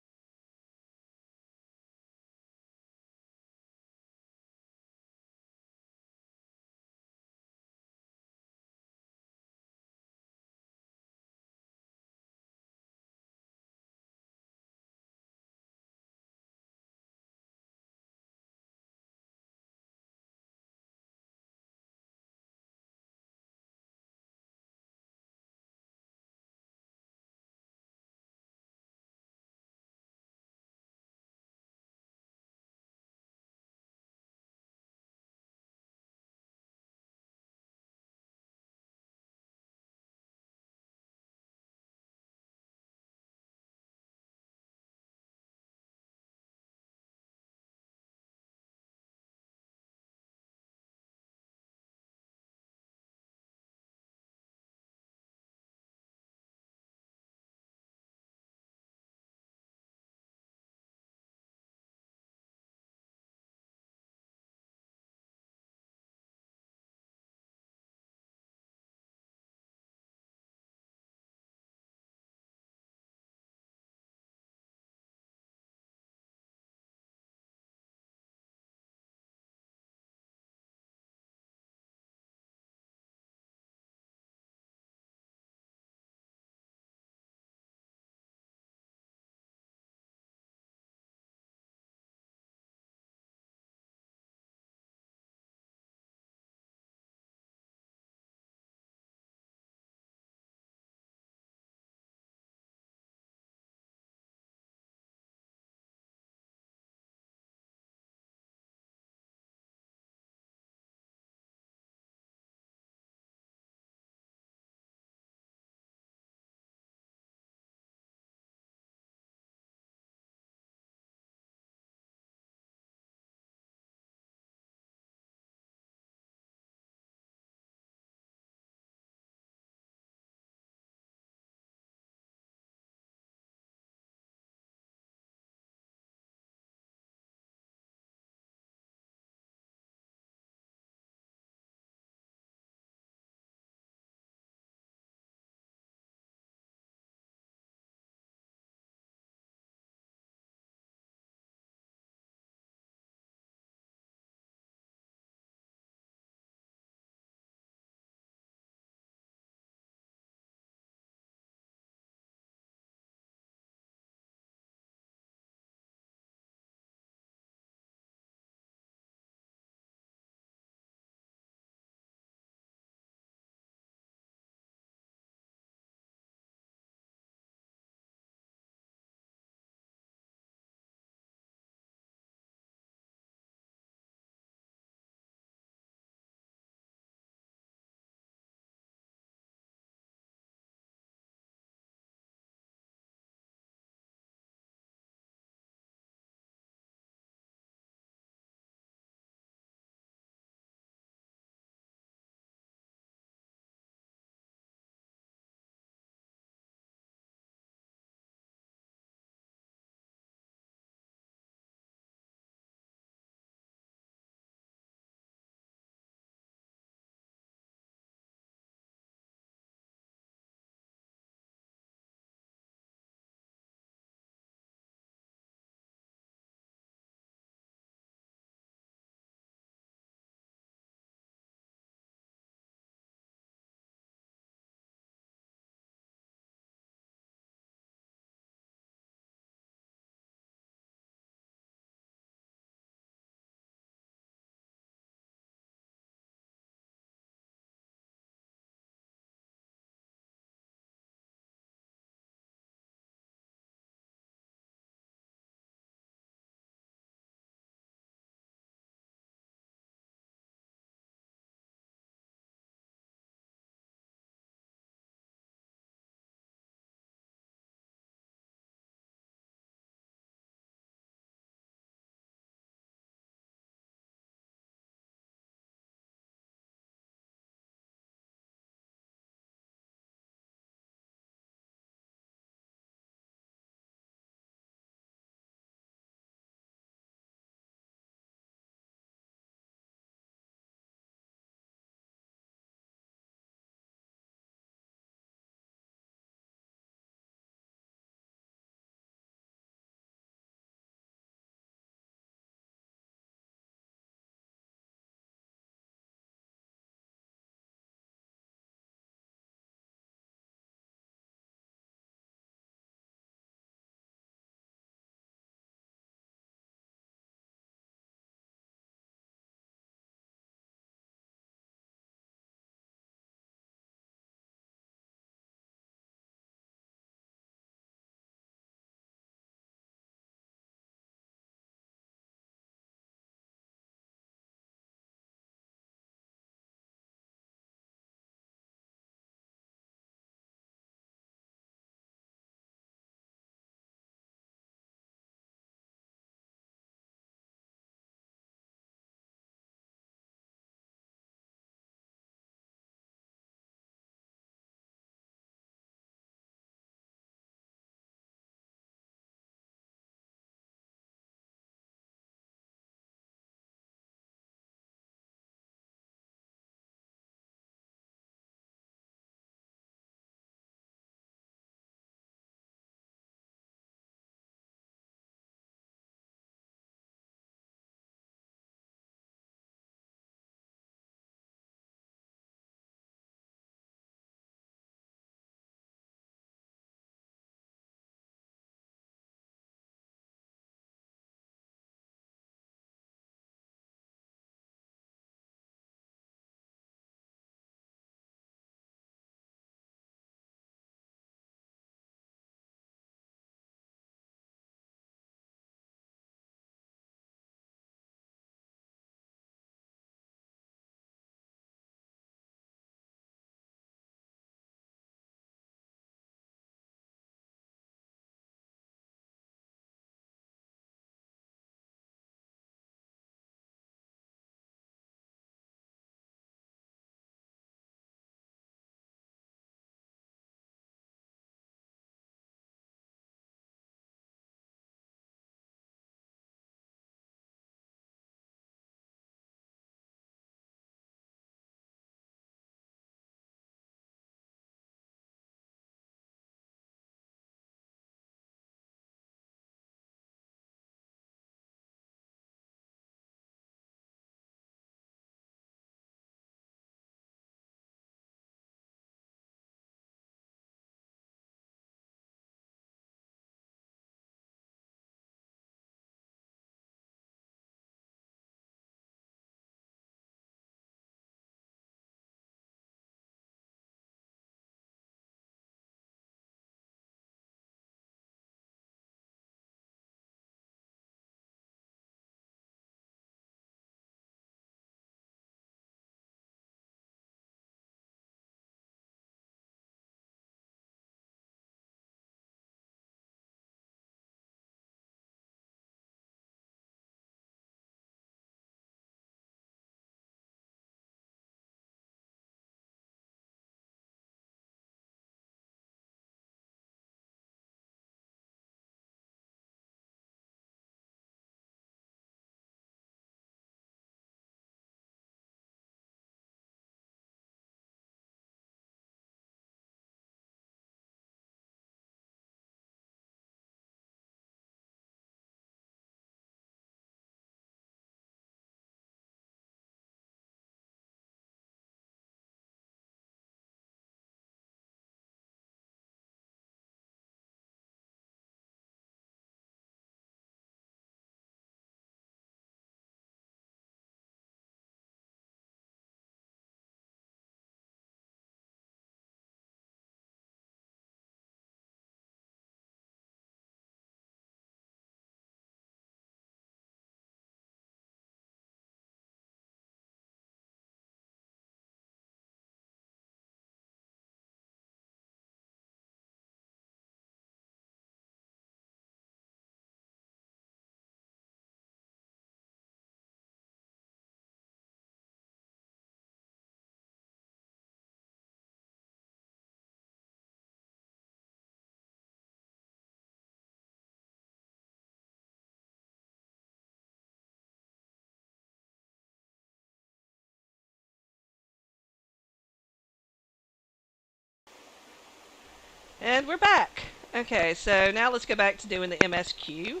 And we're back. Okay, so now let's go back to doing the MSQ.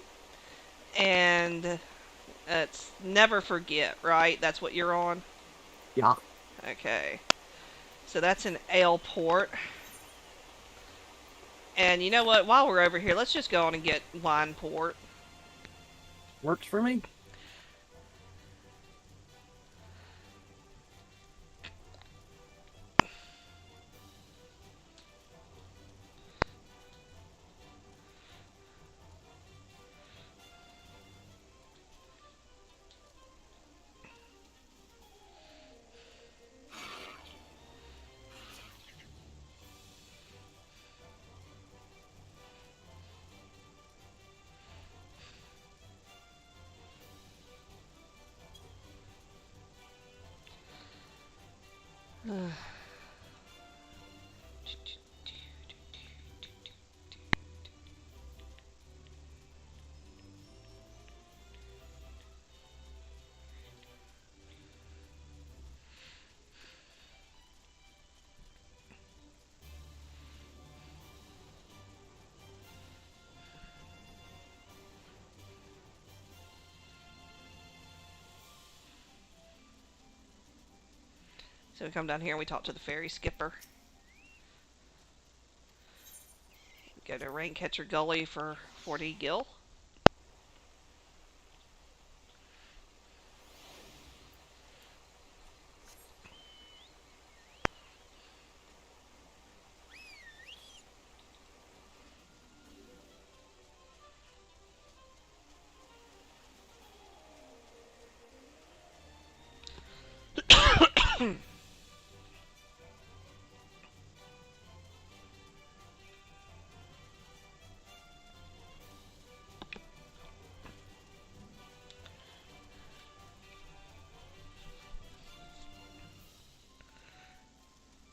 And it's never forget, right? That's what you're on? Yeah. Okay. So that's an ale port. And you know what? While we're over here, let's just go on and get wine port. Works for me. So we come down here and we talk to the ferry skipper. We go to Raincatcher Gully for 40 gil.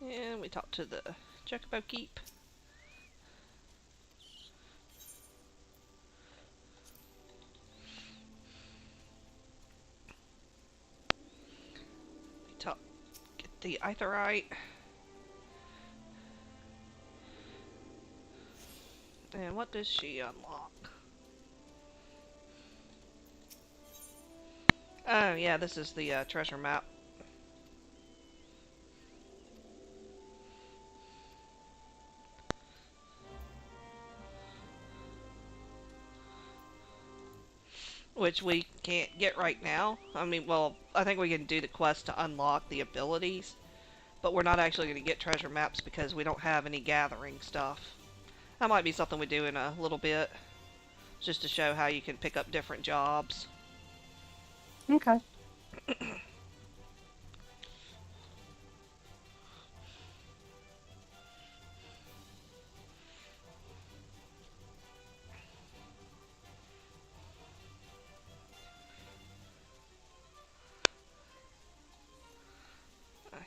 And we talk to the Chocobo Keep. We talk, get the Aetheryte. And what does she unlock? Oh yeah, this is the treasure map. Which we can't get right now. I mean, well, I think we can do the quest to unlock the abilities, but we're not actually going to get treasure maps because we don't have any gathering stuff. That might be something we do in a little bit, just to show how you can pick up different jobs. Okay.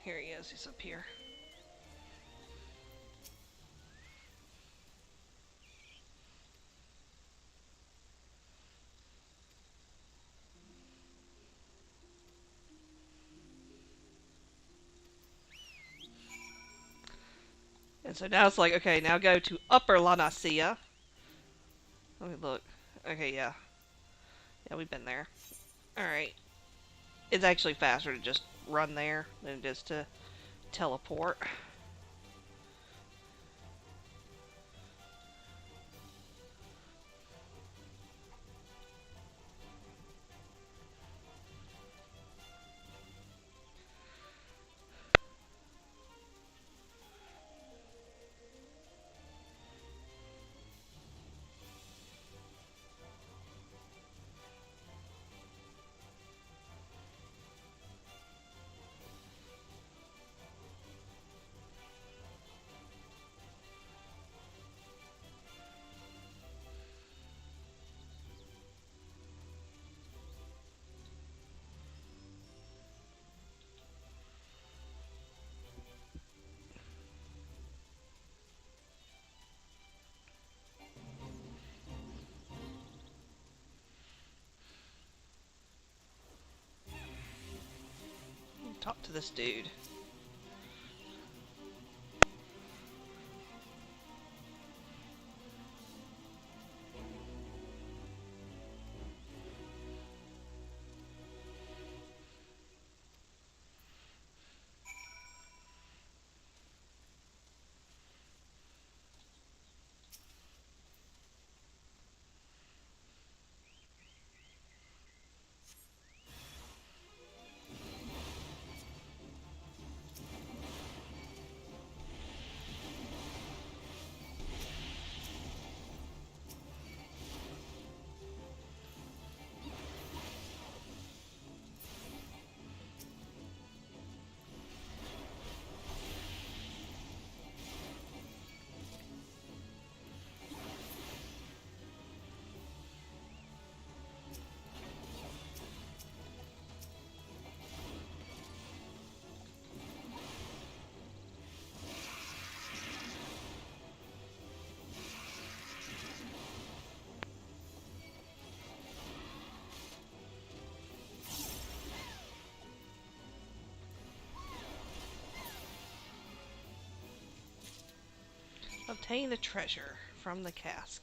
Here he is, he's up here. And so now it's like, okay, now go to Upper La Nacia. Let me look. Okay, yeah. Yeah, we've been there. Alright. It's actually faster to just run there than it is to teleport. Talk to this dude. Obtain the treasure from the cask.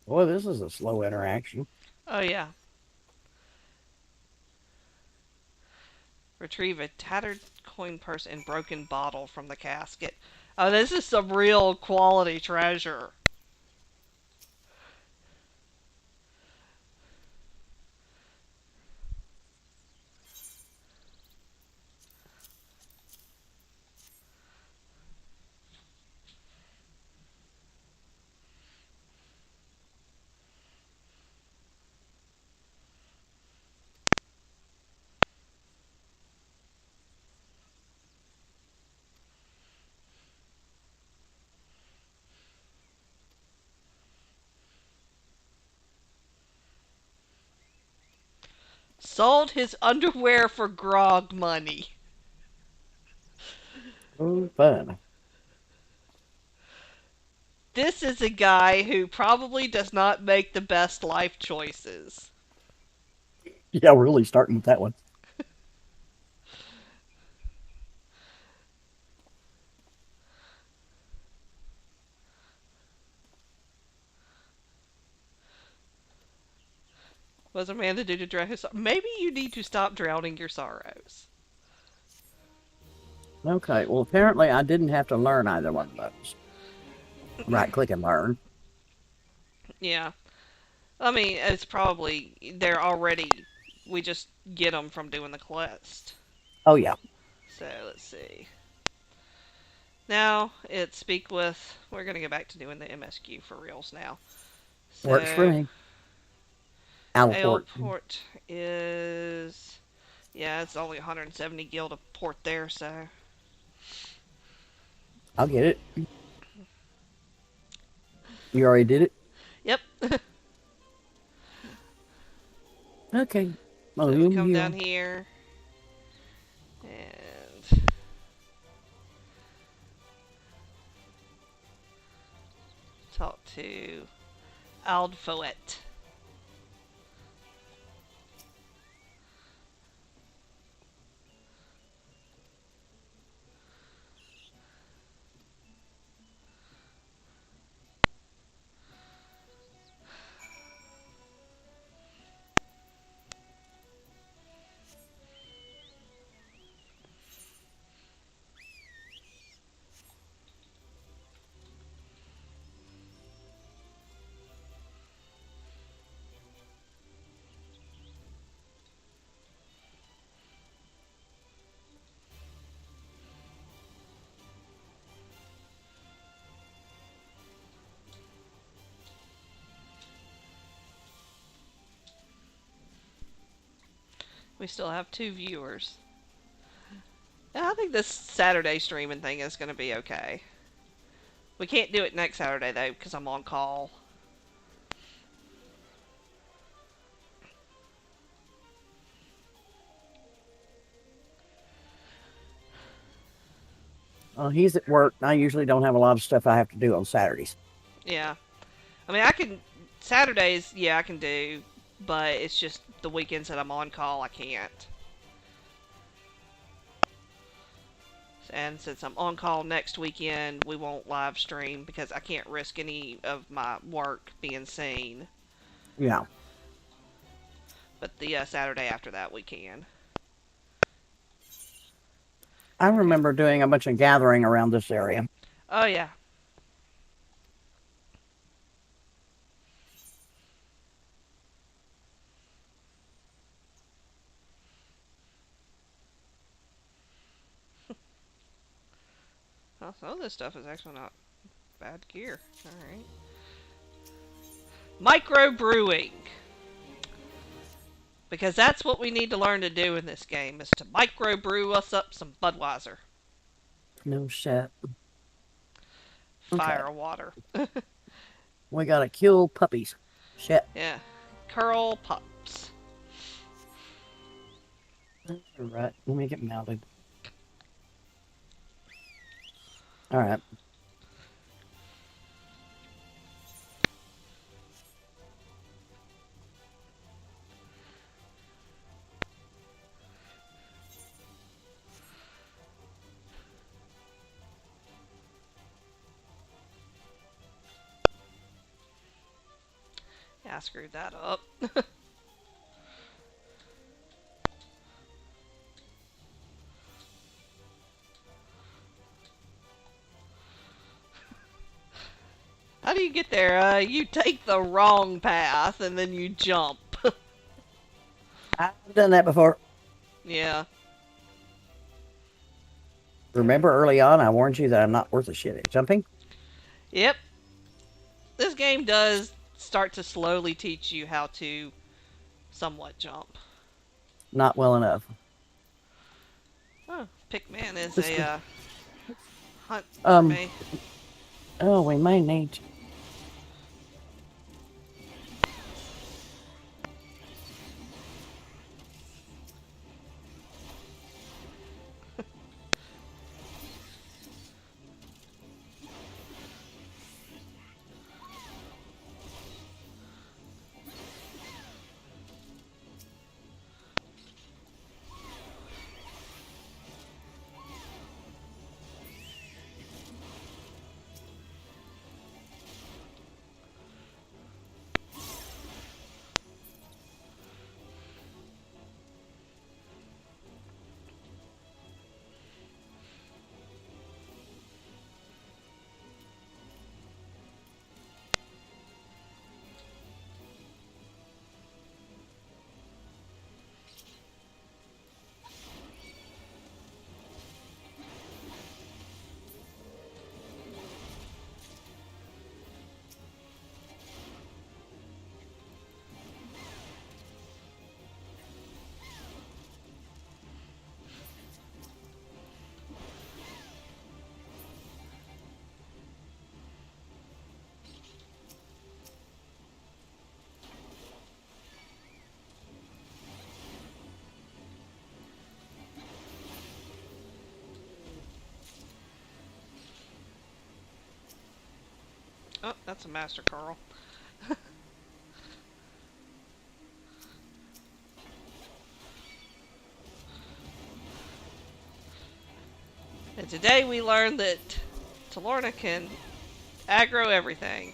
Boy, this is a slow interaction. Oh, yeah. Retrieve a tattered coin purse and broken bottle from the casket. Oh, this is some real quality treasure. Sold his underwear for grog money. Oh, fun. This is a guy who probably does not make the best life choices. Yeah, really starting with that one. What's a man to do to drown his sorrows? Maybe you need to stop drowning your sorrows. Okay, well, apparently I didn't have to learn either one of those. Right click and learn. Yeah. I mean, it's probably, they're already, we just get them from doing the quest. Oh, yeah. So, let's see. Now, it's speak with, we're going to go back to doing the MSQ for reals now. Works for So, me. Alport. Aleport is, yeah, it's only 170 gil to port there, so. I'll get it. You already did it? Yep. Okay. So Oh, we come you. down here. And talk to Aldfoet. We still have 2 viewers. Yeah, I think this Saturday streaming thing is going to be okay. We can't do it next Saturday, though, because I'm on call. He's at work. I usually don't have a lot of stuff I have to do on Saturdays. Yeah. I mean, I can... Saturdays, yeah, I can do. But it's just the weekends that I'm on call, I can't. And since I'm on call next weekend, we won't live stream because I can't risk any of my work being seen. Yeah. But the Saturday after that, we can. I remember doing a bunch of gathering around this area. Oh, yeah. Well, some of this stuff is actually not bad gear. Alright. Micro-brewing. Because that's what we need to learn to do in this game, is to micro-brew us up some Budweiser. No shit. Fire water. We gotta kill puppies. Shit. Yeah. Curl pups. Alright, let me get mounted. Alright. I screwed that up. How do you get there? You take the wrong path and then you jump. I've done that before. Yeah. Remember early on, I warned you that I'm not worth a shit at jumping? Yep. This game does start to slowly teach you how to somewhat jump. Not well enough. Oh, Pickman is This a is, hunt for um, me. oh, we may need. Oh, that's a Master Carl. And today we learned that Talorna can aggro everything.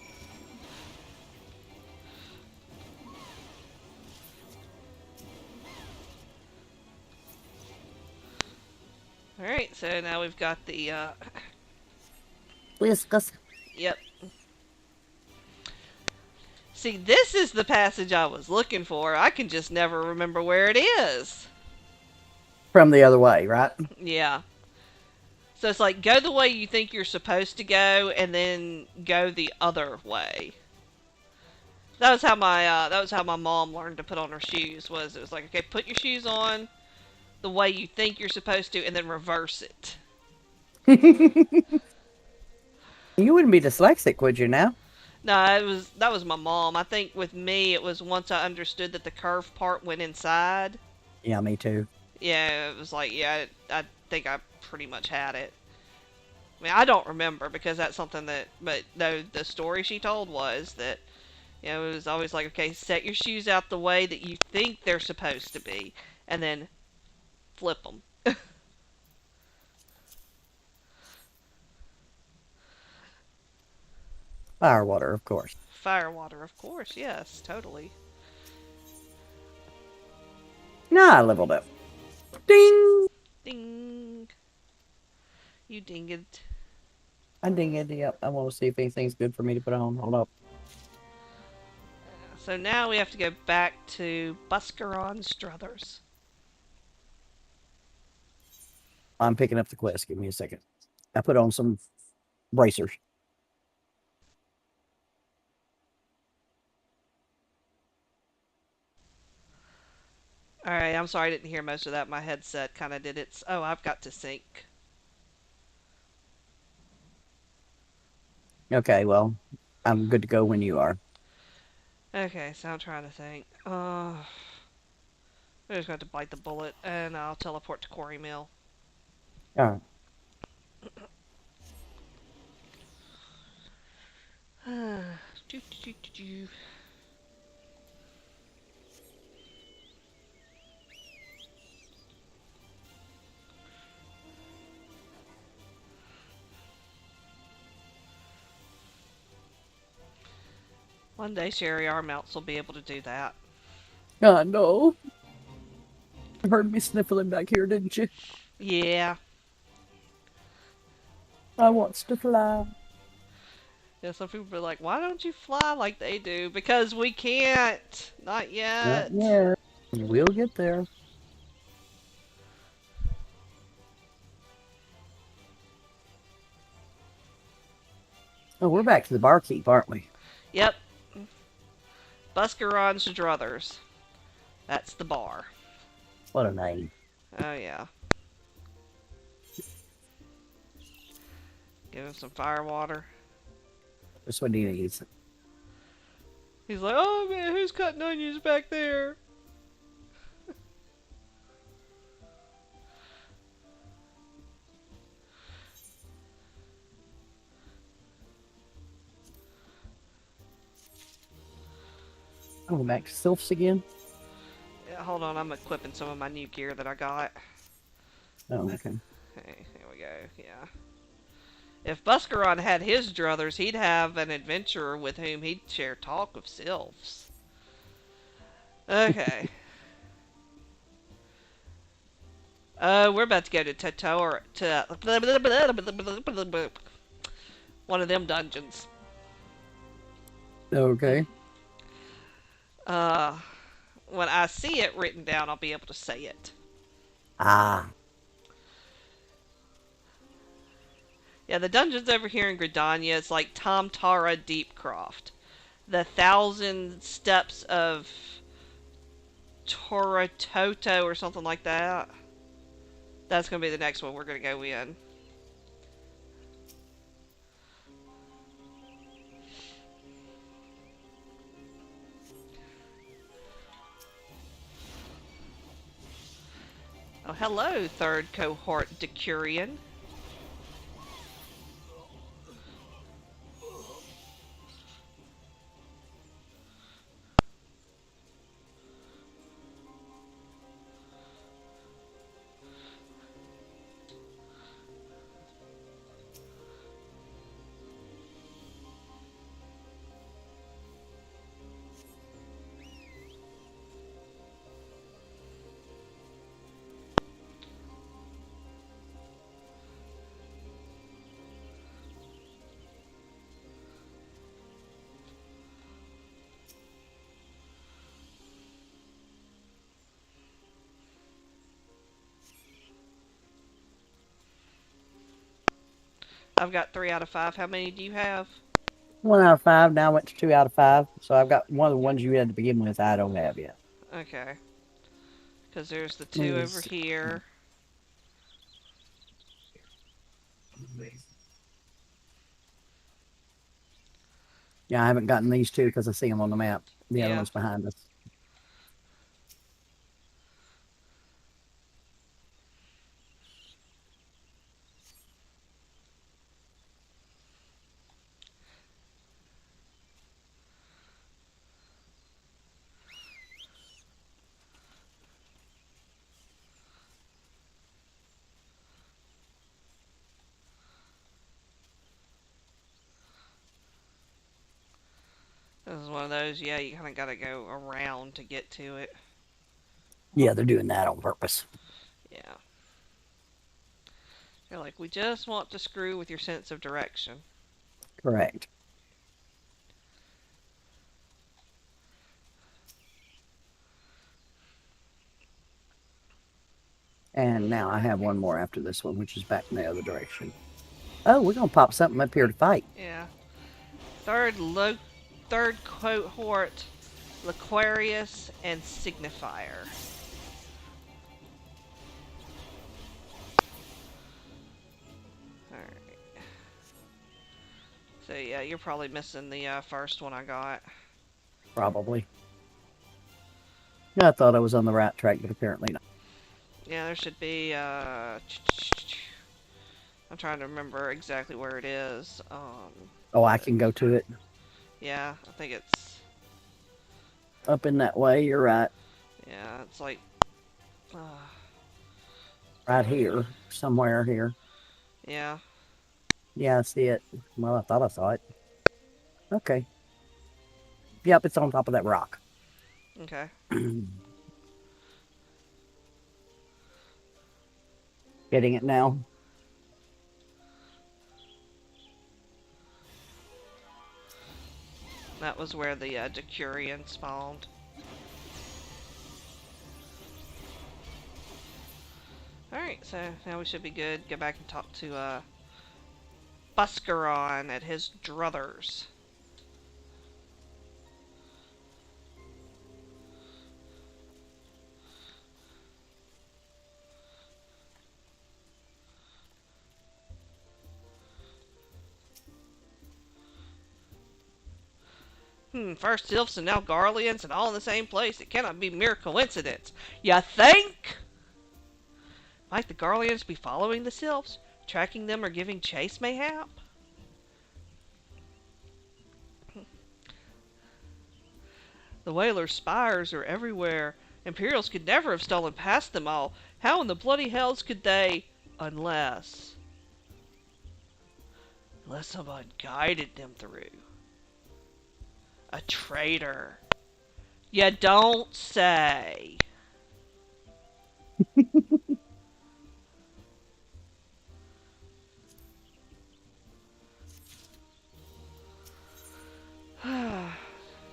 Alright, so now we've got the, Whiskas. yep. See, this is the passage I was looking for. I can just never remember where it is. From the other way, right? Yeah. So it's like, go the way you think you're supposed to go, and then go the other way. That was how my mom learned to put on her shoes. Was it was like, okay, put your shoes on the way you think you're supposed to, and then reverse it. You wouldn't be dyslexic, would you now? No, that was my mom. I think with me, it was once I understood that the curved part went inside. Yeah, me too. Yeah, it was like, yeah, I think I pretty much had it. I mean, I don't remember because that's something that, but no, the story she told was that, you know, it was always like, okay, set your shoes out the way that you think they're supposed to be, and then flip them. Fire water, of course. Fire water, of course, yes, totally. No, I leveled up. Ding! Ding. You ding it. I ding it. Yep. I want to see if anything's good for me to put on. Hold up. So now we have to go back to Buscaron Struthers. I'm picking up the quest. Give me a second. I put on some bracers. Alright, I'm sorry I didn't hear most of that. My headset kind of did its... Oh, I've got to sync. Okay, well, I'm good to go when you are. Okay, so I'm trying to think. I'm just going to bite the bullet, and I'll teleport to Quarry Mill. All right. Do, do, do, do, do. One day Sherry, our mounts will be able to do that. I know. You heard me sniffling back here, didn't you? Yeah. I wants to fly. Yeah, some people be like, why don't you fly like they do? Because we can't. Not Not yet. yet. We'll get there. Oh, we're back to the barkeep, aren't we? Yep. Buscaron's Druthers. That's the bar. What a name. Oh, yeah. Give him some fire water. That's what he needs. He's like, oh man, who's cutting onions back there? Oh, back to sylphs again? Yeah, hold on, I'm equipping some of my new gear that I got. Oh, okay. Hey, here we go, yeah. If Buscaron had his druthers, he'd have an adventurer with whom he'd share talk of sylphs. Okay. We're about to go to Tator to one of them dungeons. Okay. Uh, when I see it written down, I'll be able to say it. Ah. Yeah, the dungeons over here in Gridania, it's like Tom Tara Deepcroft. The Thousand Steps of Toratoto or something like that. That's going to be the next one we're going to go in. Oh, hello, third cohort Decurion. I've got 3 out of 5. How many do you have? 1 out of 5. Now I went to 2 out of 5. So I've got one of the ones you had to begin with. I don't have yet. Okay. Because there's the 2 over Please. here. Yeah, I haven't gotten these two because I see them on the map. The other Yeah. one's behind us. This is one of those, yeah, you kind of got to go around to get to it. Yeah, they're doing that on purpose. Yeah. They're like, we just want to screw with your sense of direction. Correct. And now I have one more after this one, which is back in the other direction. Oh, we're going to pop something up here to fight. Yeah. Third cohort, Laquarius and Signifier. Alright. So yeah, you're probably missing the first one I got. Probably. Yeah, I thought I was on the right track, but apparently not. Yeah, there should be, I'm trying to remember exactly where it is. Oh, I can go to it. Yeah, I think it's, Up in that way, you're right. yeah, it's like, uh, Right here. Somewhere here. yeah. Yeah, I see it. Well, I thought I saw it. Okay. Yep, it's on top of that rock. Okay. Getting it now. That was where the Decurion spawned. Alright, so now we should be good. Go back and talk to Buscaron at his druthers. First Sylphs and now Garleans and all in the same place. It cannot be mere coincidence. Ya think? Might the Garleans be following the Sylphs? Tracking them or giving chase, mayhap? The Whaler's spires are everywhere. Imperials could never have stolen past them all. How in the bloody hells could they... Unless someone guided them through. A traitor. You don't say.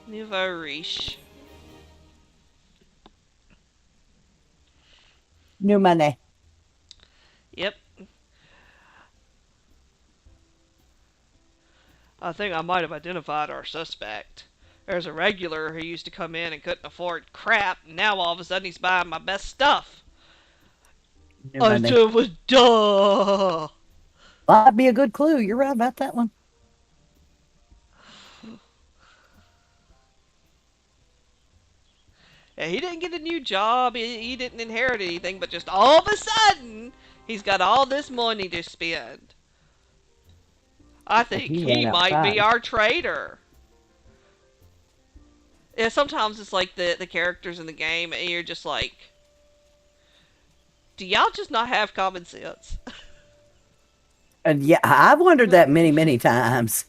Nouveau riche. New money. Yep. I think I might have identified our suspect. There's a regular who used to come in and couldn't afford crap, and now all of a sudden he's buying my best stuff. New I money. was duh. Might be a good clue. You're right about that one. Yeah, he didn't get a new job. He didn't inherit anything, but just all of a sudden, he's got all this money to spend. I Like think he went he might be outside. our traitor. Yeah, sometimes it's like the characters in the game, and you're just like, do y'all just not have common sense? And yeah, I've wondered that many, many times.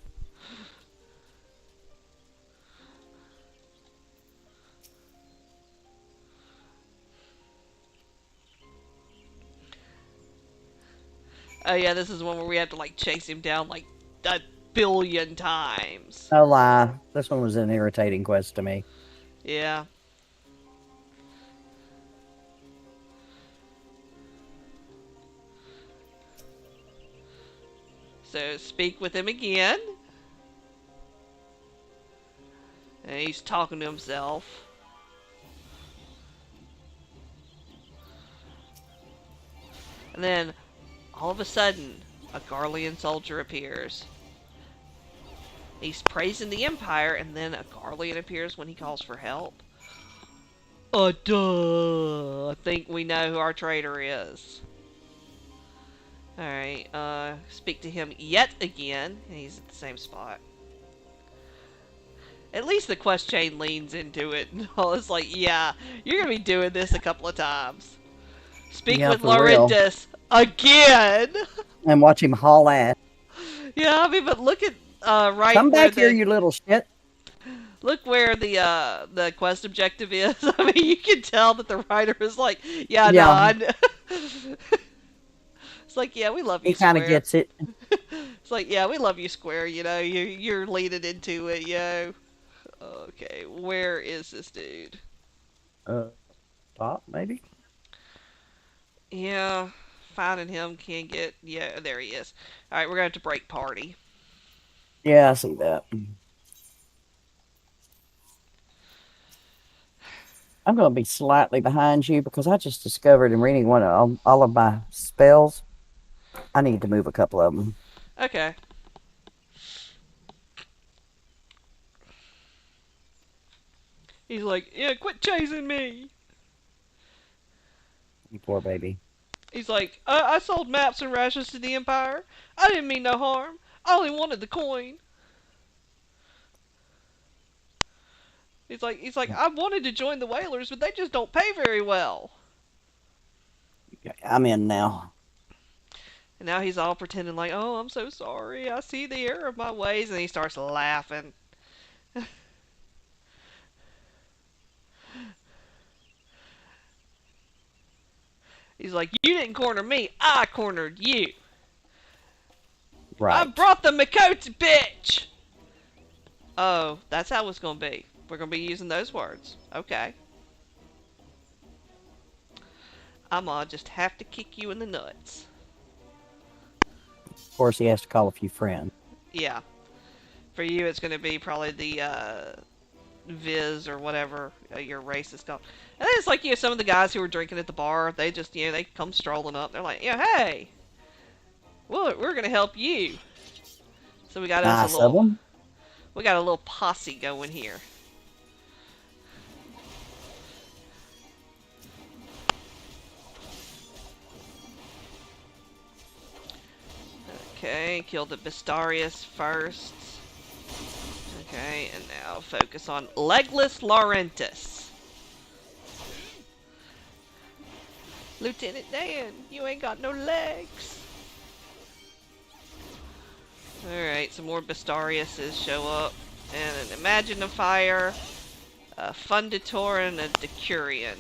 Oh yeah, this is one where we had to like chase him down like a billion times. No lie. This one was an irritating quest to me. Yeah. So speak with him again. And he's talking to himself. And then all of a sudden, a Garlean soldier appears. He's praising the Empire, and then a Garlean appears when he calls for help. Duh. I think we know who our traitor is. Alright, speak to him yet again. He's at the same spot. At least the quest chain leans into it. It's like, yeah, you're gonna be doing this a couple of times. Speak Yeah, with for real. Laurentis again! And watch him haul ass. Yeah, I mean, but look at, right Come where back here, you little shit. look where the quest objective is. I mean, you can tell that the writer is like, yeah, no, Yeah, it's like, yeah, we love he you, kind of Square. gets it. It's like, yeah, we love you, Square. You know, you're leaning into it, yo. Okay, where is this dude? Uh, Top, maybe? Yeah, finding him can get. Yeah, there he is. All right, we're gonna have to break party. Yeah, I see that. I'm going to be slightly behind you because I just discovered in reading one of all of my spells, I need to move a couple of them. Okay. He's like, yeah, quit chasing me. You poor baby. He's like, I sold maps and rations to the Empire. I didn't mean no harm. I only wanted the coin. He's like, I wanted to join the Whalers, but they just don't pay very well. I'm in now. And now he's all pretending like, oh, I'm so sorry. I see the error of my ways. And he starts laughing. He's like, you didn't corner me, I cornered you. I Right. brought the Makoti, bitch! Oh, that's how it's gonna be. We're gonna be using those words. Okay. I'm gonna just have to kick you in the nuts. Of course, he has to call a few friends. Yeah. For you, it's gonna be probably the Viz or whatever your race is called. And then it's like, some of the guys who were drinking at the bar, they just, they come strolling up. They're like, hey, we're gonna help you. So Nice of them. we got a little posse going here. Okay, kill the Bistarius first. Okay, and now focus on Legless Laurentus. Lieutenant Dan, you ain't got no legs. Alright, some more Bistariuses show up. And an Imaginifier, a Funditor, and a Decurion.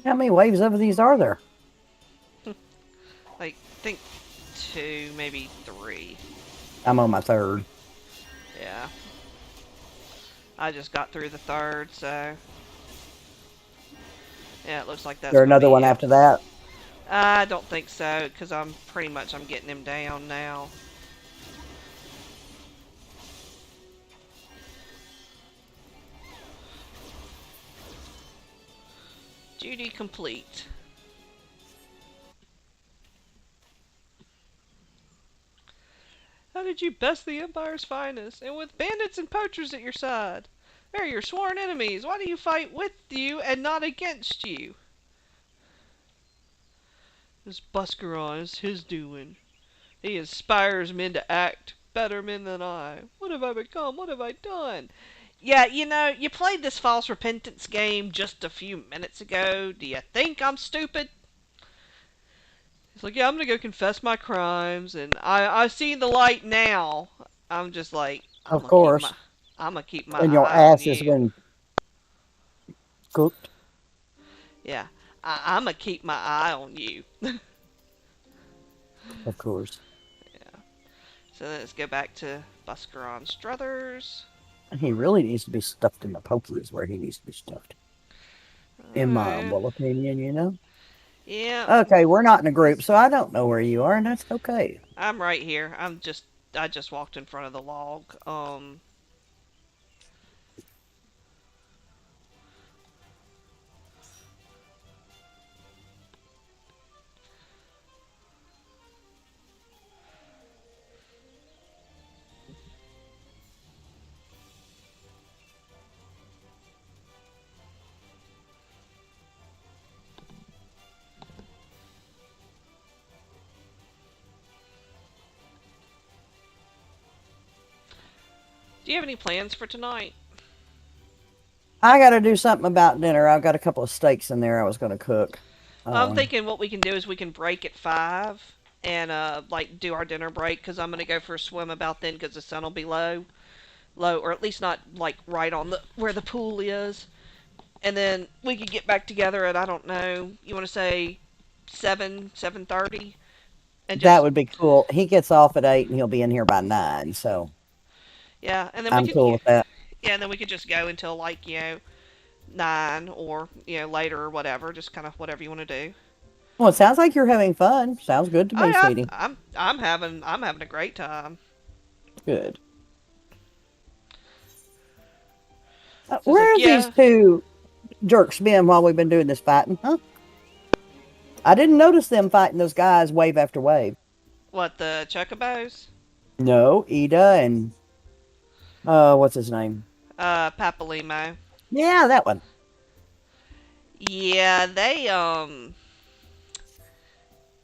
How many waves of these are there? Like, think 2, maybe 3. I'm on my third. Yeah. I just got through the third, so... Yeah, it looks like Is that's there gonna another be one it. after that? I don't think so, because I'm getting him down now. Duty complete. How did you best the Empire's finest, and with bandits and poachers at your side? They're your sworn enemies. Why do you fight with you and not against you? This Buscaron is his doing. He inspires men to act better men than I. What have I become? What have I done? Yeah, you played this false repentance game just a few minutes ago. Do you think I'm stupid? He's like, yeah, I'm gonna go confess my crimes, and I see the light now. I'm just like, Of course. I'm gonna keep my And your eye on ass has you. been cooked. Yeah, I'm gonna keep my eye on you. Of course. Yeah. So let's go back to Buscaron Struthers. And he really needs to be stuffed in the pokey is where he needs to be stuffed. In my Alright. humble opinion, you know? Yeah, Okay, we're not in a group, so I don't know where you are, and that's okay. I'm right here. I just walked in front of the log. Do you have any plans for tonight? I got to do something about dinner. I've got a couple of steaks in there I was going to cook. I'm thinking what we can do is we can break at 5 and like do our dinner break because I'm gonna go for a swim about then because the sun will be low, or at least not like right on the where the pool is. And then we could get back together at, I don't know, you want to say 7:30, and That just, would be cool. He gets off at 8 and he'll be in here by 9, so yeah, and then we I'm could cool with that. yeah, and then we could just go until like 9 or later or whatever, just kind of whatever you want to do. Well, it sounds like you're having fun. Sounds good to Oh me, yeah, sweetie. I'm having a great time. Good. So it's like, Where have these yeah, two jerks been while we've been doing this fighting? Huh? I didn't notice them fighting those guys wave after wave. what, the chocobos? No, Ida and what's his name? Papalimo. Yeah, that one. Yeah,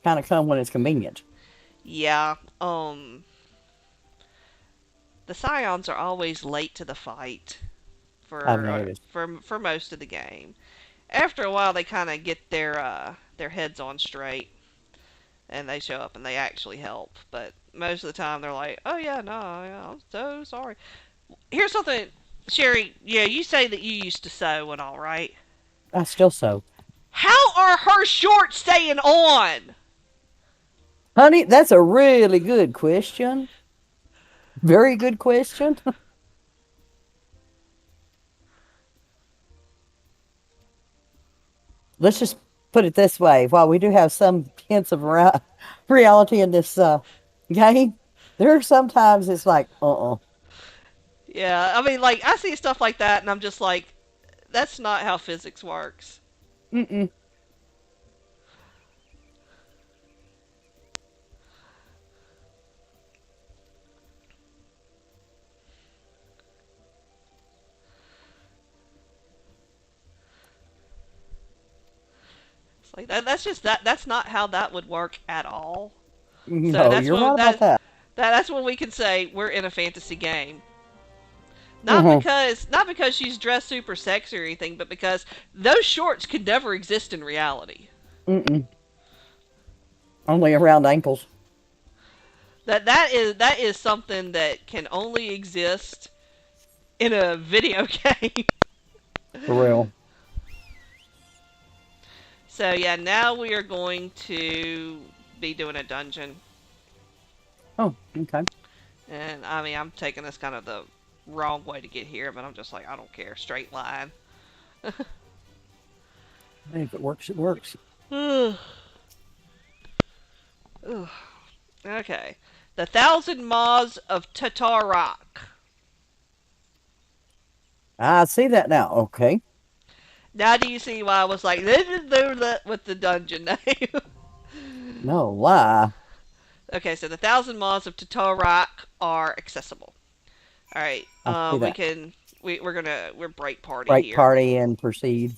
Kind of come when it's convenient. yeah, the Scions are always late to the fight I've for noticed. for most of the game. After a while, they kind of get their heads on straight, and they show up and they actually help. But most of the time, they're like, "Oh yeah, no, yeah, I'm so sorry." Here's something, Sherry. Yeah, you say that you used to sew and all, right? I still so. How are her shorts staying on? Honey, that's a really good question. Very good question. Let's just put it this way. While we do have some hints of reality in this game, there are sometimes it's like, Yeah, I mean, like I see stuff like that, and I'm just like, that's not how physics works. mm-mm. It's like that's just that. That's not how that would work at all. So No, you're right about that. that's when we can say we're in a fantasy game. Mm-hmm. Not because she's dressed super sexy or anything, but because those shorts could never exist in reality. Mm-mm. Only around ankles. That is something that can only exist in a video game. For real. So yeah, now we are going to be doing a dungeon, Oh, okay. and I mean I'm taking this kind of the wrong way to get here, but I'm just like I don't care, straight line. Hey, if it works, it works. Okay, the Thousand Maws of Tatarak. I see that now. Okay. Now do you see why I was like with the dungeon name? No lie. Okay, so the Thousand Maws of Tatarak are accessible. All right, I see we that. can we're break party Break here. party and proceed.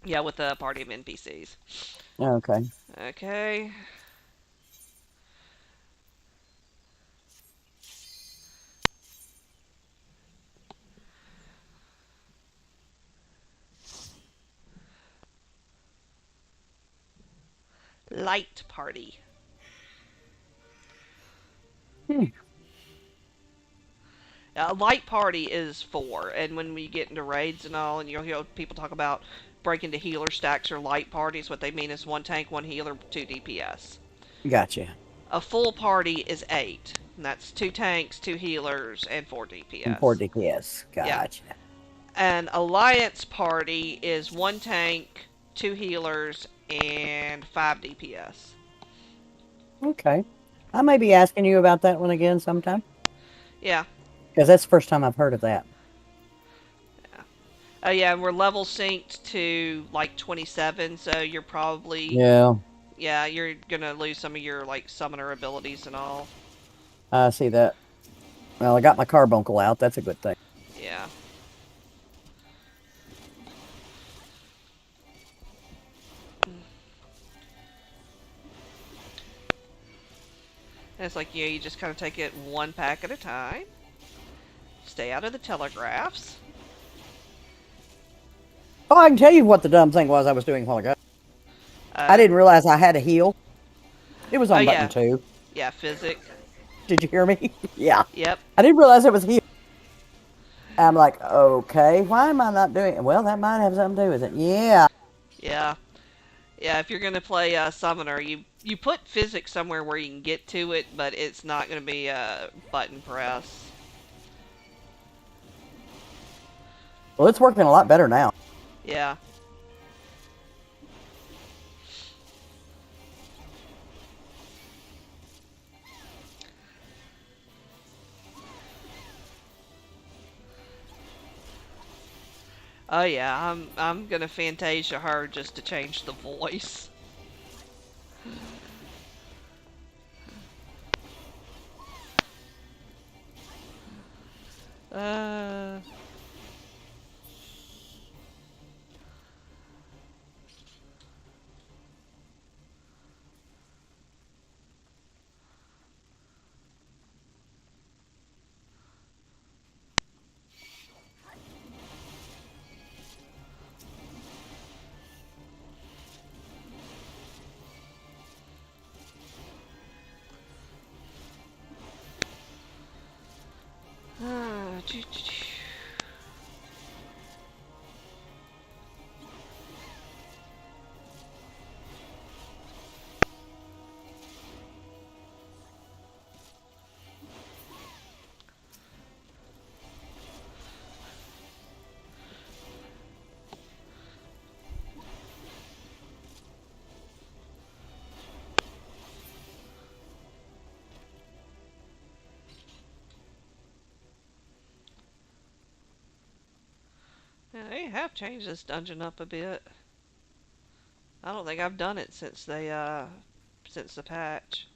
Yeah, with a party of NPCs. Okay. Okay. Light party. Hmm. A light party is four, and when we get into raids and all, and you'll hear people talk about breaking to healer stacks or light parties, what they mean is one tank, one healer, two DPS. Gotcha. A full party is eight, and that's two tanks, two healers, and four And 4 DPS. DPS. Yeah. Gotcha. An alliance party is one tank, two healers, and five DPS. Okay. I may be asking you about that one again sometime. Yeah. Because that's the first time I've heard of that. Yeah, and we're level synced to like 27, so you're probably Yeah. yeah, you're gonna lose some of your like summoner abilities and all. I see that. Well, I got my carbuncle out. That's a good thing. Yeah. And it's like, yeah, you just kind of take it one pack at a time. Stay out of the telegraphs. Oh, I can tell you what the dumb thing was I was doing a while ago. I Uh, didn't realize I had a heal. It was oh on button yeah, 2. yeah, physic. Did you hear me? Yeah. Yep. I didn't realize it was heal. I'm like, okay, why am I not doing it? Well, that might have something to do with it. Yeah. Yeah. Yeah, if you're gonna play summoner, you put physics somewhere where you can get to it, but it's not gonna be a button press. Well, it's working a lot better now. Yeah. Oh yeah, I'm gonna Fantasia her just to change the voice. Uh, choo, choo, choo. Yeah, they have changed this dungeon up a bit. I don't think I've done it since the patch.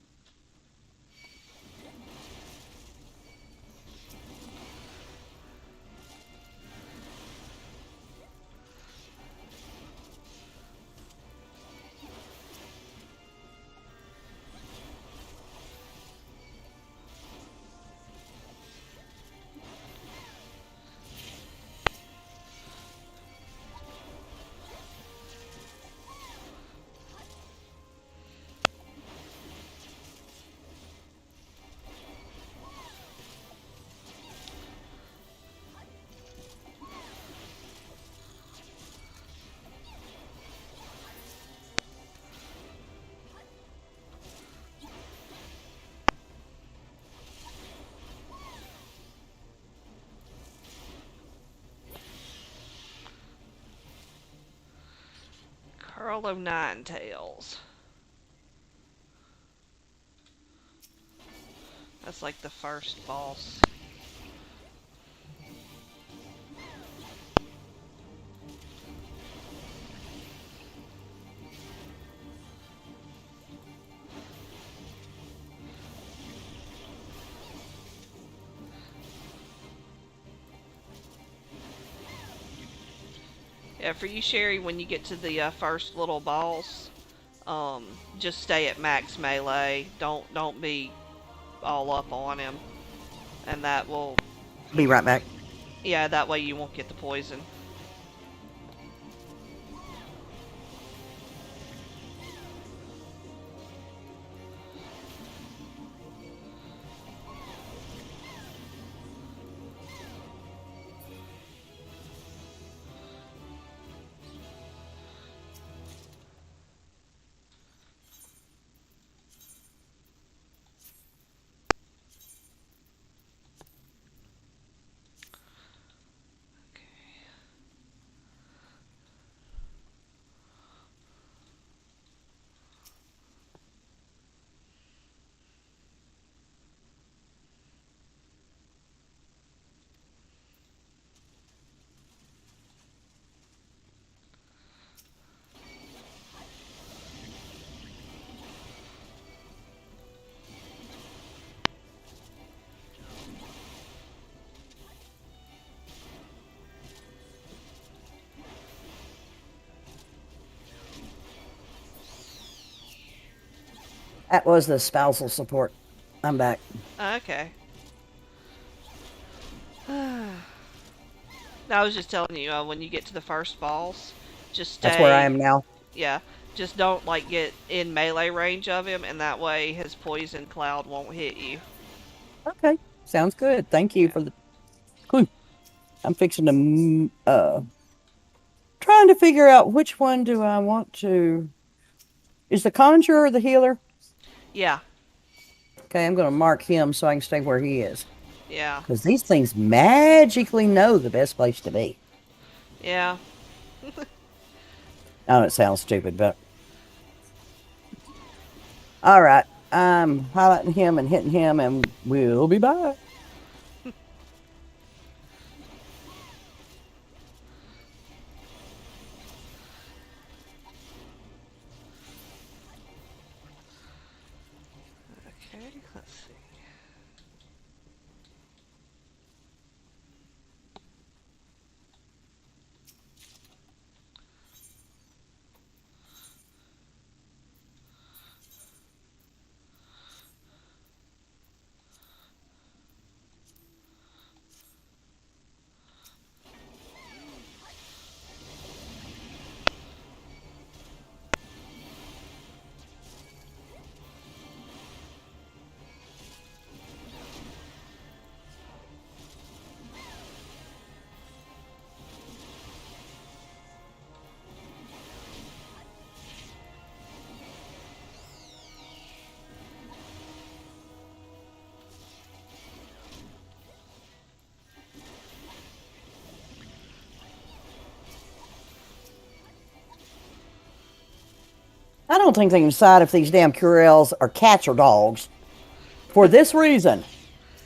Curl of Nine Tails. That's like the first boss. Yeah, for you, Sherry, when you get to the first little boss, just stay at max melee. Don't be all up on him, and that will, Be right back. yeah, that way you won't get the poison. That was the spousal support. I'm back. Okay. I was just telling you, when you get to the first boss, just That's where I stay. am now. Yeah, just don't like get in melee range of him, and that way his poison cloud won't hit you. Okay, sounds good. Thank you Yeah. for the clue. I'm fixing to trying to figure out which one do I want to. Is the conjurer the healer? Yeah. Okay, I'm going to mark him so I can stay where he is. Yeah. Because these things magically know the best place to be. Yeah. I know it sounds stupid, but all right. I'm highlighting him and hitting him, and we'll be back. Okay, let's see. I don't think they can decide if these damn Curels are cats or dogs. For this reason,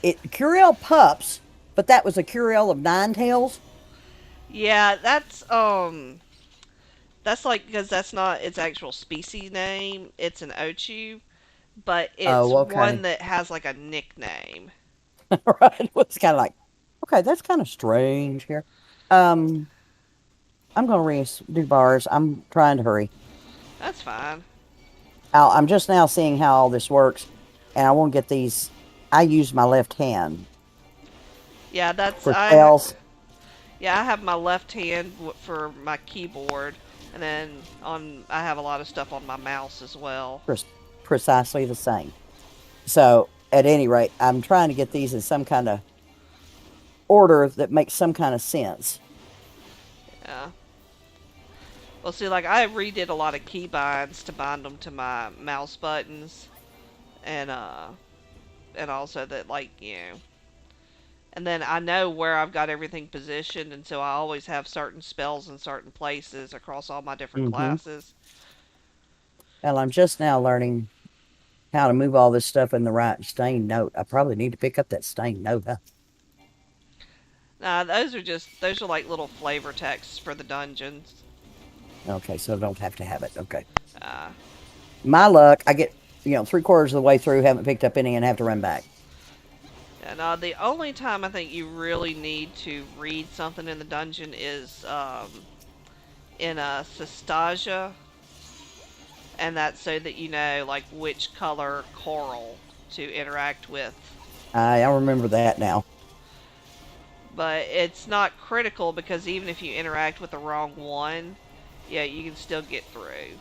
Curel pups, but that was a Curel of nine tails. Yeah, that's like because that's not its actual species name. It's an Ochu, but it's Oh, one okay. that has like a nickname. Right. It's kind of like, okay, that's kind of strange here. Um, I'm going to redo bars. I'm trying to hurry. That's fine. I'm just now seeing how all this works, and I won't get these. I use my left hand Yeah, that's for spells. yeah, I have my left hand for my keyboard, and then on I have a lot of stuff on my mouse as well. Pre- Precisely the same. So, at any rate, I'm trying to get these in some kind of order that makes some kind of sense. Yeah. Well, see, like I redid a lot of key binds to bind them to my mouse buttons, and also that and then I know where I've got everything positioned, and so I always have certain spells in certain places across all my different Mm-hmm. classes. Well, I'm just now learning how to move all this stuff in the right stained note. I probably need to pick up that stained note, huh? Nah, those are like little flavor texts for the dungeons. Okay, so I don't have to have it. Okay. Uh, My luck, I get, 3/4 of the way through, haven't picked up any, and have to run back. and the only time I think you really need to read something in the dungeon is in a Sistasia, and that's so that you know like which color coral to interact with. I remember that now. But it's not critical because even if you interact with the wrong one, yeah, you can still get through.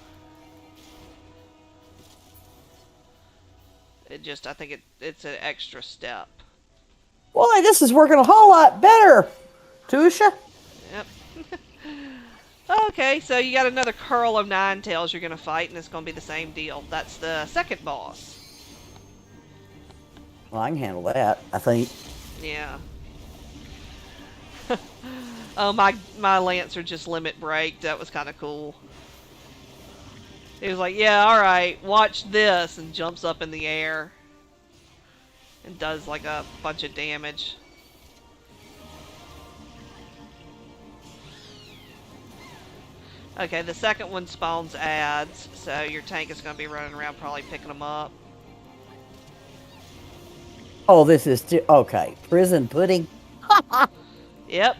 I think it's an extra step. Boy, this is working a whole lot better, Tusha. Yep. Okay, so you got another curl of nine tails you're gonna fight, and it's gonna be the same deal. That's the second boss. Well, I can handle that, I think. Yeah. Oh, my Lancer just limit break. That was kind of cool. He was like, "Yeah, all right, watch this," and jumps up in the air and does like a bunch of damage. Okay, the second one spawns ads, so your tank is going to be running around probably picking them up. Oh, this is okay. Prison pudding. Yep.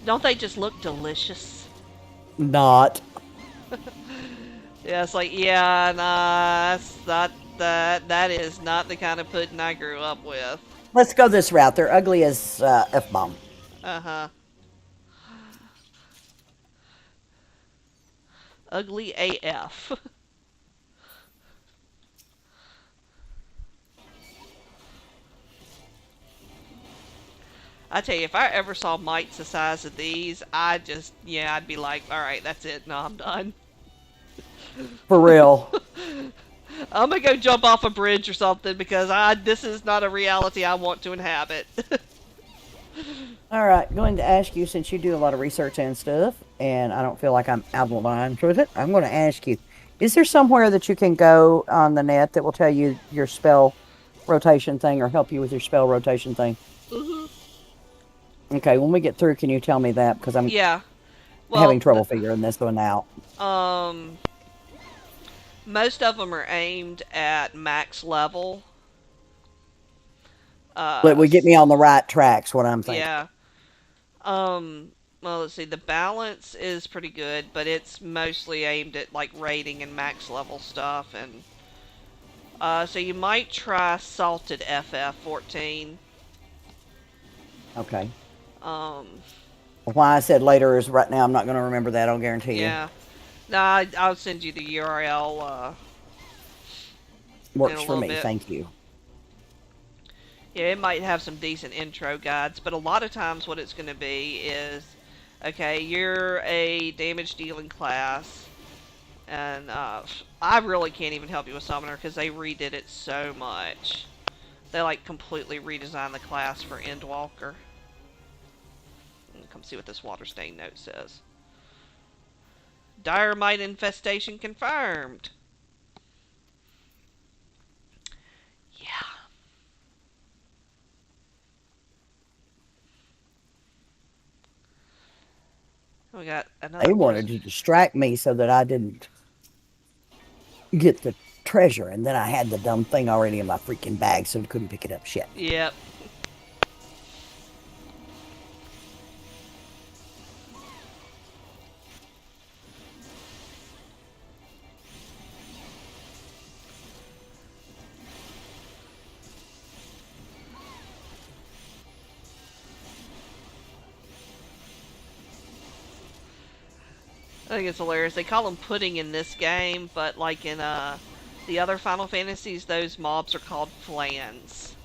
Don't they just look delicious? Not. Yeah, it's like, yeah, nah, that's not that is not the kind of pudding I grew up with. Let's go this route. They're ugly as F-bomb. Uh-huh. Ugly AF. I tell you, if I ever saw mites the size of these, I'd be like, all right, that's it. No, I'm done. For real. I'm gonna go jump off a bridge or something because this is not a reality I want to inhabit. All right, going to ask you, since you do a lot of research and stuff, and I don't feel like I'm out of line with it, I'm going to ask you, is there somewhere that you can go on the net that will tell you your spell rotation thing or help you with your spell rotation thing? Okay, when we get through, can you tell me that? Because I'm Yeah. Well, having trouble figuring this one out. um, Most of them are aimed at max level. Let Uh, we get me on the right tracks. What I'm thinking. yeah. Um, well, let's see. The balance is pretty good, but it's mostly aimed at like rating and max level stuff. And so you might try Salted FF14. Okay. Um, Why I said later is right now. I'm not going to remember that. I'll guarantee you. yeah. No, I'll send you the URL in Works a for little me. bit. Thank you. Yeah, it might have some decent intro guides, but a lot of times what it's going to be is, okay, you're a damage dealing class, and I really can't even help you with Summoner because they redid it so much. They like completely redesigned the class for Endwalker. Come see what this water stain note says. Dire mite infestation confirmed. Yeah, we got another They horse. wanted to distract me so that I didn't get the treasure, and then I had the dumb thing already in my freaking bag, so I couldn't pick it up. Shit. Yep. I think it's hilarious. They call them pudding in this game, but like in the other Final Fantasies, those mobs are called flans.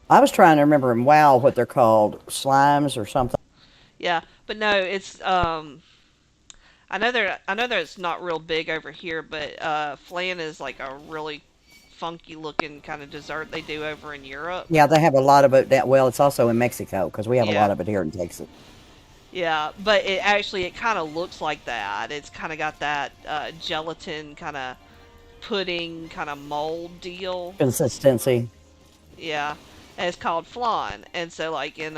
I was trying to remember in WoW what they're called, slimes or something. Yeah, but no, it's I know that it's not real big over here, but flan is like a really funky looking kind of dessert they do over in Europe. Yeah, they have a lot of it. That well, it's also in Mexico because we have a Yeah, lot of it here in Texas. yeah, but it kind of looks like that. It's kind of got that gelatin kind of pudding kind of mold deal. Consistency. Yeah, and it's called flan, and so like in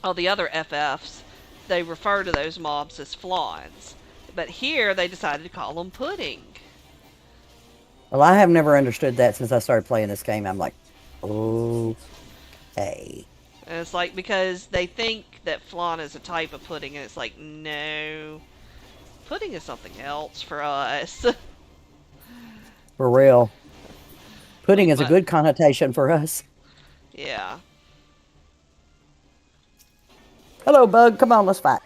all the other FFs, they refer to those mobs as flans. But here they decided to call them pudding. Well, I have never understood that since I started playing this game. I'm like, okay. And it's like because they think that flan is a type of pudding, and it's like, no, pudding is something else for us. For real. we Pudding is a but good connotation for us. yeah. Hello, bug. Come on, let's fight.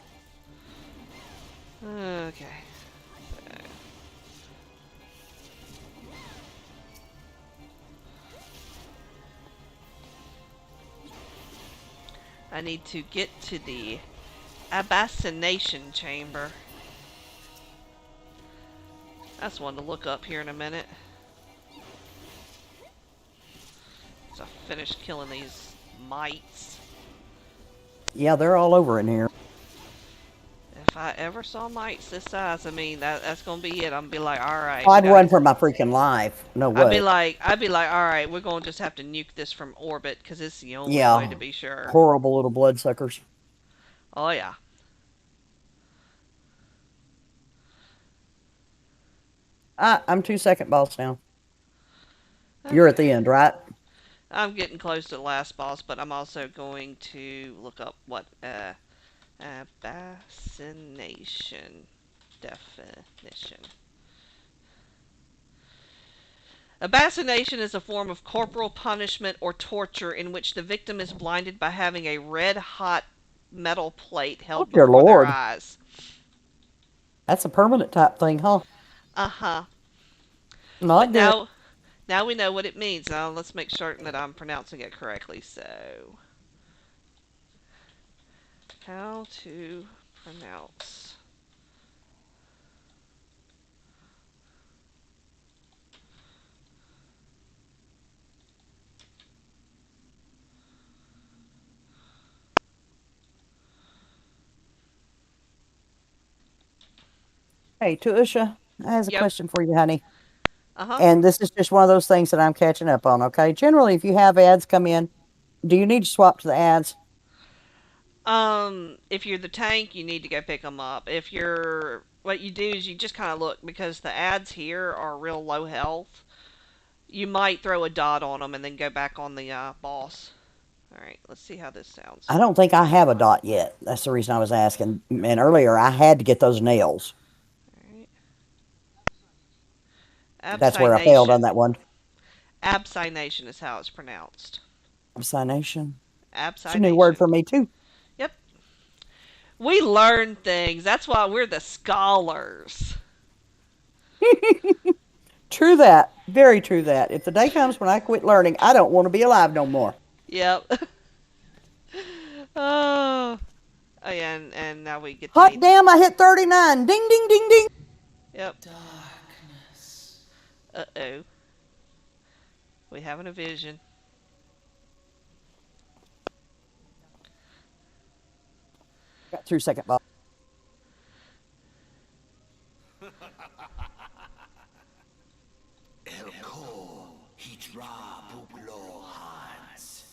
Okay. I need to get to the Abassination Chamber. That's one to look up here in a minute. So I finished killing these mites. Yeah, they're all over in here. If I ever saw mites this size, I mean that's gonna be it. I'm gonna be like, all right, Oh, we I'd gotta. run for my freaking life. No what? I'd be like, all right, we're gonna just have to nuke this from orbit because it's the only way to Yeah. be sure. Horrible little bloodsuckers. Oh yeah. I'm 2 second boss now. You're at Okay. the end, right? I'm getting close to the last boss, but I'm also going to look up what Abassination definition. Abassination is a form of corporal punishment or torture in which the victim is blinded by having a red hot metal plate Oh, held dear before their Lord. eyes. That's a permanent type thing, huh? Uh huh. But Not good. now we know what it means. Now let's make certain that I'm pronouncing it correctly. So, how to pronounce. Hey, Tuusha, I has a Yep. question for you, honey. Uh huh. And this is just one of those things that I'm catching up on, okay? Generally, if you have ads come in, do you need to swap to the ads? If you're the tank, you need to go pick them up. If you're, what you do is you just kind of look because the ads here are real low health. You might throw a dot on them and then go back on the boss. All right, let's see how this sounds. I don't think I have a dot yet. That's the reason I was asking. And earlier, I had to get those nails. All right. That's where I failed on Absination. that one. Absination is how it's pronounced. Absination. It's a new word Absination. for me, too. Yep. We learn things. That's why we're the scholars. True that. Very true that. If the day comes when I quit learning, I don't want to be alive no more. Yep. Oh. Oh yeah, and now we get to Hot meet. damn, I hit 39. Ding, ding, ding, ding. Yep. Darkness. Uh oh. We having a vision. Got through second ball. Elko Hitra Buglo Hans.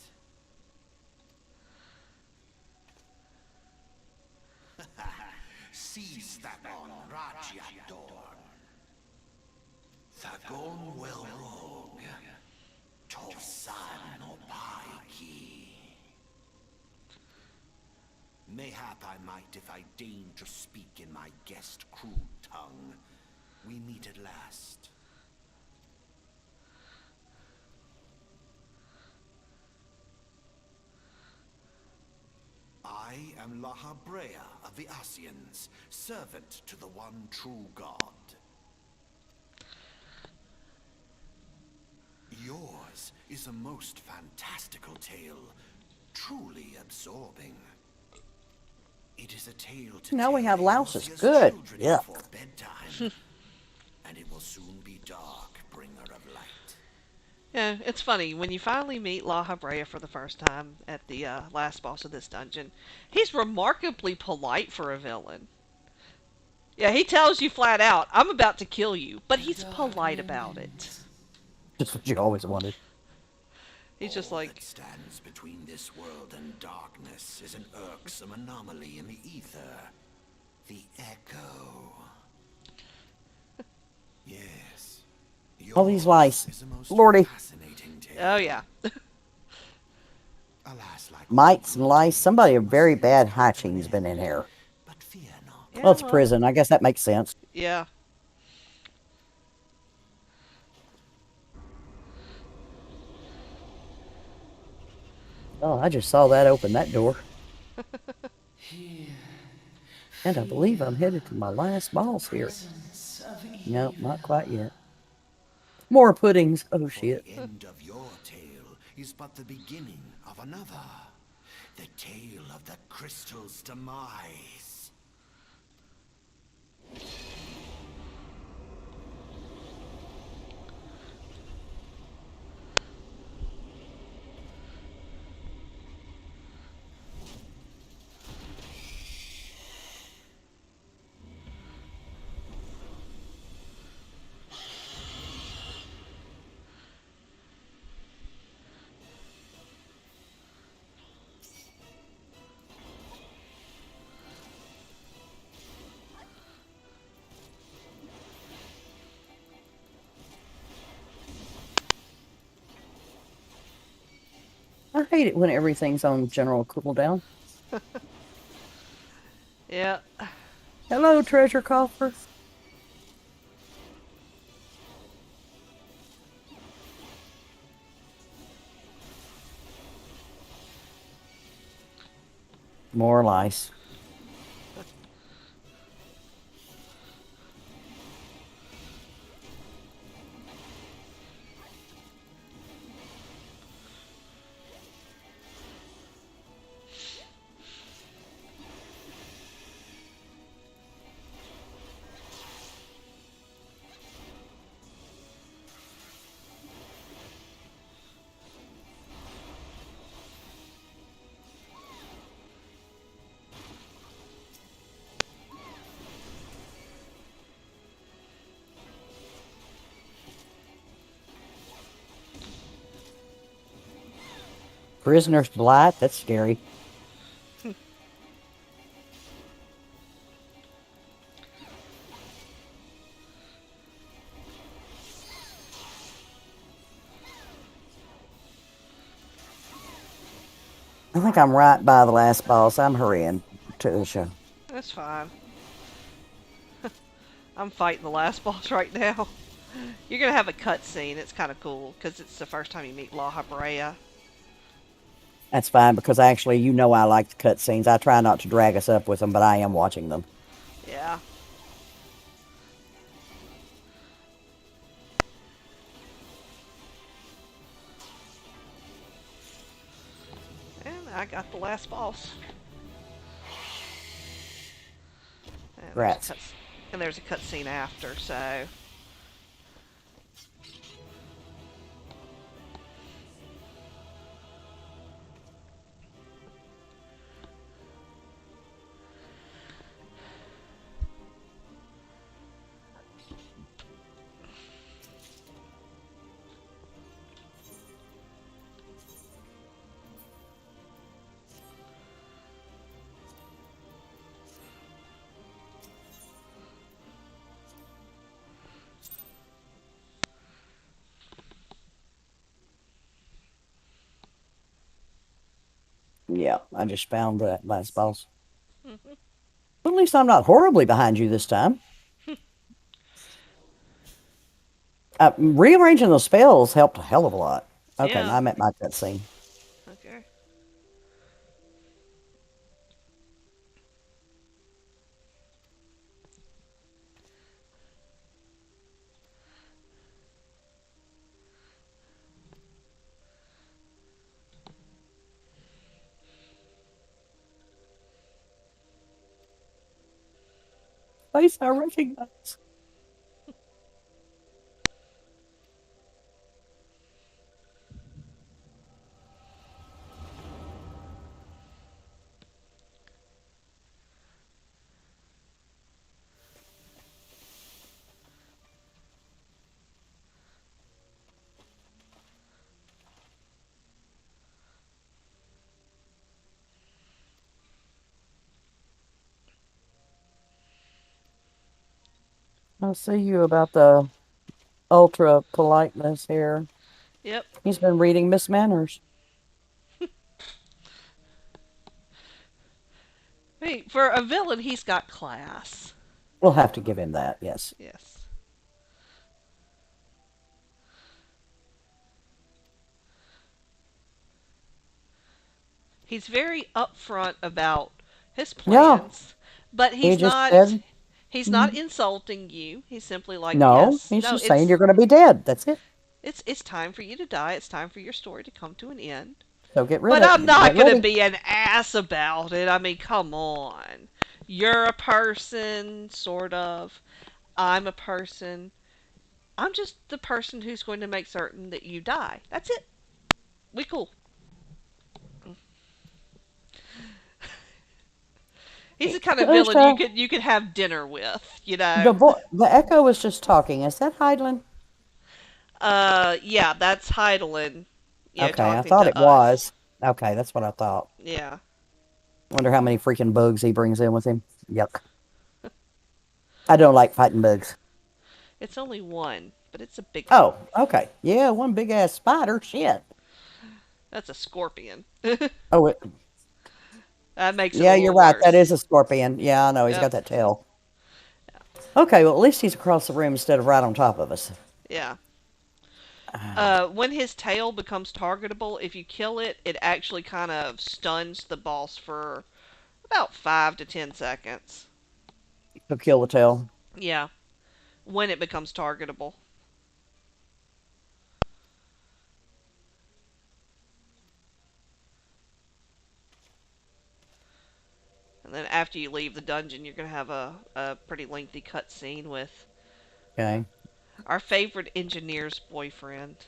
Seastabon Rajiador. Thagon Welrog. Tosan Opaiki. Mayhap I might if I deign to speak in my guest crude tongue. We meet at last. I am Lahabrea of the Asians, servant to the one true God. Yours is a most fantastical tale, truly absorbing. It is a tale to Now we tell have louses. Eorzea's Good. children Yeah. before bedtime, and it will soon be dark, bringer of light. Yeah, it's funny when you finally meet La Habrea for the first time at the last boss of this dungeon. He's remarkably polite for a villain. Yeah, he tells you flat out, "I'm about to kill you," but he's polite about it. Just what you always wanted. He's just All that like, stands between this world and darkness is an irksome anomaly in the ether. The echo. Yes. All these Yours lice. is a most Lordy. fascinating tale. "Oh yeah, Alas, like Mites all and lice. tales, Somebody of must very needs bad come to an hygiene has been in end. here. But fear not. Well, yeah, it's well, prison. I guess that makes sense. yeah." Oh, I just saw that open that door. And I believe I'm headed to my last boss here. No, not quite yet. More puddings. Oh, For shit. the end of your tale is but the beginning of another. The tale of the crystal's demise. I hate it when everything's on general cooldown. Yeah. Hello, treasure coffer. More lice. Prisoner's blight. That's scary. I think I'm right by the last boss. I'm hurrying to the show. That's fine. I'm fighting the last boss right now. You're gonna have a cutscene. It's kind of cool because it's the first time you meet La Habrea. That's fine because actually, I like the cutscenes. I try not to drag us up with them, but I am watching them. Yeah. And I got the last boss. And there's a Rats. cut, and there's a cutscene after. So Yeah, I just found that last boss. mhm. But at least I'm not horribly behind you this time. Rearranging those spells helped a hell of a lot. Okay, Yeah. now I'm at my cutscene. Okay. Face I recognize. I'll see you about the ultra politeness here. Yep. He's been reading Miss Manners. Hey, for a villain, he's got class. We'll have to give him that, yes. Yes. He's very upfront about his Yeah, plans, but he he's just not said, he's not "Mm, insulting you. He's simply like, no, "Yes, he's no, just saying you're going to be dead. That's it. it's time for you to die. It's time for your story to come to an end." So But I'm not get going to ready. be an ass about it. I mean, come on. You're a person, sort of. I'm a person. I'm just the person who's going to make certain that you die. That's it. We cool. He's the kind of villain Alicia, you could have dinner with, you know. the echo was just talking. Is that Heidland? Yeah, that's Heidelin, Okay, I talking thought to it us. was. Okay, that's what I thought. Yeah. Wonder how many freaking bugs he brings in with him. Yuck. I don't like fighting bugs. It's only one, but it's a big one. Oh, okay. Yeah, one big ass spider. Shit. That's a scorpion. Oh, That makes it a yeah, you're little right. That worse. is a scorpion. Yeah, I know. He's Yep. got that tail. Okay, well, at least he's across the room instead of right on top of us. Yeah. When his tail becomes targetable, if you kill it, it actually kind of stuns the boss for about 5 to 10 seconds. To kill the tail. Yeah, when it becomes targetable. And then after you leave the dungeon, you're going to have a pretty lengthy cutscene with Okay. our favorite engineer's boyfriend.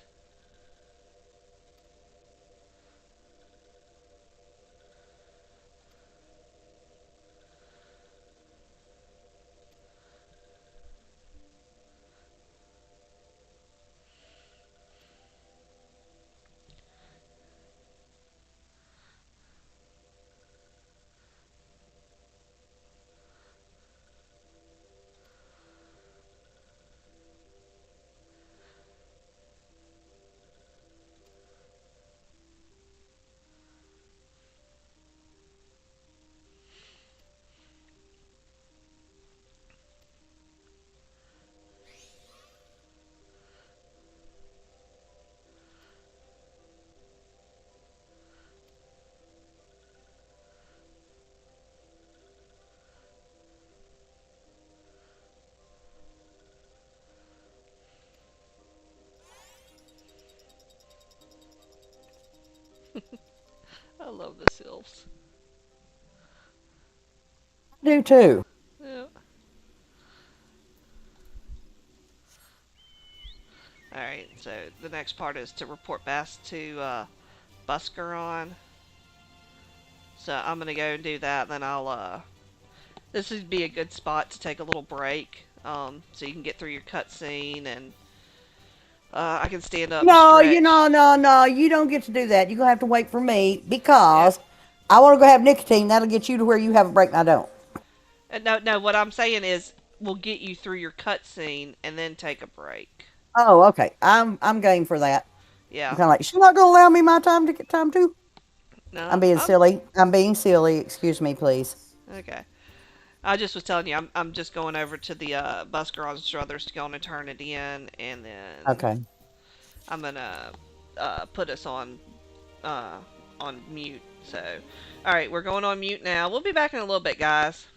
I love the sylphs. I do too. Yeah. All right. So the next part is to report back to Buscaron. So I'm gonna go and do that. Then I'll this would be a good spot to take a little break. So you can get through your cutscene and I can stand up and No, stretch. no. You don't get to do that. You're gonna have to wait for me Yeah. because I want to go have nicotine. That'll get you to where you have a break and I don't. No, no. What I'm saying is, we'll get you through your cutscene and then take a break. Oh, okay. I'm game for that. I'm Yeah. kind of like, she's not gonna allow me my time to get time too. I'm No, being I'm silly. I'm being silly. Excuse me, please. okay. I just was telling you, I'm just going over to the Busker and Struthers to go on and turn it in, and then Okay. I'm gonna put us uh, on mute. So, all right, we're going on mute now. We'll be back in a little bit, guys.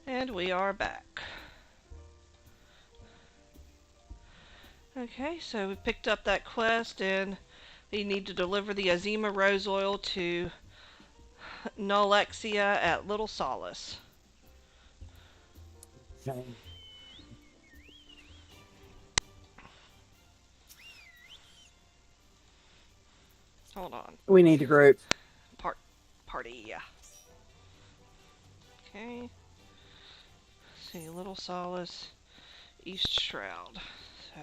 And we are back. Okay, so we picked up that quest and we need to deliver the Azima Rose Oil to Nolexia at Little Solace. Okay. Hold on. We need to group. Party, yeah. Okay. See, Little Solace, East Shroud. So,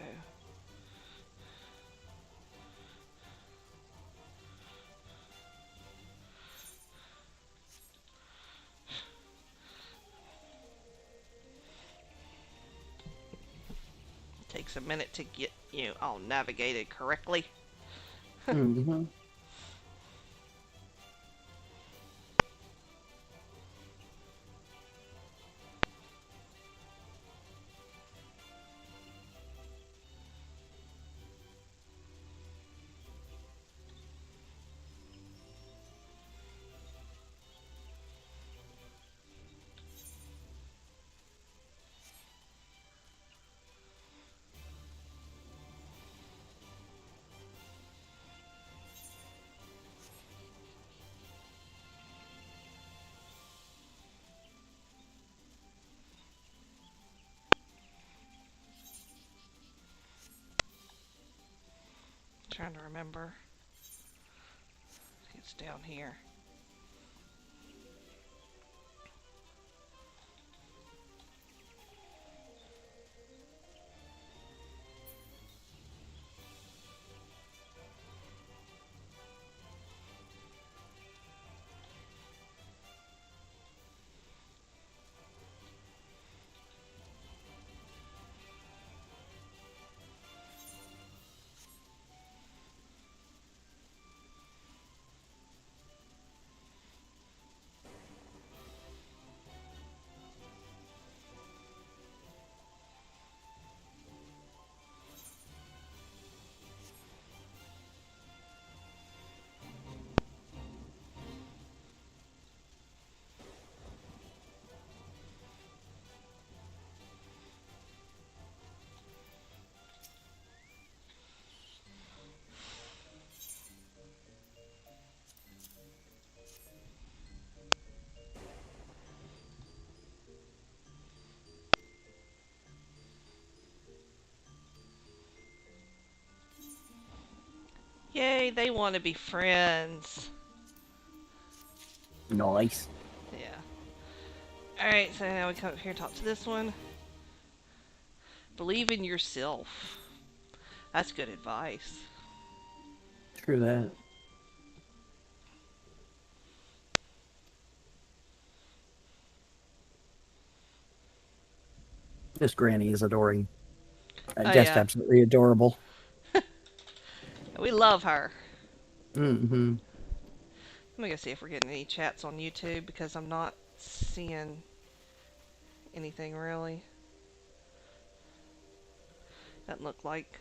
takes a minute to get you all navigated correctly. Mm-hmm. Trying to remember. It's down here. Yay, they want to be friends. Nice. Yeah. Alright, so now we come up here and talk to this one. Believe in yourself. That's good advice. True that. This granny is adoring. Oh, Just yeah. absolutely adorable. We love her. Mm-hmm. Let me go see if we're getting any chats on YouTube because I'm not seeing anything really. Doesn't look like.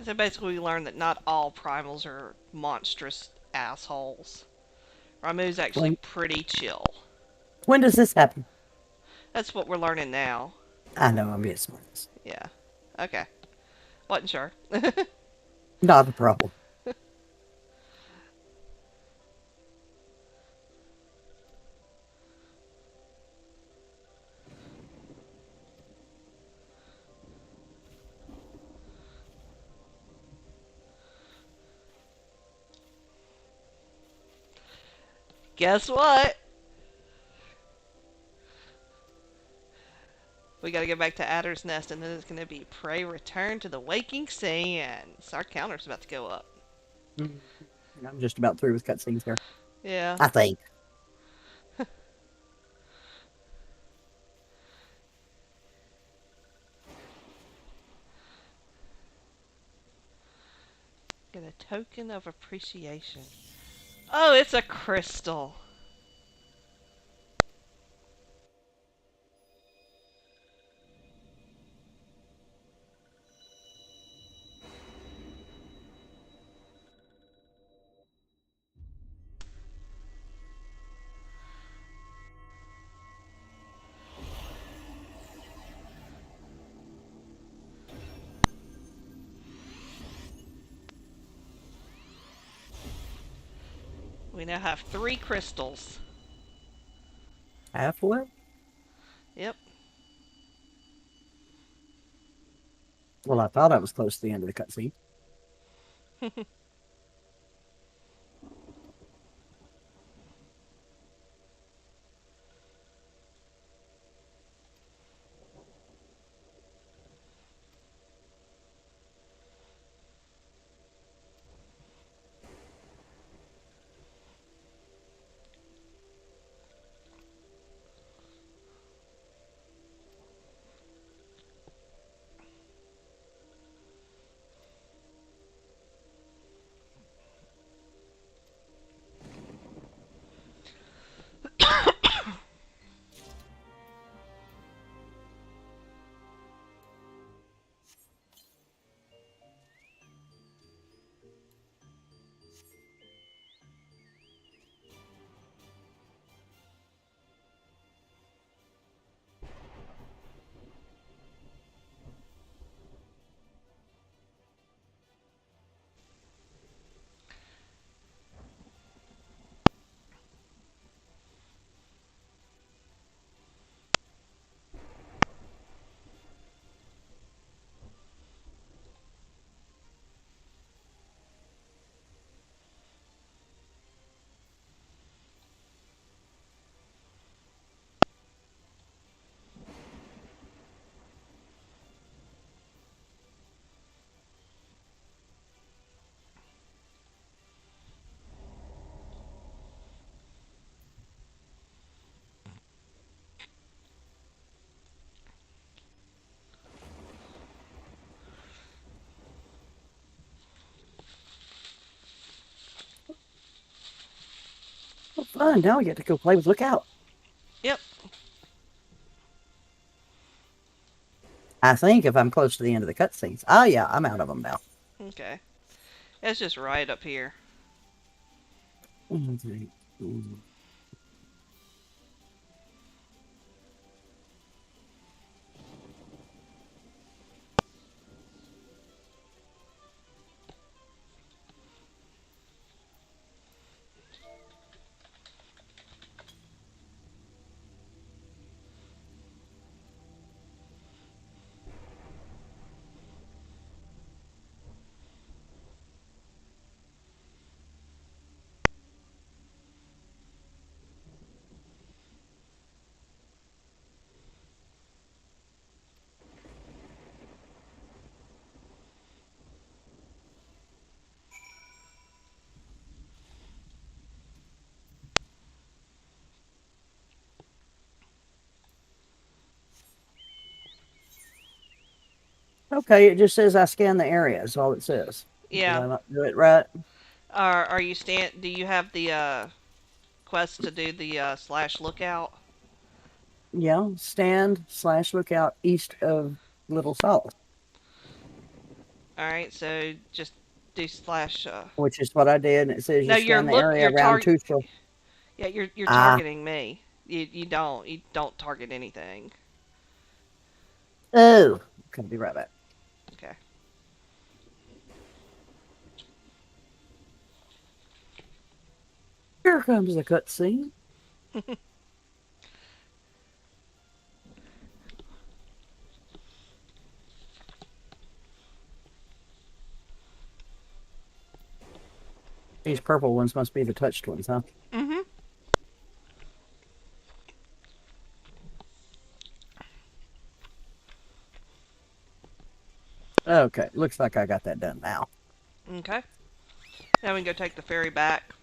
So basically, we learned that not all primals are monstrous assholes. Ramu's actually When pretty chill. when does this happen? That's what we're learning now. I know I'm being smart. Yeah. Okay. Wasn't sure. Not a problem. Guess what? We gotta get back to Adder's Nest, and then it's gonna be Prey Return to the Waking Sands. Our counter's about to go up. Mm, I'm just about through with cutscenes here. Yeah. I think. Get a token of appreciation. Oh, it's a crystal. We now have 3 crystals. Halfway? Yep. Well, I thought I was close to the end of the cutscene. Well, fun. Now we get to go play with Lookout. Yep. I think if I'm close to the end of the cutscenes. Oh, yeah, I'm out of them now. Okay. It's just right up here. Okay, it just says I scan the area. Is all it says. Did Yeah. I not do it right? Are you do you have the quest to do the slash lookout? Yeah, stand/lookout east of Little Salt. Alright, so just do slash, which is what I did. And it says you no, scan the area you're around two. yeah, you're Ah, targeting me. You don't target anything. oh, okay, be right back. Okay. Here comes the cutscene. These purple ones must be the touched ones, huh? Mhm. Okay, looks like I got that done now. Okay. Now we can go take the ferry back.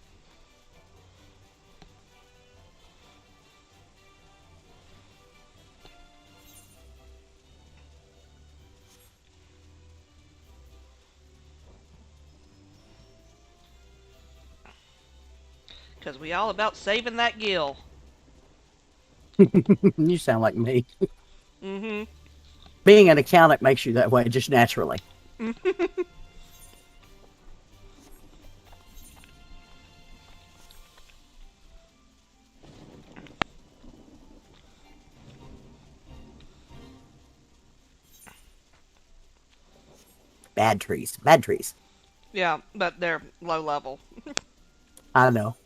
Because we all about saving that gill. You sound like me. Mm-hmm. Being an accountant makes you that way just naturally. Bad trees. Bad trees. Yeah, but they're low level. I know.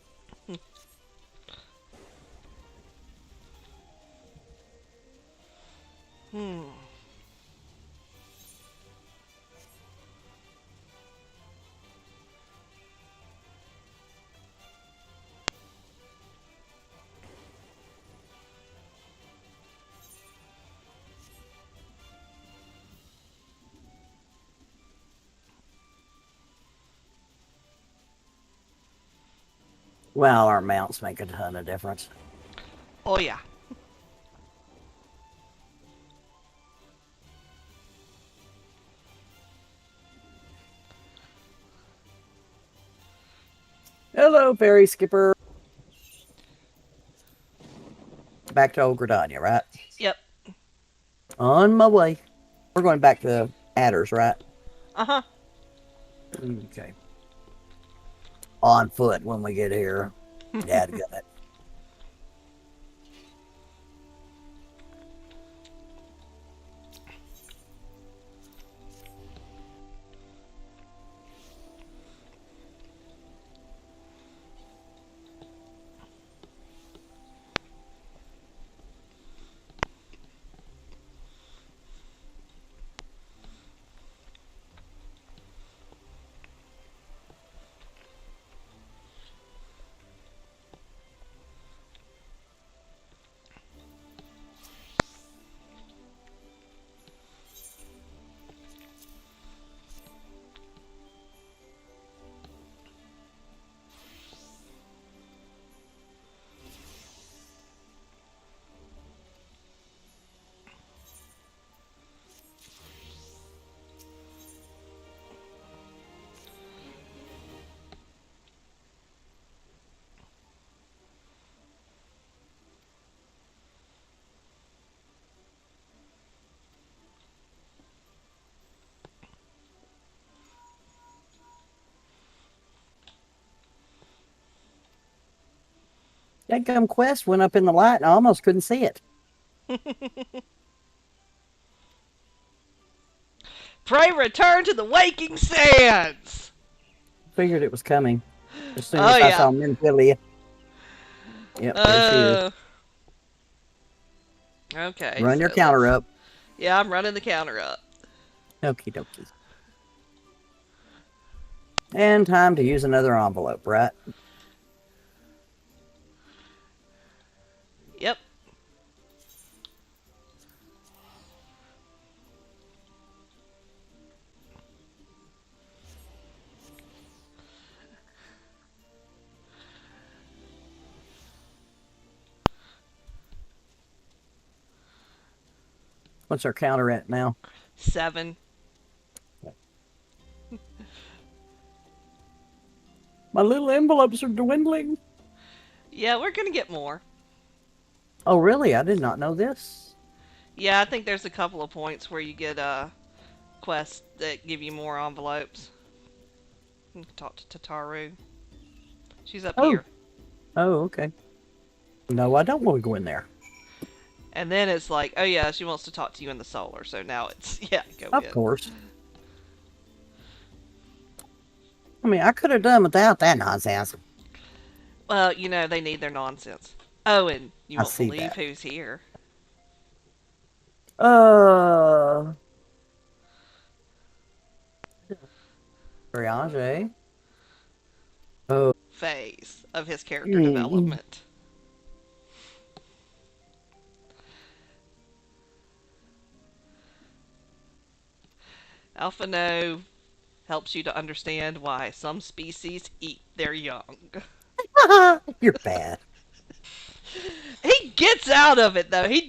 Hmm. Well, our mounts make a ton of difference. Oh, yeah. Hello, ferry skipper. Back to old Gridania, right? Yep. On my way. We're going back to Adders, right? Uh-huh. Okay. On foot when we get here. Dad got it. That gum quest went up in the light and I almost couldn't see it. Pray return to the waking sands! Figured it was coming. As soon Oh, as I yeah. saw Minfilia. Yep, there she is. Okay, Run so your counter let's... up. Yeah, I'm running the counter up. Okie dokie. And time to use another envelope, right? Yep. What's our counter at now? 7. My little envelopes are dwindling. Yeah, we're gonna get more. Oh, really? I did not know this. Yeah, I think there's a couple of points where you get, quests that give you more envelopes. You can talk to Tataru. She's up Oh, here. oh, okay. No, I don't want to go in there. And then it's like, oh yeah, she wants to talk to you in the solar. So now it's, yeah, go Of in. course. I mean, I could have done without that nonsense. Well, they need their nonsense. Oh, and you I won't see believe that. who's here. Uh, Eorzea. Oh, Phase of his character mm, development. Alpha No helps you to understand why some species eat their young. you're bad. He gets out of it though. He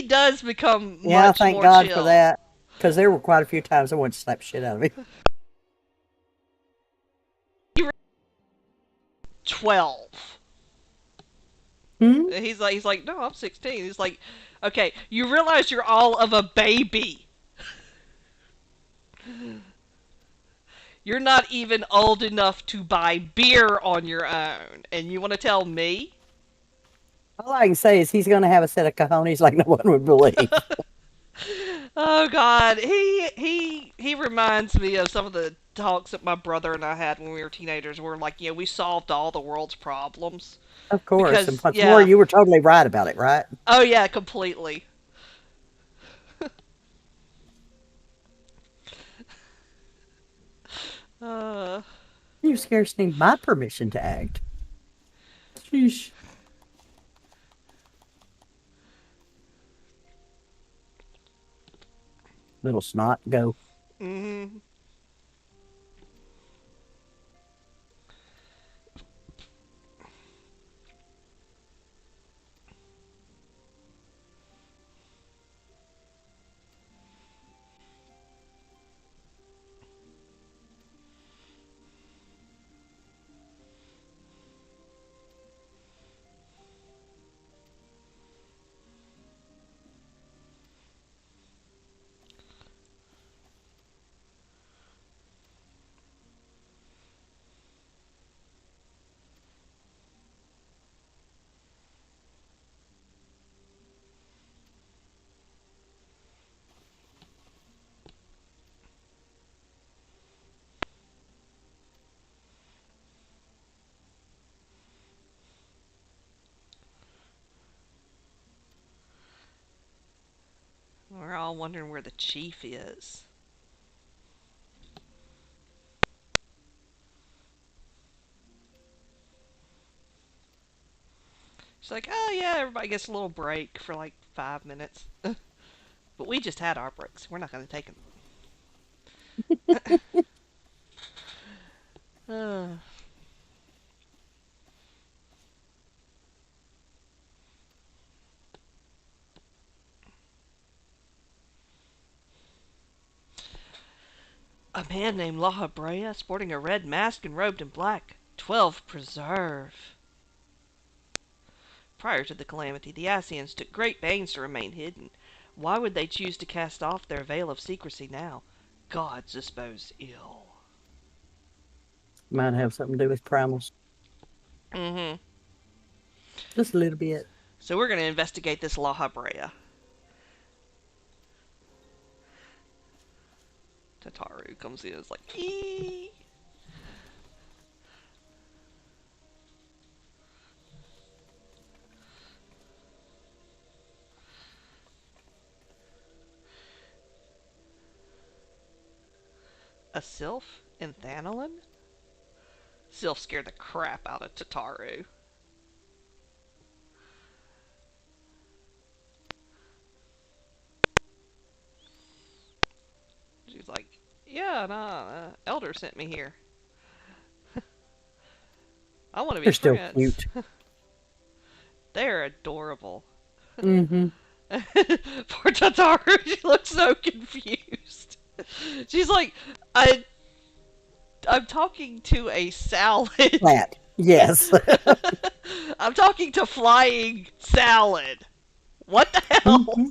does become Yeah, much thank more God for chill. that. Because there were quite a few times I wanted to slap shit out of him. 12. Hmm? He's like, no, I'm 16. He's like, okay, you realize you're all of a baby. You're not even old enough to buy beer on your own, and you want to tell me? All I can say is he's going to have a set of cojones like no one would believe. Oh God, he reminds me of some of the talks that my brother and I had when we were teenagers. Where like, we solved all the world's problems Of course. And because, what's more, yeah, you were totally right about it, right? oh yeah, completely. Uh, You scarce need my permission to act. Sheesh. Little snot, go. mm We're all wondering where the chief is. She's like, oh yeah, everybody gets a little break for like 5 minutes, but we just had our breaks. We're not going to take them. A man named La Habrea, sporting a red mask and robed in black. 12 preserve. Prior to the calamity, the Ascians took great pains to remain hidden. Why would they choose to cast off their veil of secrecy now? Gods dispose ill. Might have something to do with primals. Mm-hmm. Just a little bit. So we're going to investigate this La Habrea. Tataru comes in and is like, eee. A sylph in Thanalin? Sylph scared the crap out of Tataru. She's like, yeah, nah, Elder sent me here. I want to They're be still friends. cute. They're adorable. Mm-hmm. Poor Tataru, she looks so confused. She's like, I'm talking to a salad. Flat. Yes. I'm talking to flying salad. What the hell? Hmm.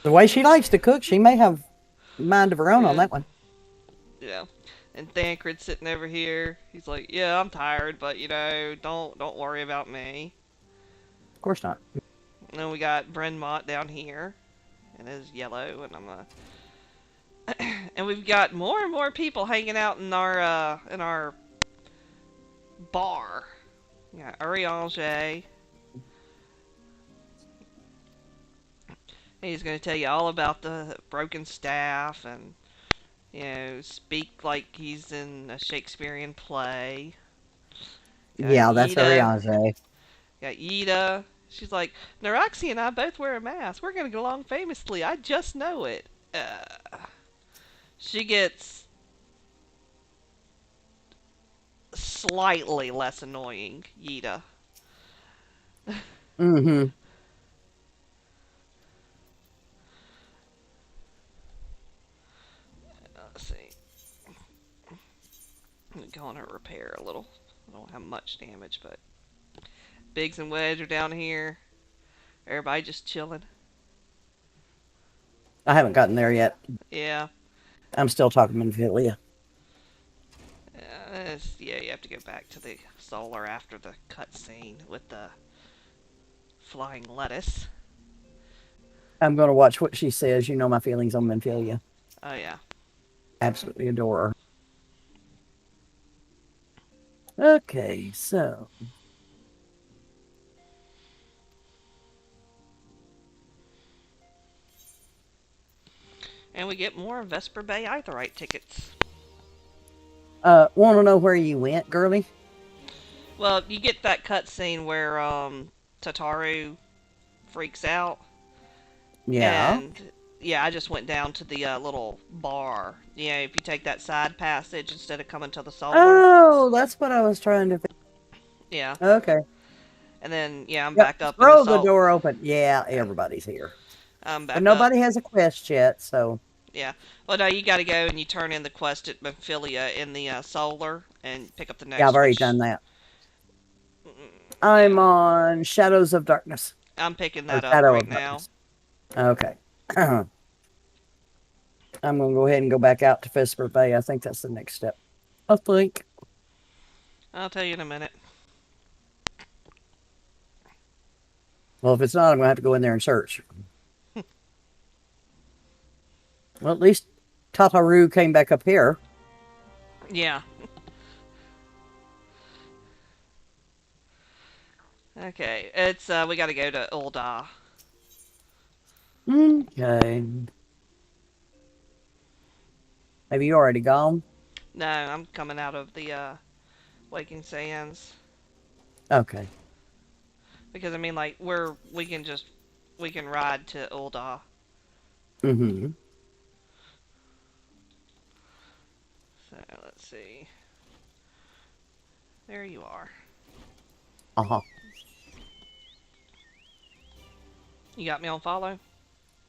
The way she likes to cook, she may have a mind of her own on Yeah, that one. yeah. And Thancred's sitting over here. He's like, "Yeah, I'm tired, but don't worry about me." Of course not. And then we got Brenmont down here, and his yellow, and and we've got more and more people hanging out in our bar. Yeah, Eorzea. He's going to tell you all about the broken staff and speak like he's in a Shakespearean play. Got Yeah, that's Yida. Ariane. Got Yida. She's like, Naroxy and I both wear a mask. We're going to get along famously. I just know it. She gets slightly less annoying, Yida. Mm-hmm. Let's see. I'm going to go on her repair a little. I don't have much damage, but Biggs and Wedge are down here. Everybody just chilling. I haven't gotten there yet. Yeah. I'm still talking to Philia. Yeah, you have to go back to the solar after the cutscene with the flying lettuce. I'm going to watch what she says. You know my feelings on Menphilia. Oh, yeah. Absolutely adore her. Okay, so. And we get more Vesper Bay Aetheryte tickets. Want to know where you went, girly? Well, you get that cutscene where Tataru freaks out. Yeah. And yeah, I just went down to the little bar. If you take that side passage instead of coming to the solar. Oh, that's what I was trying to. Yeah. Okay. And then yeah, I'm Yep. back up in the Throw the solar. door open. Yeah, everybody's here. I'm back But up. nobody has a quest yet, so. Yeah. Well, no, you got to go and you turn in the quest at Memphilia in the solar and pick up the next Yeah, I've already which, done that. yeah, I'm on Shadows of Darkness. I'm picking Or that up Shadow right of now. Darkness. Okay. I'm going to go ahead and go back out to Vesper Bay. I think that's the next step. I think. I'll tell you in a minute. Well, if it's not, I'm going to have to go in there and search. Well, at least Tataru came back up here. Yeah. Okay, it's we got to go to Ul'dah. Okay. Have you already gone? No, I'm coming out of the Waking Sands Okay. because I mean, like, we can ride to Ul'dah. Mm-hmm. So let's see. There you are. Uh-huh. You got me on follow?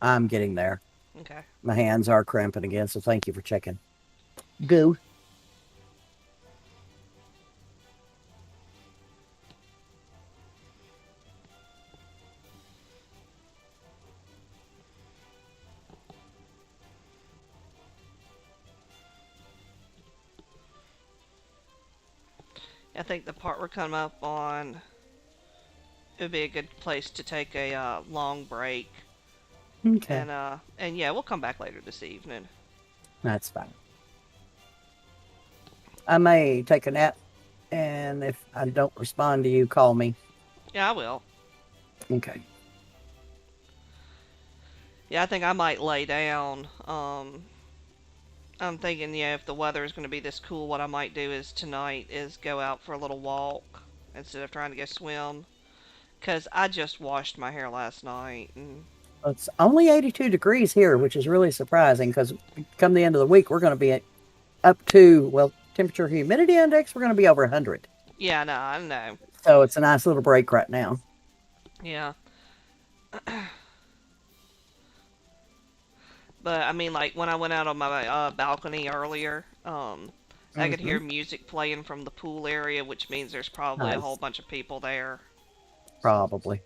I'm getting there. Okay. My hands are cramping again, so thank you for checking. Go. I think the part we're coming up on it would be a good place to take a long break. Okay. And yeah, we'll come back later this evening. That's fine. I may take a nap, and if I don't respond to you, call me. Yeah, I will. Okay. Yeah, I think I might lay down. I'm thinking, yeah, if the weather is going to be this cool, what I might do is tonight is go out for a little walk instead of trying to go swim. Because I just washed my hair last night. And It's only 82 degrees here, which is really surprising because come the end of the week, we're going to be up to, well, temperature humidity index, we're going to be over 100. yeah, no, I know. So it's a nice little break right now. Yeah. But I mean, like when I went out on my balcony earlier, I could hear music playing from the pool area, which means there's probably a Nice. whole bunch of people there. Probably.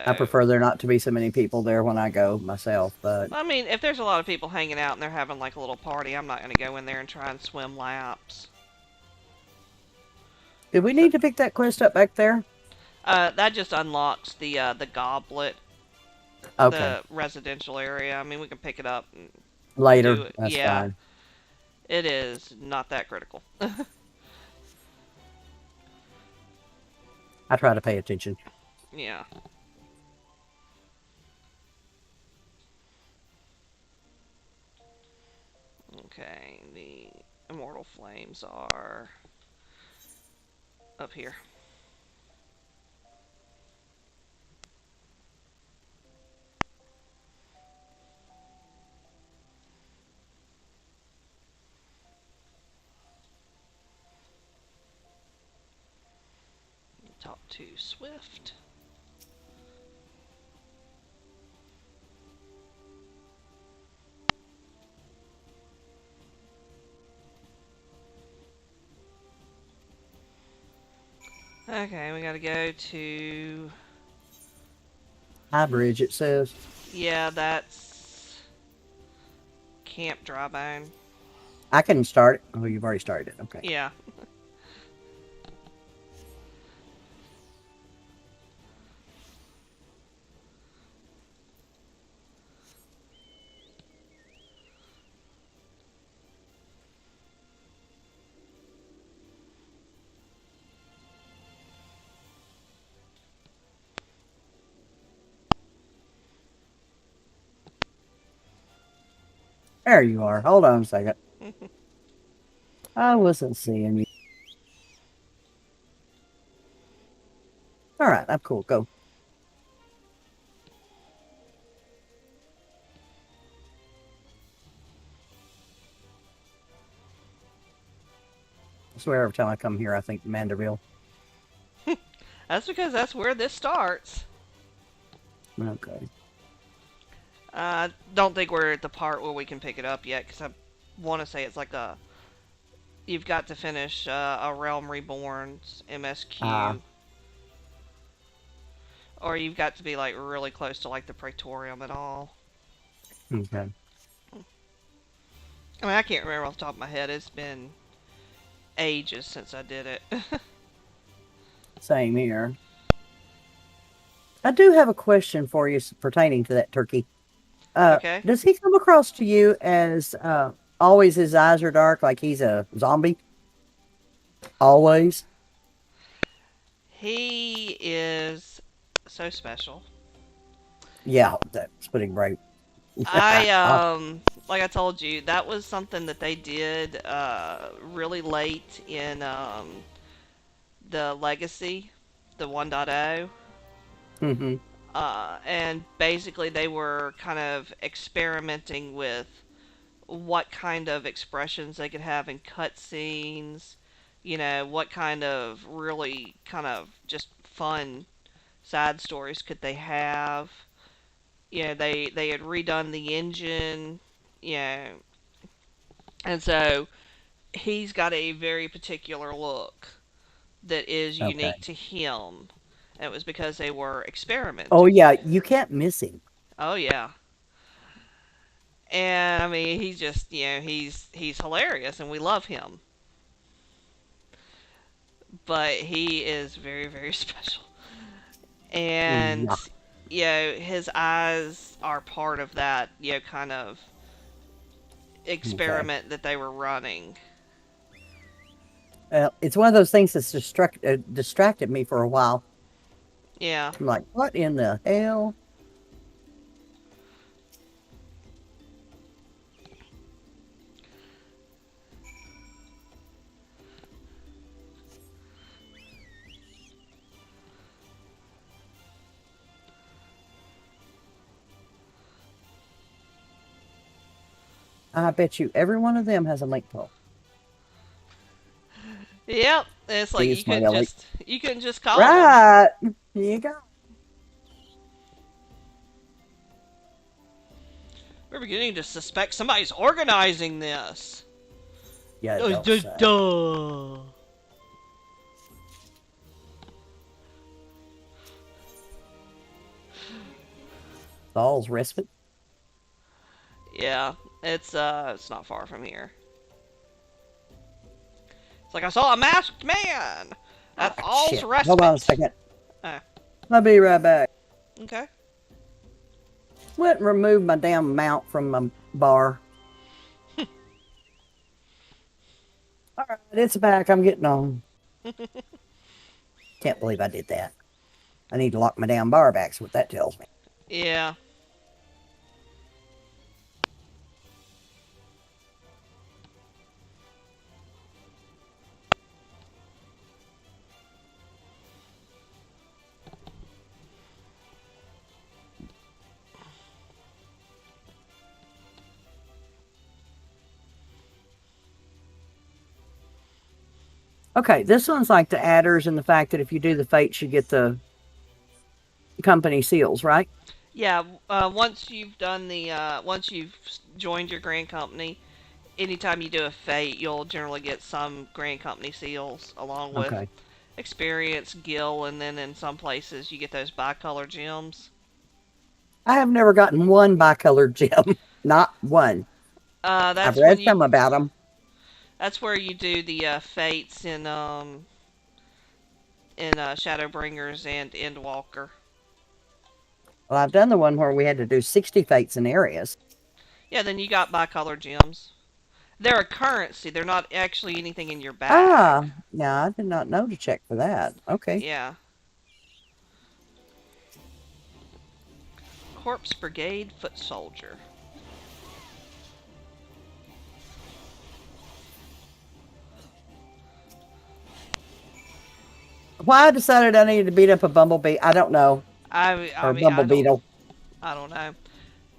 I So, prefer there not to be so many people there when I go myself, but I mean, if there's a lot of people hanging out and they're having like a little party, I'm not going to go in there and try and swim laps. do we So, need to pick that quest up back there? that just unlocks the goblet, Okay, the residential area. I mean, we can pick it up and do later. it. That's Yeah, fine. it is not that critical. I try to pay attention. Yeah. Okay, the immortal flames are up here. Talk to Swift. Okay, we gotta go to. High Bridge, it says. Yeah, that's Camp Drybone. I can start it. Oh, you've already started it. Okay. Yeah. There you are. Hold on a second. I wasn't seeing you. All right, I'm cool. Go. I swear every time I come here, I think Mandeville. That's because that's where this starts. Okay. I don't think we're at the part where we can pick it up yet, because I want to say it's like a. You've got to finish a Realm Reborn's Ah, MSQ, or you've got to be like really close to like the Praetorium and all. okay. I mean, I can't remember off the top of my head. It's been ages since I did it. Same here. I do have a question for you pertaining to that turkey. Okay. Does he come across to you as always his eyes are dark, like he's a zombie? Always? He is so special. Yeah, that's putting right. I I'll- like I told you, that was something that they did really late in the Legacy, the 1.0. Mhm. And basically they were kind of experimenting with what kind of expressions they could have in cutscenes, what kind of really kind of just fun side stories could they have. They had redone the engine, you know, and so he's got a very particular look that is Okay. unique to him. And it was because they were Oh experimenting. yeah, you can't miss him. Oh yeah. And I mean, he's just, he's hilarious and we love him. But he is very, very special. And Yeah. his eyes are part of that, kind of Okay. experiment that they were running. It's one of those things that's distracted me for a while. Yeah. I'm like, what in the hell? I bet you every one of them has a link pull. Yep. It's like He's my elite. you couldn't just call them. Right. Here you go. We're beginning to suspect somebody's organizing this. Yeah, Oh, don't say. duh. Saul's Respite. Yeah, it's not far from here. It's like I saw a masked man Ah, at All's shit. Hold on a Respite. second. Uh, I'll be right back. okay. Went and removed my damn mount from my bar. All right, it's back. I'm getting on. Can't believe I did that. I need to lock my damn bar back. Is what that tells me. Yeah. Okay, this one's like the adders and the fact that if you do the fates, you get the company seals, right? Yeah, once you've done once you've joined your grand company, anytime you do a fate, you'll generally get some grand company seals along with Okay. experience, gil, and then in some places you get those bicolor gems. I have never gotten one bicolored gem. Not one. I've That's when read you, some about them. that's where you do the fates in Shadowbringers and Endwalker. Well, I've done the one where we had to do 60 fates in areas. Yeah, then you got bicolor gems. They're a currency. They're not actually anything in your Ah, bag. yeah, I did not know to check for that. Okay. Yeah. Corpse Brigade Foot Soldier. Why I decided I needed to beat up a bumblebee, I don't know. I Or a mean bumblebeetle. I don't know.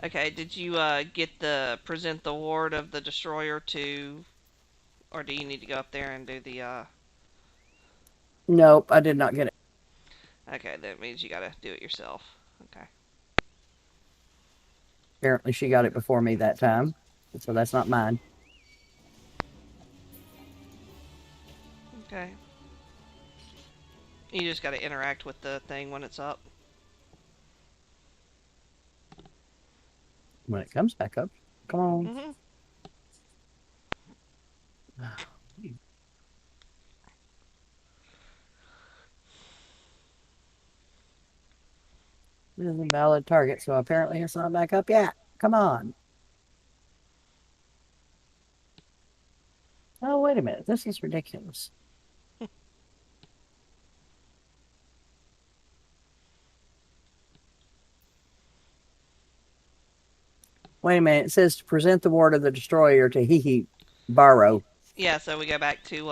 Okay, did you get the present the ward of the destroyer to, or do you need to go up there and do the Nope, I did not get it. Okay, that means you gotta do it yourself. Okay. Apparently she got it before me that time. So that's not mine. Okay. You just gotta interact with the thing when it's up. When it comes back up. Come on. Mm-hmm. This is a valid target, so apparently it's not back up yet. Come on. Oh, wait a minute. This is ridiculous. Wait a minute. It says to present the ward of the destroyer to Hee Barrow. Yeah, so we go back to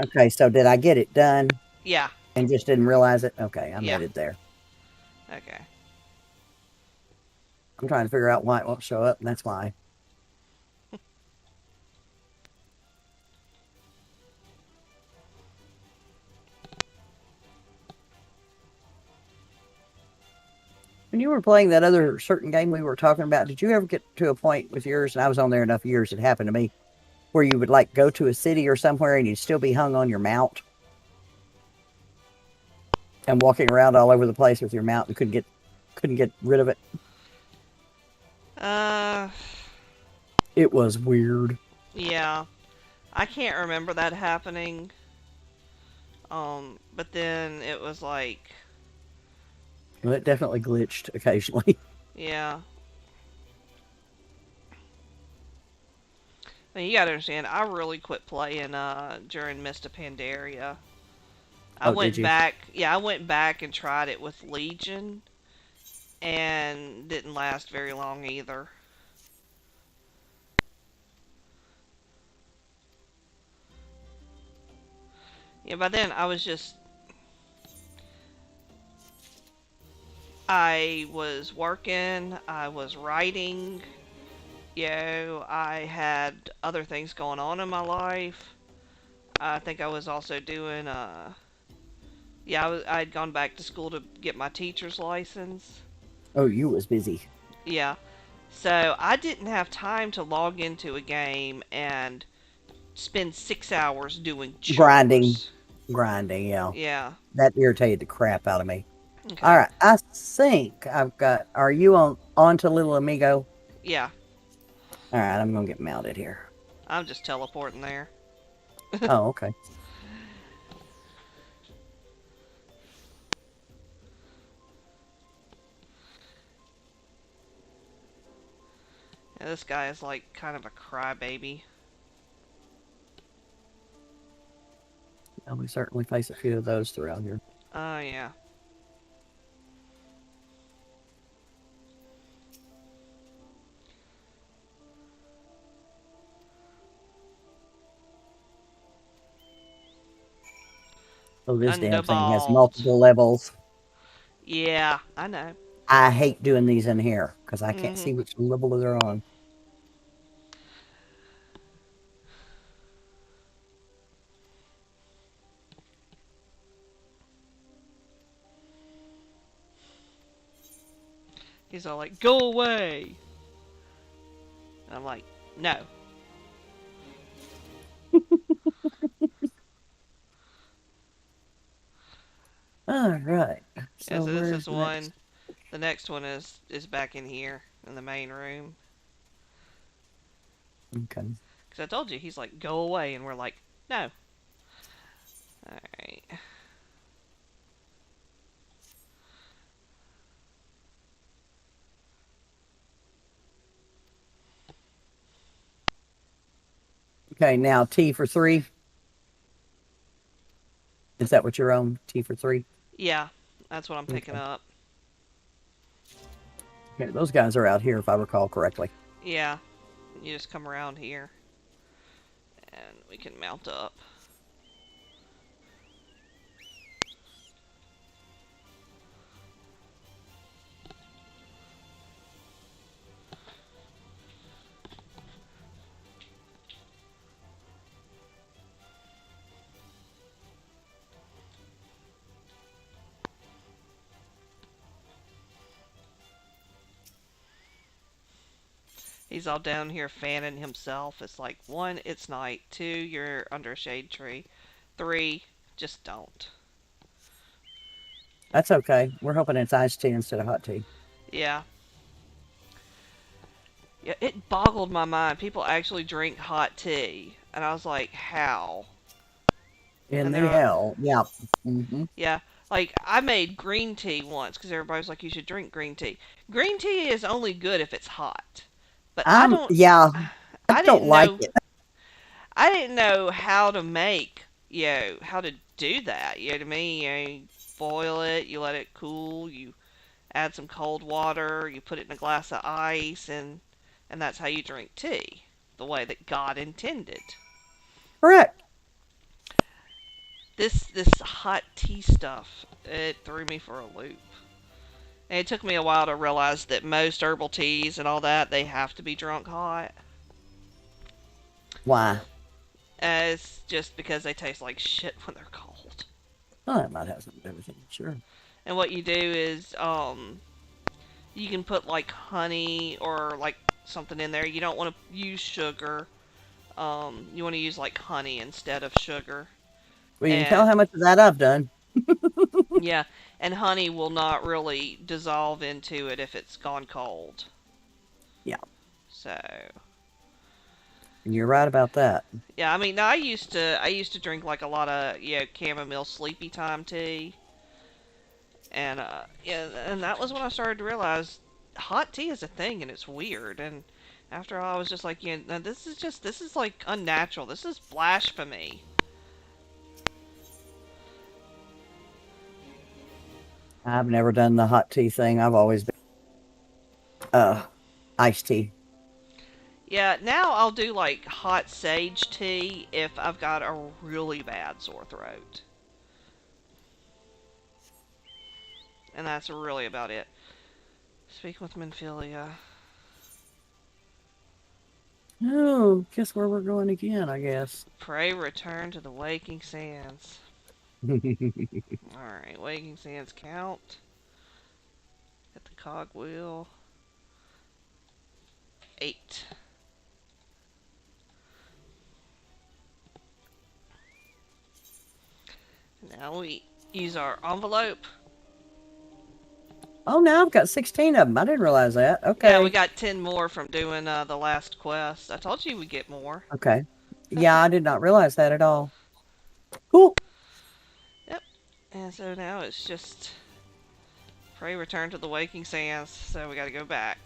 Okay, so did I get it done yeah. and just didn't realize it? Okay, I'm Yeah. headed there. Okay. I'm trying to figure out why it won't show up, and that's why. When you were playing that other certain game we were talking about, did you ever get to a point with yours, and I was on there enough years it happened to me, where you would like go to a city or somewhere and you'd still be hung on your mount and walking around all over the place with your mount and couldn't get rid of it? Uh It was weird. yeah. I can't remember that happening. But then it was like Well, it definitely glitched occasionally. yeah. I mean, you gotta understand, I really quit playing during Mist of Pandaria. I Oh, did went you? back, yeah, I went back and tried it with Legion, and didn't last very long either. Yeah, by then I was working, I was writing, I had other things going on in my life. I think I was also doing, I'd gone back to school to get my teacher's license. Oh, you was busy. Yeah. So I didn't have time to log into a game and spend 6 hours doing Grinding. chores. Grinding, yeah. Yeah. That irritated the crap out of me. All Okay. right. I think I've got. Are you on to Little Amigo? Yeah, All right. I'm gonna get mounted here. I'm just teleporting there. Oh, okay. Yeah, this guy is like kind of a crybaby. Well, we certainly face a few of those throughout here. Oh, yeah. Oh, this damn thing has Thunderbolt. multiple levels. Yeah, I know. I hate doing these in here because I can't Hmm. see which level they're on. He's all like, go away. And I'm like, no. All right. Yeah, So so this where's is the next? one. The next one is back in here in the main room. Okay. Because I told you, he's like, go away. And we're like, no. Alright. Okay. Now T for 3. Is that what you're on? T for 3. Yeah, that's what I'm picking Okay. up. Okay. Those guys are out here, if I recall correctly. Yeah, you just come around here. And we can mount up. He's all down here fanning himself. It's like, one, it's night. Two, you're under a shade tree. Three, just don't. That's okay. We're hoping it's iced tea instead of hot tea. Yeah. Yeah, it boggled my mind. People actually drink hot tea. And I was like, how? In And the they're, hell. Yeah. Hmm. yeah, like I made green tea once because everybody's like, you should drink green tea. Green tea is only good if it's hot. But I don't, Yeah. I I don't didn't like know, it. I didn't know how to make, how to do that. You know what I mean? You boil it, you let it cool, you add some cold water, you put it in a glass of ice, and that's how you drink tea, the way that God intended. Correct. This hot tea stuff, it threw me for a loop. And it took me a while to realize that most herbal teas and all that, they have to be drunk hot. Why? It's just because they taste like shit when they're cold. Oh, that might have something to do with it. Sure. And what you do is, you can put like honey or like something in there. You don't want to use sugar. You want to use like honey instead of sugar. Well, you can tell And how much of that I've done. yeah, and honey will not really dissolve into it if it's gone cold. Yeah. So You're right about that. yeah, I mean, I used to drink like a lot of chamomile sleepy time tea, and yeah, and that was when I started to realize hot tea is a thing and it's weird. And after all, I was just like, no, this is like unnatural. This is blasphemy. I've never done the hot tea thing. I've always been iced tea. Yeah, now I'll do like hot sage tea if I've got a really bad sore throat. And that's really about it. Speak with Minfilia. Oh, guess where we're going again, I guess. Pray return to the Waking Sands. Alright, Waking Sands count. Hit the cogwheel. 8. Now we use our envelope Oh, now I've got 16 of them. I didn't realize that. Yeah, we Okay. got 10 more from doing the last quest. I told you we'd get more. Okay. Yeah, I did not realize that at all. Cool. Yep. And so now it's just pray return to the waking sands. So we got to go back.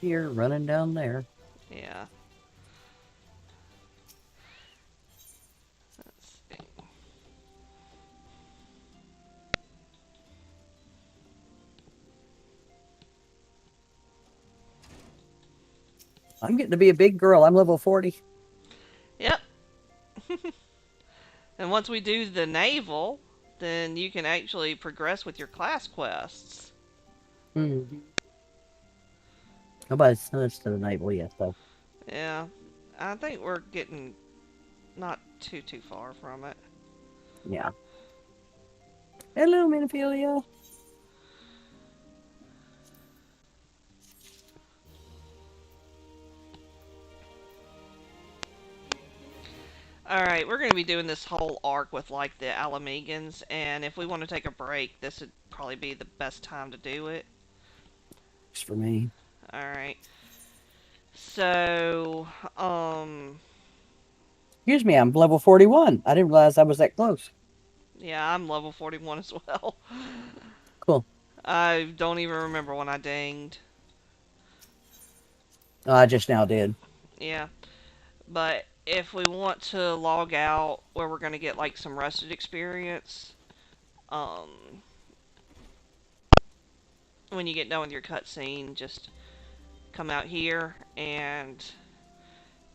Here, running down there. Yeah. Let's see. I'm getting to be a big girl. I'm level 40. Yep. And once we do the naval, then you can actually progress with your class quests. Mm-hmm. Nobody's sent us to the naval yet, though. Yeah. I think we're getting not too far from it. Yeah. Hello, Minophilia. Alright, we're going to be doing this whole arc with like the Alamegans, and if we want to take a break, this would probably be the best time to do it. Works for me. Alright. So, Excuse me, I'm level 41. I didn't realize I was that close. yeah, I'm level 41 as well. Cool. I don't even remember when I dinged. Oh, I just now did. Yeah. But if we want to log out where we're going to get like some rested experience, when you get done with your cutscene, just come out here and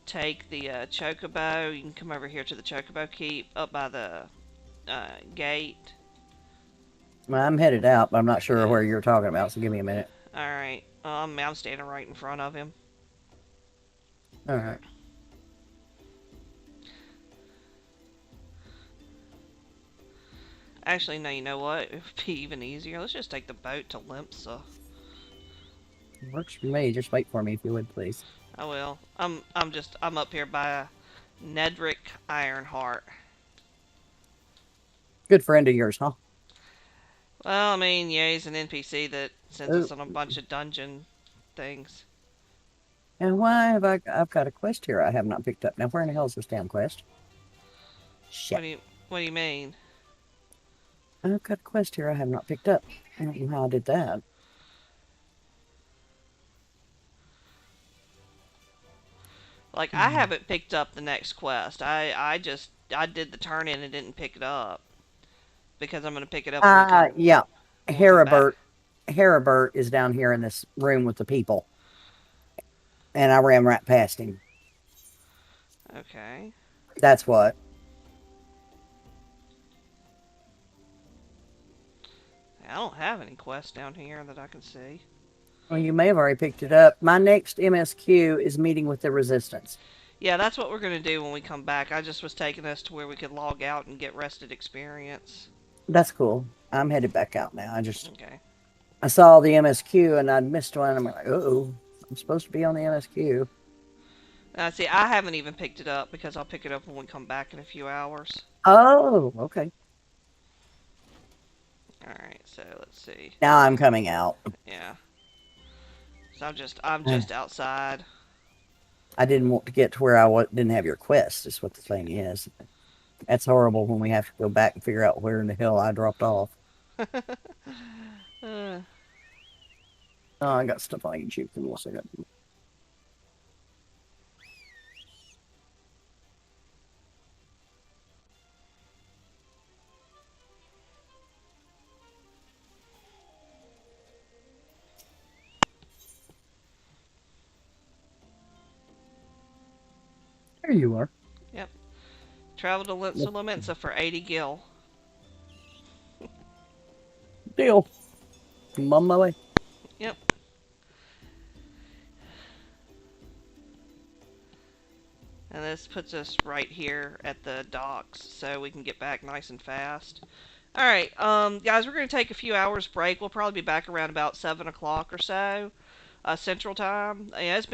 take the chocobo. You can come over here to the chocobo keep up by the gate. Well, I'm headed out, but I'm not sure Yeah. where you're talking about, so give me a minute. Alright. I'm standing right in front of him. All right. Actually, no, you know what? It would be even easier. Let's just take the boat to Limpsa. Works for me. Just wait for me if you would, please. I will. I'm up here by Nedrick Ironheart. Good friend of yours, huh? Well, I mean, yeah, he's an NPC that sends Oh, us on a bunch of dungeon things. and why have I've got a quest here I have not picked up. Now, where in the hell is this damn quest? What Shit. do you What do you mean? I've got a quest here I have not picked up. I don't know how I did that. Like, I haven't picked up the next quest. I did the turn in and didn't pick it up because I'm gonna pick it up Yeah. when we come back. Heribert. Heribert is down here in this room with the people. And I ran right past him. Okay. That's what. I don't have any quests down here that I can see. Well, you may have already picked it up. My next MSQ is meeting with the resistance. Yeah, that's what we're gonna do when we come back. I just was taking us to where we could log out and get rested experience. That's cool. I'm headed back out now. Okay. I saw the MSQ and I'd missed one. I'm like, oh, I'm supposed to be on the MSQ. See, I haven't even picked it up because I'll pick it up when we come back in a few hours. Oh, okay. Alright, so let's see. Now I'm coming out. Yeah. So I'm just outside. I didn't want to get to where didn't have your quest, is what the thing is. That's horrible when we have to go back and figure out where in the hell I dropped off. uh, Oh, I got stuff I can shoot from a second. There you are. yep. Travel to Lamensa for 80 gil. Deal. I'm on my way. Yep. And this puts us right here at the docks, so we can get back nice and fast. Alright, guys, we're going to take a few hours break. We'll probably be back around about 7 o'clock or so, Central Time. Yeah, it's been